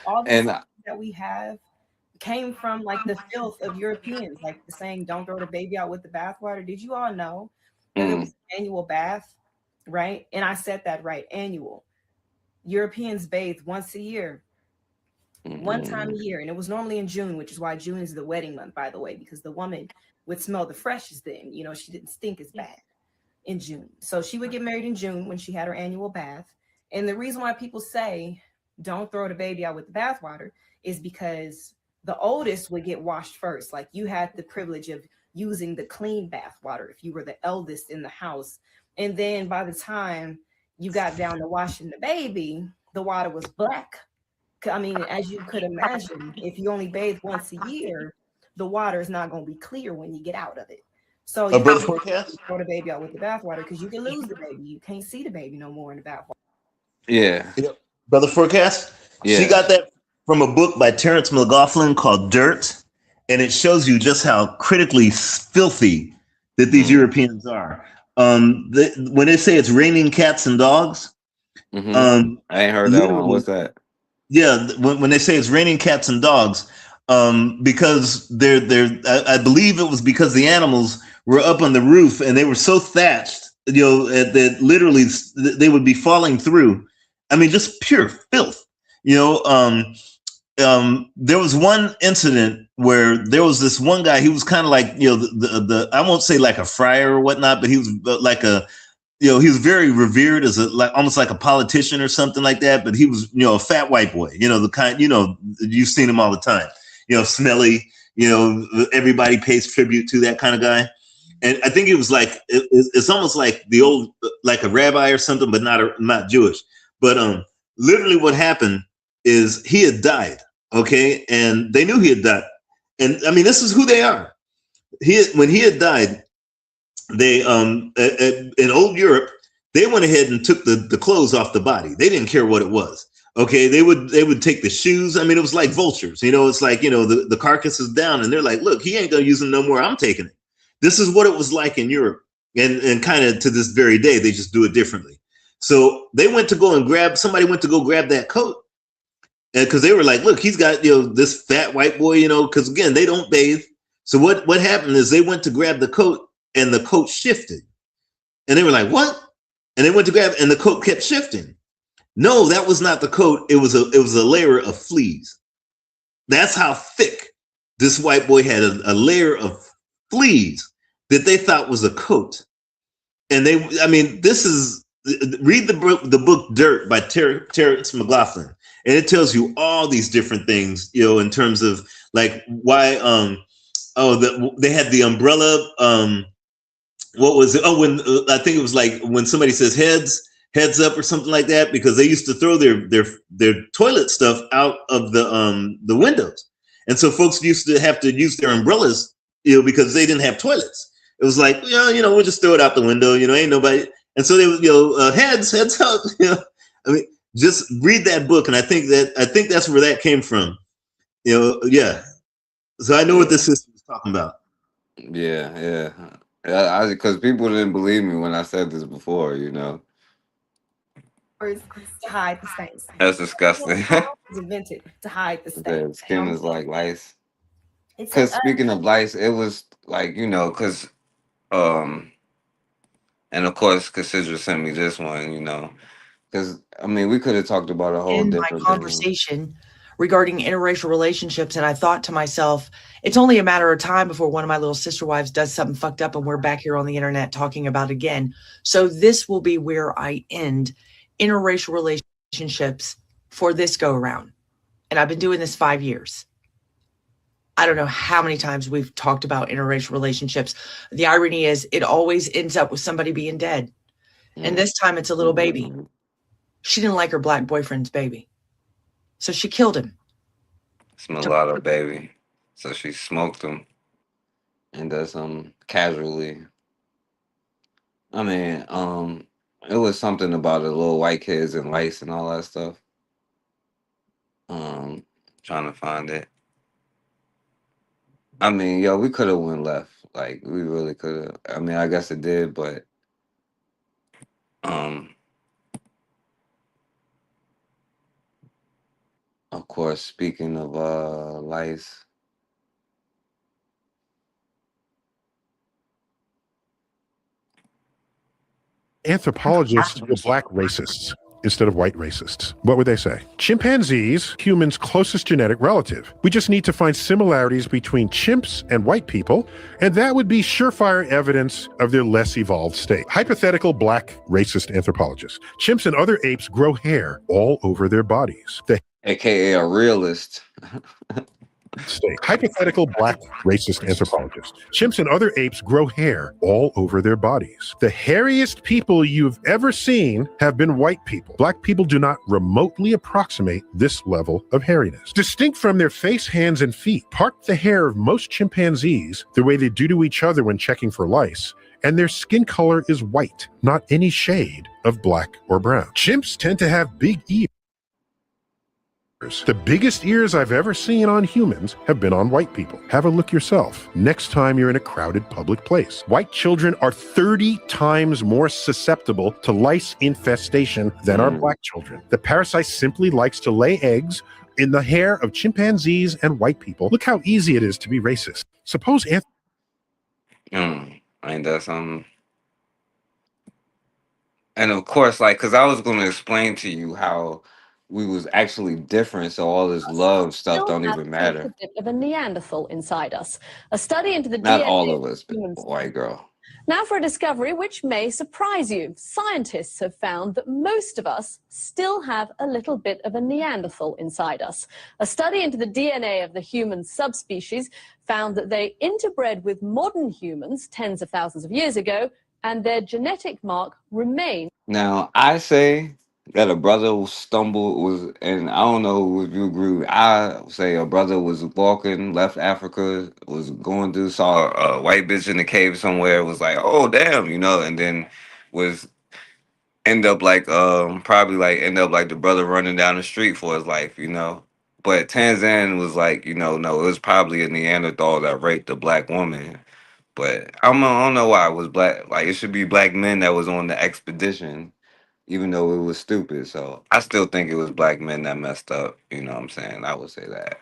All the And that we have came from like the filth of Europeans, like the saying, don't throw the baby out with the bathwater. Did you all know that there was an annual bath, right? And I said that right, annual. Europeans bathe once a year, one time a year. And it was normally in June, which is why June is the wedding month, by the way, because the woman would smell the freshest then. You know, she didn't stink as bad in June. So she would get married in June when she had her annual bath. And the reason why people say don't throw the baby out with the bathwater is because the oldest would get washed first. Like you had the privilege of using the clean bath water if you were the eldest in the house. And then by the time you got down to washing the baby, the water was black. I mean, as you could imagine, if you only bathe once a year, the water is not going to be clear when you get out of it. So you Brother can't Forecast? throw the baby out with the bathwater because you can lose the baby. You can't see the baby no more in the bathwater. Yeah. Brother Forecast? She Yeah. got that from a book by Terrence McLaughlin called Dirt, and it shows you just how critically filthy that these Europeans are. When they say it's raining cats and dogs, I ain't heard that one. What's that? Yeah, when they say it's raining cats and dogs, because I believe it was because the animals were up on the roof and they were so thatched, that literally they would be falling through. I mean, just pure filth. There was one incident where there was this one guy. He was kind of like, the I won't say like a friar or whatnot, but he was like he was very revered as almost like a politician or something like that. But he was, a fat white boy, the kind, you've seen him all the time, smelly, everybody pays tribute to that kind of guy. And I think it was like, it's almost like the old, like a rabbi or something, but not Jewish. But literally what happened is he had died. Okay. And they knew he had died. And I mean, this is who they are. When he had died, they in old Europe, they went ahead and took the clothes off the body. They didn't care what it was. Okay, they would take the shoes. I mean, it was like vultures. It's like, the carcass is down, and they're like, look, he ain't gonna use them no more. I'm taking it. This is what it was like in Europe, and kind of to this very day, they just do it differently. So they went to go grab that coat, because they were like, look, he's got this fat white boy, because again, they don't bathe. So what happened is they went to grab the coat, and the coat shifted. And they were like, what? And they went to grab, and the coat kept shifting. No, that was not the coat. It was a layer of fleas. That's how thick this white boy had, a layer of fleas that they thought was a coat. And this is, read the book Dirt by Terrence McLaughlin. And it tells you all these different things, in terms of like why, they had the umbrella, what was it? Oh, when I think it was like when somebody says heads up or something like that, because they used to throw their toilet stuff out of the windows, and so folks used to have to use their umbrellas, because they didn't have toilets. It was like, we'll just throw it out the window, ain't nobody. And so they would, heads up. I mean, just read that book, and I think that's where that came from. Yeah. So I know what this system is talking about. Yeah. Because people didn't believe me when I said this before, To hide the stains. That's disgusting. It's invented to hide the The stains. skin is like lice. It's Because speaking of lice, it was like, because, and of course, Cassidra sent me this one, because, I mean, we could have talked about a whole in my different thing. conversation regarding interracial relationships, and I thought to myself, it's only a matter of time before one of my little sister wives does something fucked up and we're back here on the internet talking about it again. So this will be where I end interracial relationships for this go around. And I've been doing this 5 years. I don't know how many times we've talked about interracial relationships. The irony is it always ends up with somebody being dead. And this time it's a little baby. She didn't like her black boyfriend's baby. So she killed him. It's mulatto baby. So she smoked him and does casually. I mean, it was something about the little white kids and lice and all that stuff. Trying to find it. I mean, we could have went left. Like, we really could have. I mean, I guess it did, but of course, speaking of lice, anthropologists were black racists instead of white racists, what would they say? Chimpanzees, humans' closest genetic relative. We just need to find similarities between chimps and white people, and that would be surefire evidence of their less evolved state. Hypothetical black racist anthropologist. Chimps and other apes grow hair all over their bodies. AKA a realist. State. Hypothetical black racist anthropologist. Chimps and other apes grow hair all over their bodies. The hairiest people you've ever seen have been white people. Black people do not remotely approximate this level of hairiness. Distinct from their face, hands, and feet, part the hair of most chimpanzees the way they do to each other when checking for lice, and their skin color is white, not any shade of black or brown. Chimps tend to have big ears. The biggest ears I've ever seen on humans have been on white people. Have a look yourself next time you're in a crowded public place. White children are 30 times more susceptible to lice infestation than our black children. The parasite simply likes to lay eggs in the hair of chimpanzees and white people. Look how easy it is to be racist. Suppose Ain't that something? And of course, like, because I was going to explain to you how we was actually different, so all this love stuff don't even matter. A bit of a Neanderthal inside us. A study into the Not DNA all of us, but white girl. Now for a discovery which may surprise you. Scientists have found that most of us still have a little bit of a Neanderthal inside us. A study into the DNA of the human subspecies found that they interbred with modern humans tens of thousands of years ago, and their genetic mark remains. Now, I say that a brother was, and I don't know if you agree, I say a brother was walking, left Africa, was going through, saw a white bitch in the cave somewhere, was like, oh, damn, and then end up like the brother running down the street for his life, But Tanzan was like, no, it was probably a Neanderthal that raped a black woman. But I don't know why it was black. Like, it should be black men that was on the expedition, even though it was stupid. So I still think it was black men that messed up. You know what I'm saying? I would say that.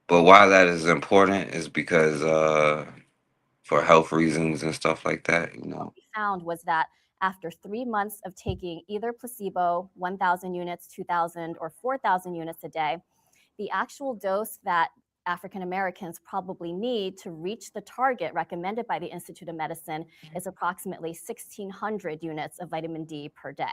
But why that is important is because for health reasons and stuff like that, What we found was that after 3 months of taking either placebo, 1,000 units, 2,000, or 4,000 units a day, the actual dose that African Americans probably need to reach the target recommended by the Institute of Medicine is approximately 1,600 units of vitamin D per day.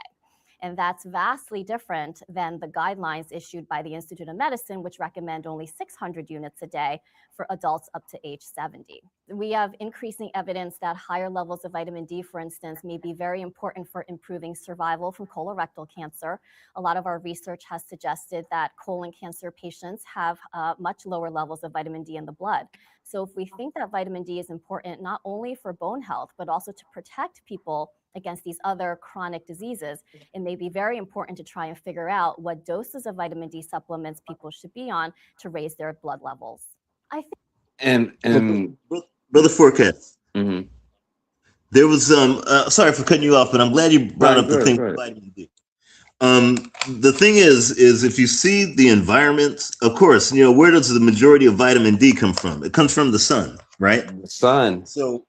And that's vastly different than the guidelines issued by the Institute of Medicine, which recommend only 600 units a day for adults up to age 70. We have increasing evidence that higher levels of vitamin D, for instance, may be very important for improving survival from colorectal cancer. A lot of our research has suggested that colon cancer patients have much lower levels of vitamin D in the blood. So if we think that vitamin D is important not only for bone health, but also to protect people against these other chronic diseases, it may be very important to try and figure out what doses of vitamin D supplements people should be on to raise their blood levels. I think. And Brother Forecast. Mm-hmm. There was sorry for cutting you off, but I'm glad you brought up the thing with vitamin D. The thing is if you see the environment, of course, where does the majority of vitamin D come from? It comes from the sun, right? The sun. So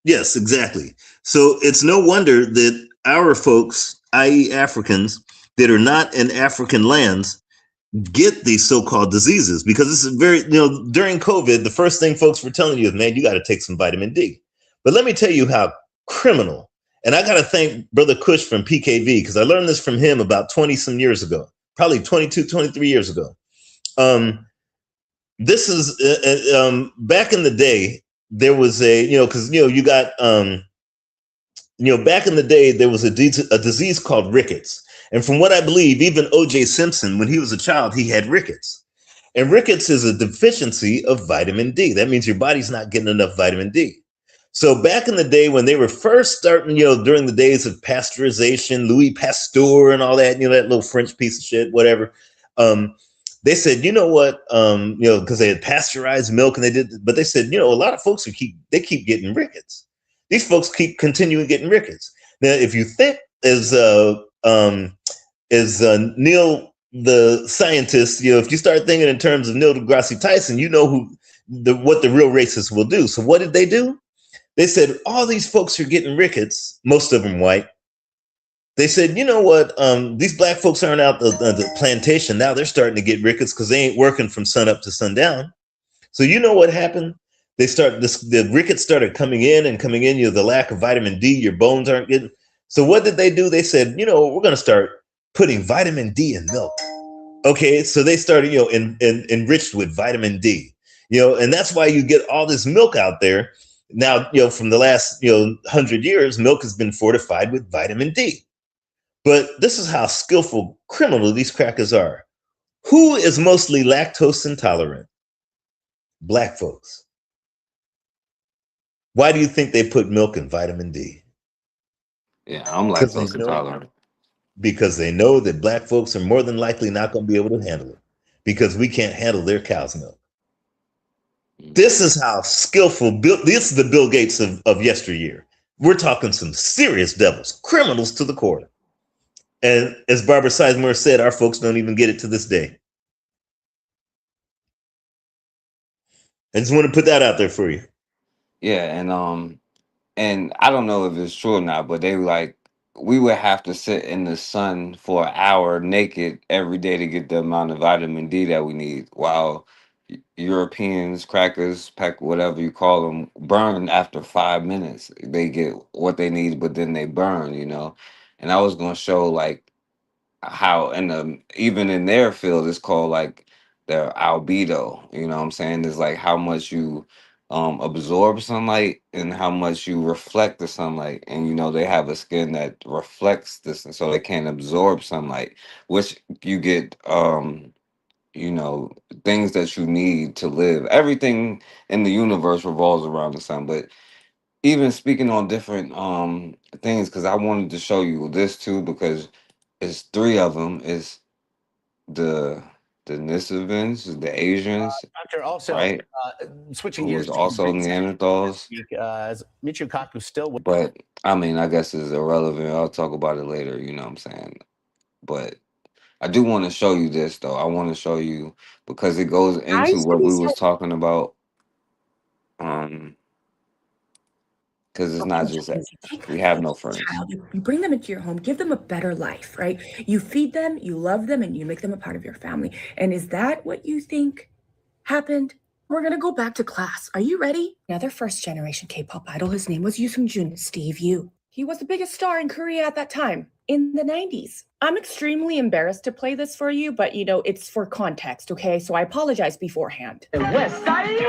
yes, exactly. So it's no wonder that our folks, i.e. Africans, that are not in African lands, get these so-called diseases, because this is very, during COVID, the first thing folks were telling you is, man, you got to take some vitamin D. But let me tell you how criminal, and I got to thank Brother Kush from PKV, because I learned this from him about 20 some years ago, probably 22, 23 years ago. This is back in the day, there was because you got back in the day there was a disease called rickets, and from what I believe, even O.J. Simpson, when he was a child, he had rickets, and rickets is a deficiency of vitamin D. That means your body's not getting enough vitamin D. So back in the day when they were first starting, during the days of pasteurization, Louis Pasteur and all that, that little French piece of shit, whatever. They said, you know what, because they had pasteurized milk, and but they said, a lot of folks keep getting rickets. These folks keep continuing getting rickets. Now, if you think as Neil, the scientist, if you start thinking in terms of Neil deGrasse Tyson, what the real racists will do. So what did they do? They said, all these folks are getting rickets, most of them white. They said, you know what? These black folks aren't out the plantation now. They're starting to get rickets because they ain't working from sun up to sundown. So you know what happened? The rickets started coming in and coming in. You know, the lack of vitamin D, your bones aren't getting. So what did they do? They said, you know, we're going to start putting vitamin D in milk. Okay, so they started, you know, enriched with vitamin D. You know, and that's why you get all this milk out there now. You know, from the last 100 years, milk has been fortified with vitamin D. But this is how skillful criminal these crackers are. Who is mostly lactose intolerant? Black folks. Why do you think they put milk in vitamin D? Yeah, I'm lactose intolerant. Because they know that black folks are more than likely not going to be able to handle it because we can't handle their cow's milk. This is how skillful, this is the Bill Gates of yesteryear. We're talking some serious devils, criminals to the core. And as Barbara Sizemore said, our folks don't even get it to this day. I just want to put that out there for you. Yeah, and I don't know if it's true or not, but they like we would have to sit in the sun for an hour naked every day to get the amount of vitamin D that we need, while Europeans, crackers, pack whatever you call them, burn after 5 minutes. They get what they need, but then they burn, you know. And I was gonna show like how even in their field it's called like their albedo, you know what I'm saying? It's like how much you absorb sunlight and how much you reflect the sunlight. And you know, they have a skin that reflects this, and so they can't absorb sunlight, which you get you know, things that you need to live. Everything in the universe revolves around the sun. But even speaking on different things, because I wanted to show you this too, because it's three of them. It's the Nisovans, the Asians, Doctor, also right? switching Who gears was to also Neanderthals. Michio Kaku still with. But I mean, I guess it's irrelevant. I'll talk about it later. You know what I'm saying? But I do want to show you this though. I want to show you because it goes into what we was talking about. Because it's not just that we have no friends. Child, you bring them into your home, give them a better life, right? You feed them, you love them, and you make them a part of your family. And is that what you think happened? We're gonna go back to class. Are you ready? Another first-generation K-pop idol. His name was Yoo Sung-jun, Steve Yoo. He was the biggest star in Korea at that time, in the 90s. I'm extremely embarrassed to play this for you, but you know, it's for context, okay? So I apologize beforehand. West Side.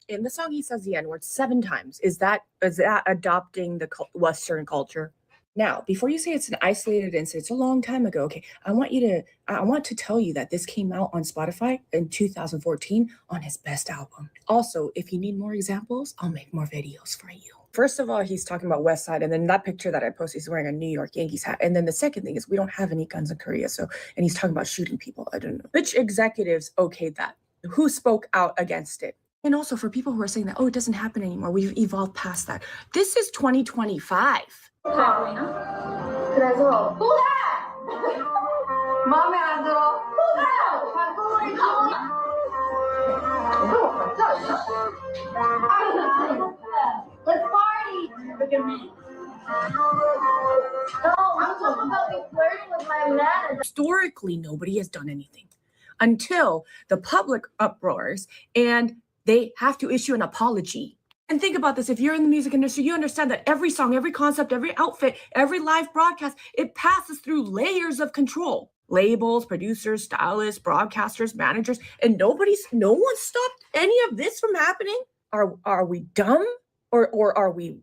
In the song, he says the N-word 7 times. Is that adopting the Western culture? Now, before you say it's an isolated incident, it's a long time ago. Okay, I want to tell you that this came out on Spotify in 2014 on his best album. Also, if you need more examples, I'll make more videos for you. First of all, he's talking about West Side, and then that picture that I posted, he's wearing a New York Yankees hat. And then the second thing is we don't have any guns in Korea, and he's talking about shooting people. I don't know. Which executives okayed that? Who spoke out against it? And also for people who are saying that, oh, it doesn't happen anymore. We've evolved past that. This is 2025. 그래서 또 해! 마음에 안 들어? 또 해요! 같지 않냐? Let's party! Look at me. No, I'm talking about me flirting with my manager. Historically, nobody has done anything until the public uproars and they have to issue an apology. And think about this, if you're in the music industry, you understand that every song, every concept, every outfit, every live broadcast, it passes through layers of control. Labels, producers, stylists, broadcasters, managers, and no one stopped any of this from happening? Are we dumb? Or are we?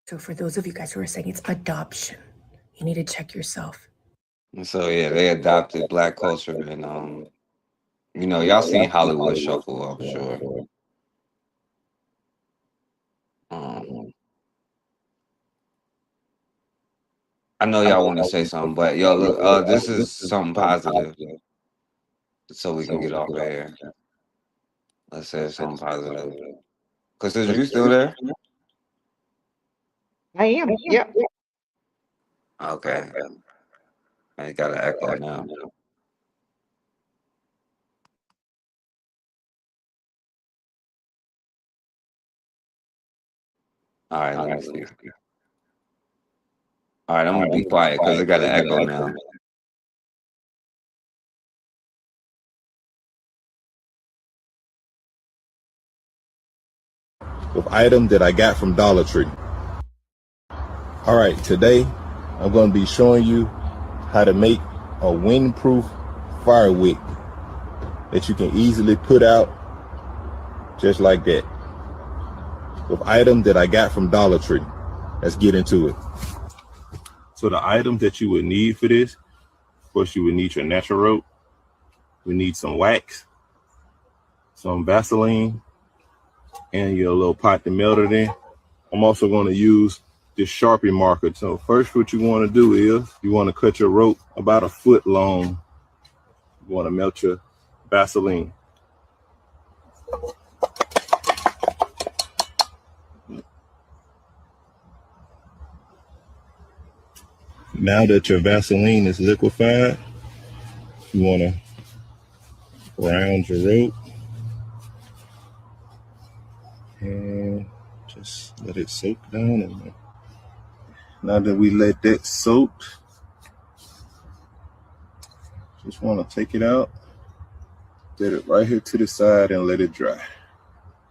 So for those of you guys who are saying it's adoption, you need to check yourself. So yeah, they adopted black culture, and you know, y'all seen Hollywood Shuffle, I'm sure. I know y'all want to say something, but yo, look, this is something positive, so we can get off of here. Let's say something positive. Cause is you still there? I am. Yep. Okay. I got an echo now. All right, let me see. All right, I'm gonna be quiet because it got an echo now. With item that I got from Dollar Tree. All right, today I'm going to be showing you how to make a windproof fire wick that you can easily put out just like that. With item that I got from Dollar Tree. Let's get into it. So the items that you would need for this, of course, you would need your natural rope. We need some wax, some Vaseline, and your little pot to melt it in. I'm also going to use this Sharpie marker. So first what you want to do is you want to cut your rope about 1 foot long. You want to melt your Vaseline. Now that your Vaseline is liquefied, you want to round your rope and just let it soak down in there. Now that we let that soak, just want to take it out, set it right here to the side and let it dry.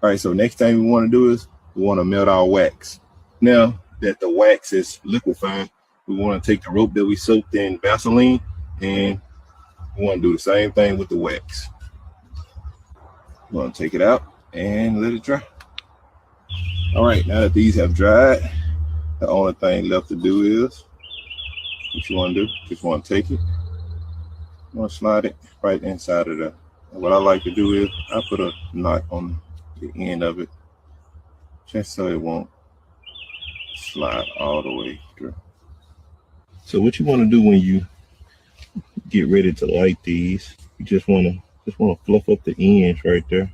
All right, so next thing we want to do is we want to melt our wax. Now that the wax is liquefied, we want to take the rope that we soaked in Vaseline and we want to do the same thing with the wax. We want to take it out and let it dry. All right, now that these have dried, the only thing left to do is what you want to do. Just want to take it, you want to slide it right inside of there. And what I like to do is I put a knot on the end of it just so it won't slide all the way through. So what you want to do when you get ready to light these, you just want to fluff up the ends right there.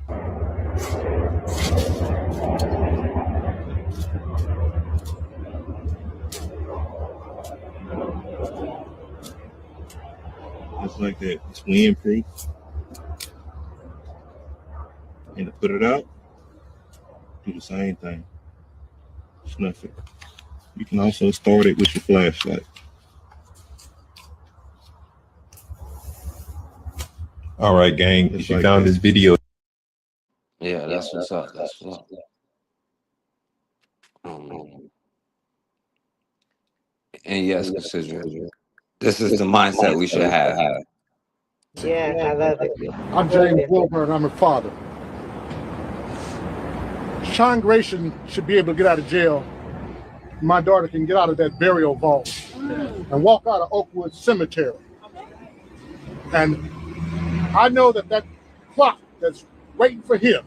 Just like that. It's windproof. And to put it out, do the same thing. Snuff it. You can also start it with your flashlight. All right, gang. If you found this video. Yeah, that's what's up. That's what's up. And yes, Cassidra, this is the mindset we should have. Yes, I love it. I'm James Wilbur, and I'm a father. Sean Grayson should be able to get out of jail. My daughter can get out of that burial vault and walk out of Oakwood Cemetery. And I know that clock that's waiting for him,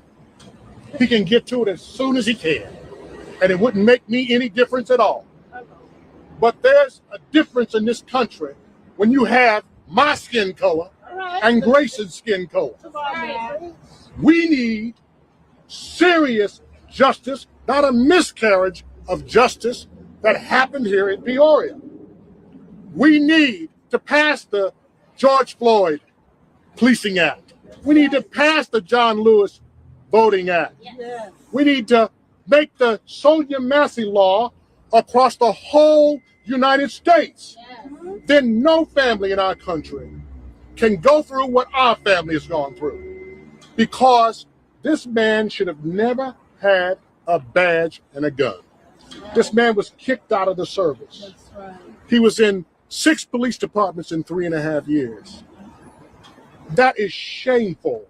he can get to it as soon as he can. And it wouldn't make me any difference at all. But there's a difference in this country when you have my skin color and Grayson's skin color. We need serious justice, not a miscarriage of justice that happened here in Peoria. We need to pass the George Floyd Policing Act. We need to pass the John Lewis Voting Act. We need to make the Sonia Massey law across the whole United States. Then no family in our country can go through what our family has gone through, because this man should have never had a badge and a gun. This man was kicked out of the service. He was in 6 police departments in 3.5 years. That is shameful.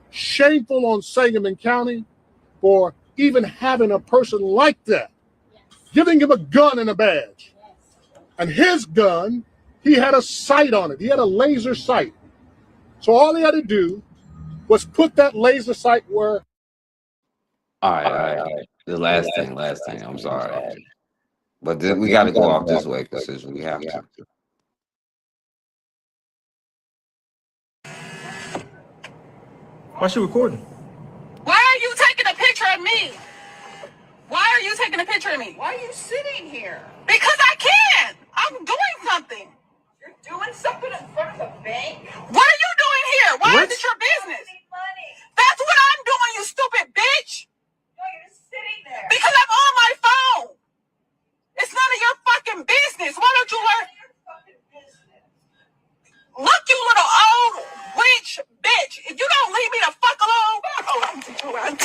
Shameful on Sangamon County for even having a person like that, giving him a gun and a badge. And his gun, he had a sight on it. He had a laser sight. So all he had to do was put that laser sight where. All right. The last thing. I'm sorry. But we got to go off this way, because we have to. Why she recording? Why are you taking a picture of me? Why are you taking a picture to me? Why are you sitting here? Because I can. I'm doing something. You're doing something in front of the bank? What are you doing here? Why is it your business? That's what I'm doing, you stupid bitch. No, you're just sitting there. Because I'm on my phone. It's none of your fucking business. Why don't you learn? Look, you little old witch bitch. If you don't leave me the fuck alone. Oh, I'm too loud.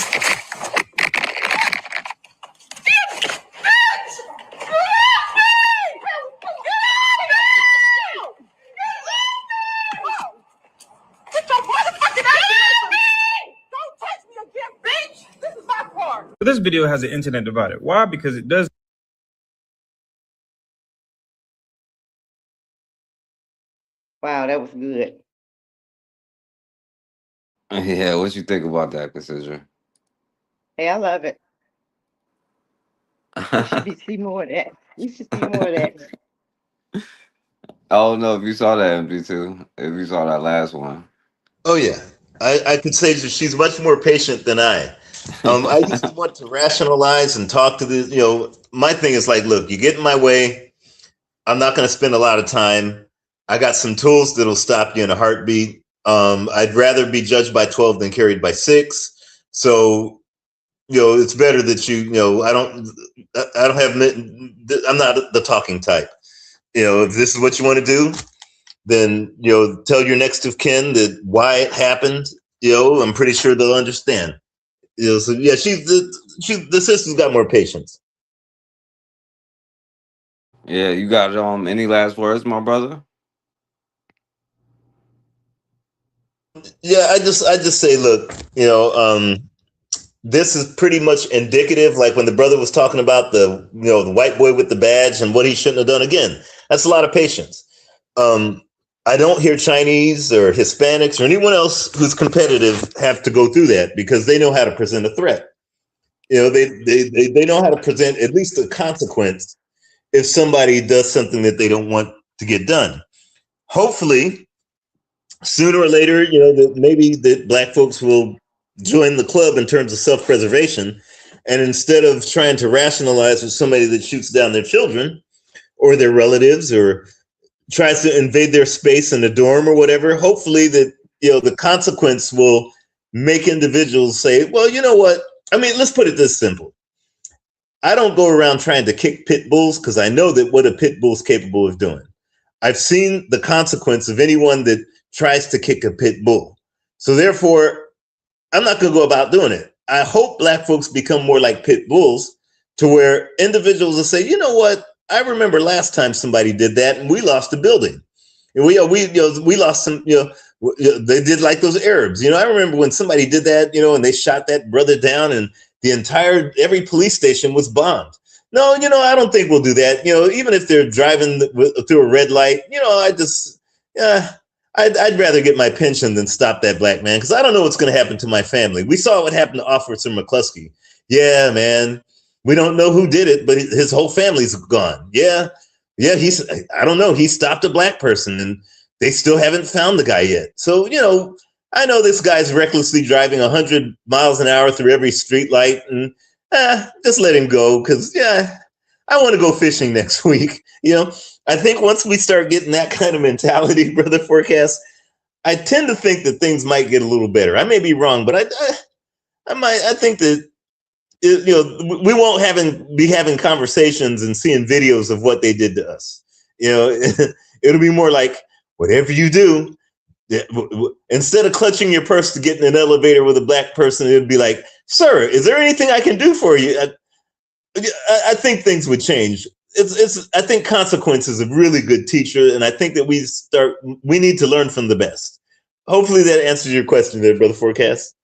This video has an internet divider. Why? Because it does. Wow, that was good. Yeah, what you think about that, Cassidra? Hey, I love it. We should see more of that. We should see more of that. I don't know if you saw that, MD2. If you saw that last one. Oh yeah, I could say that she's much more patient than I. I used to want to rationalize and talk to the, my thing is like, look, you get in my way, I'm not going to spend a lot of time. I got some tools that'll stop you in a heartbeat. I'd rather be judged by 12 than carried by 6. So, it's better that I don't have, I'm not the talking type. If this is what you want to do, then, tell your next of kin that why it happened, I'm pretty sure they'll understand. So yeah, the sister's got more patience. Yeah, you got any last words, my brother? Yeah, I just say, look, this is pretty much indicative, like when the brother was talking about the white boy with the badge and what he shouldn't have done. Again, that's a lot of patience. I don't hear Chinese or Hispanics or anyone else who's competitive have to go through that because they know how to present a threat. They know how to present at least a consequence if somebody does something that they don't want to get done. Hopefully, sooner or later, that maybe that Black folks will join the club in terms of self-preservation, and instead of trying to rationalize with somebody that shoots down their children or their relatives or tries to invade their space in a dorm or whatever, hopefully that the consequence will make individuals say, well, you know what? I mean, let's put it this simple. I don't go around trying to kick pit bulls because I know that what a pit bull is capable of doing. I've seen the consequence of anyone that tries to kick a pit bull. So therefore, I'm not going to go about doing it. I hope Black folks become more like pit bulls to where individuals will say, you know what? I remember last time somebody did that and we lost a building. And we lost some, they did like those Arabs. I remember when somebody did that, and they shot that brother down and every police station was bombed. No, I don't think we'll do that. Even if they're driving through a red light, I'd rather get my pension than stop that black man because I don't know what's going to happen to my family. We saw what happened to Officer McCluskey. Yeah, man, we don't know who did it, but his whole family's gone. Yeah, I don't know. He stopped a black person and they still haven't found the guy yet. So, I know this guy's recklessly driving 100 miles an hour through every street light and just let him go because, I want to go fishing next week. I think once we start getting that kind of mentality, Brother Forecast, I tend to think that things might get a little better. I may be wrong, but I think that we won't be having conversations and seeing videos of what they did to us. It'll be more like whatever you do. Instead of clutching your purse to get in an elevator with a black person, it'd be like, "Sir, is there anything I can do for you?" I think things would change. I think consequence is a really good teacher, and I think that we need to learn from the best. Hopefully that answers your question there, Brother Forecast.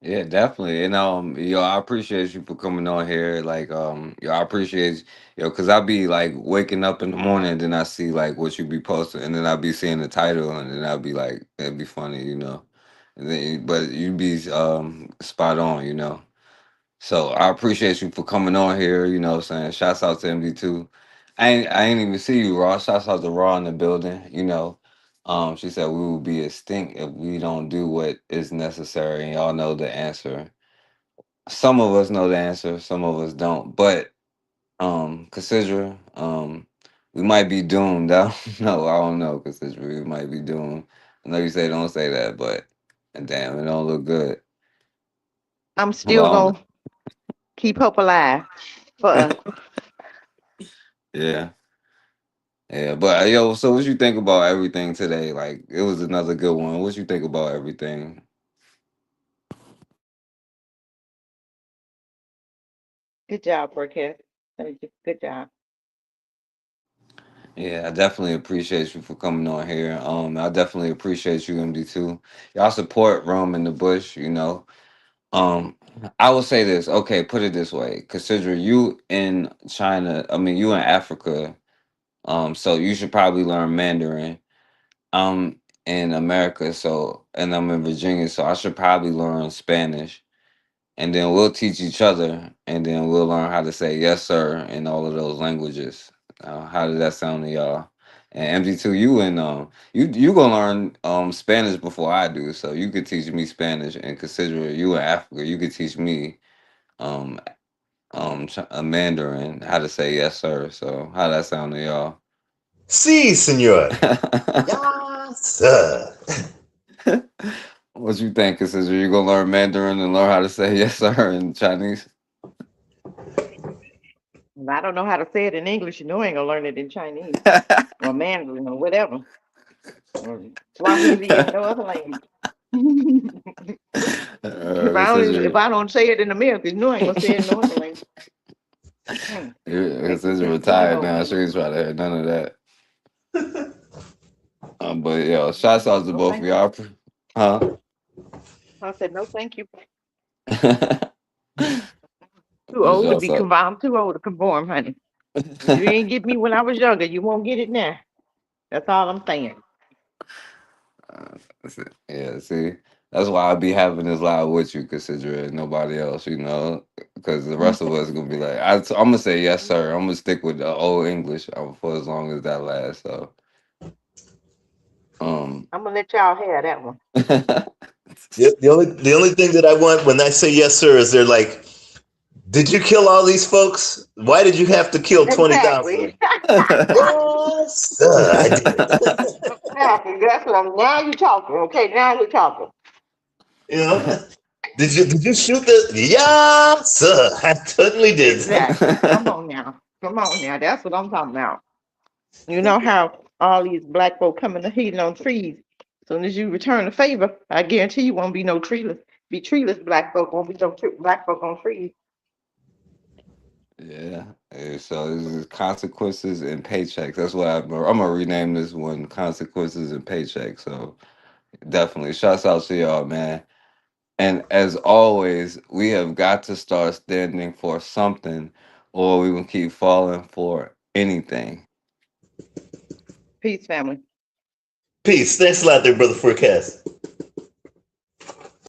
Yeah, definitely. And I appreciate you for coming on here. Like, I appreciate because I be like waking up in the morning, and then I see like what you be posting, and then I be seeing the title, and then I'll be like, it'd be funny. And then, but you be spot on. So I appreciate you for coming on here. What I'm saying, shouts out to MD2. I ain't even see you, Raw. Shouts out to Raw in the building. She said we will be extinct if we don't do what is necessary, and y'all know the answer. Some of us know the answer, some of us don't. But Cassidra, we might be doomed. I don't know, Cassidra, we might be doomed. I know you say don't say that, but damn, it don't look good. I'm still Well, gonna keep hope alive for us. yeah. Yeah, but yo, so what you think about everything today? Like, it was another good one. What you think about everything? Good job, Burkett. Thank you. Good job. Yeah, I definitely appreciate you for coming on here. I definitely appreciate you, MD2. Y'all support Rome in the Bush, you know. Um, I will say this. Okay, put it this way. Consider you in China, I mean, you in Africa. So you should probably learn Mandarin. I'm in America, so and I'm in Virginia, so I should probably learn Spanish. And then we'll teach each other, and then we'll learn how to say yes, sir, in all of those languages. How does that sound to y'all? And MD2, you and you gonna learn Spanish before I do, so you could teach me Spanish. And consider you in Africa, you could teach me um a Mandarin, how to say yes, sir. So how that sound to y'all? Si, senor. Yes, sir. What you think, Consider you gonna learn Mandarin and learn how to say yes, sir, in Chinese? I don't know how to say it in English. You know, I ain't gonna learn it in Chinese or Mandarin or whatever. Or Swahili or no other language. If I don't say it in America, you know, I ain't gonna say it in no other language. Consider retired now. She ain't trying to hear none of that. But yeah, shouts out to both of y'all. Huh? I said no, thank you. Too old to be conform. I'm too old to conform, honey. If you ain't get me when I was younger, you won't get it now. That's all I'm saying. Yeah, see, that's why I be having this live with you, considering nobody else, you know, because the rest of us gonna be like, I'm gonna say yes, sir. I'm gonna stick with the old English for as long as that lasts. So, I'm gonna let y'all have that one. The only thing that I want when I say yes, sir, is they're like, did you kill all these folks? Why did you have to kill 20,000? Yes, sir, I did. Exactly. That's what I'm. Now you talking. Okay, now you're talking. You know, did you shoot the? Yes, sir, I totally did. Exactly. Come on now. Come on now. That's what I'm talking about. You know how all these black folk coming to heating on trees. As soon as you return the favor, I guarantee you won't be no treeless. Be treeless black folk. Won't be no black folk on trees. Yeah. So this is consequences and paychecks. That's what I'm gonna rename this one, consequences and paychecks. So definitely, shouts out to y'all, man. And as always, we have got to start standing for something, or we will keep falling for anything. Peace, family. Peace. Thanks a lot there, Brother Forecast.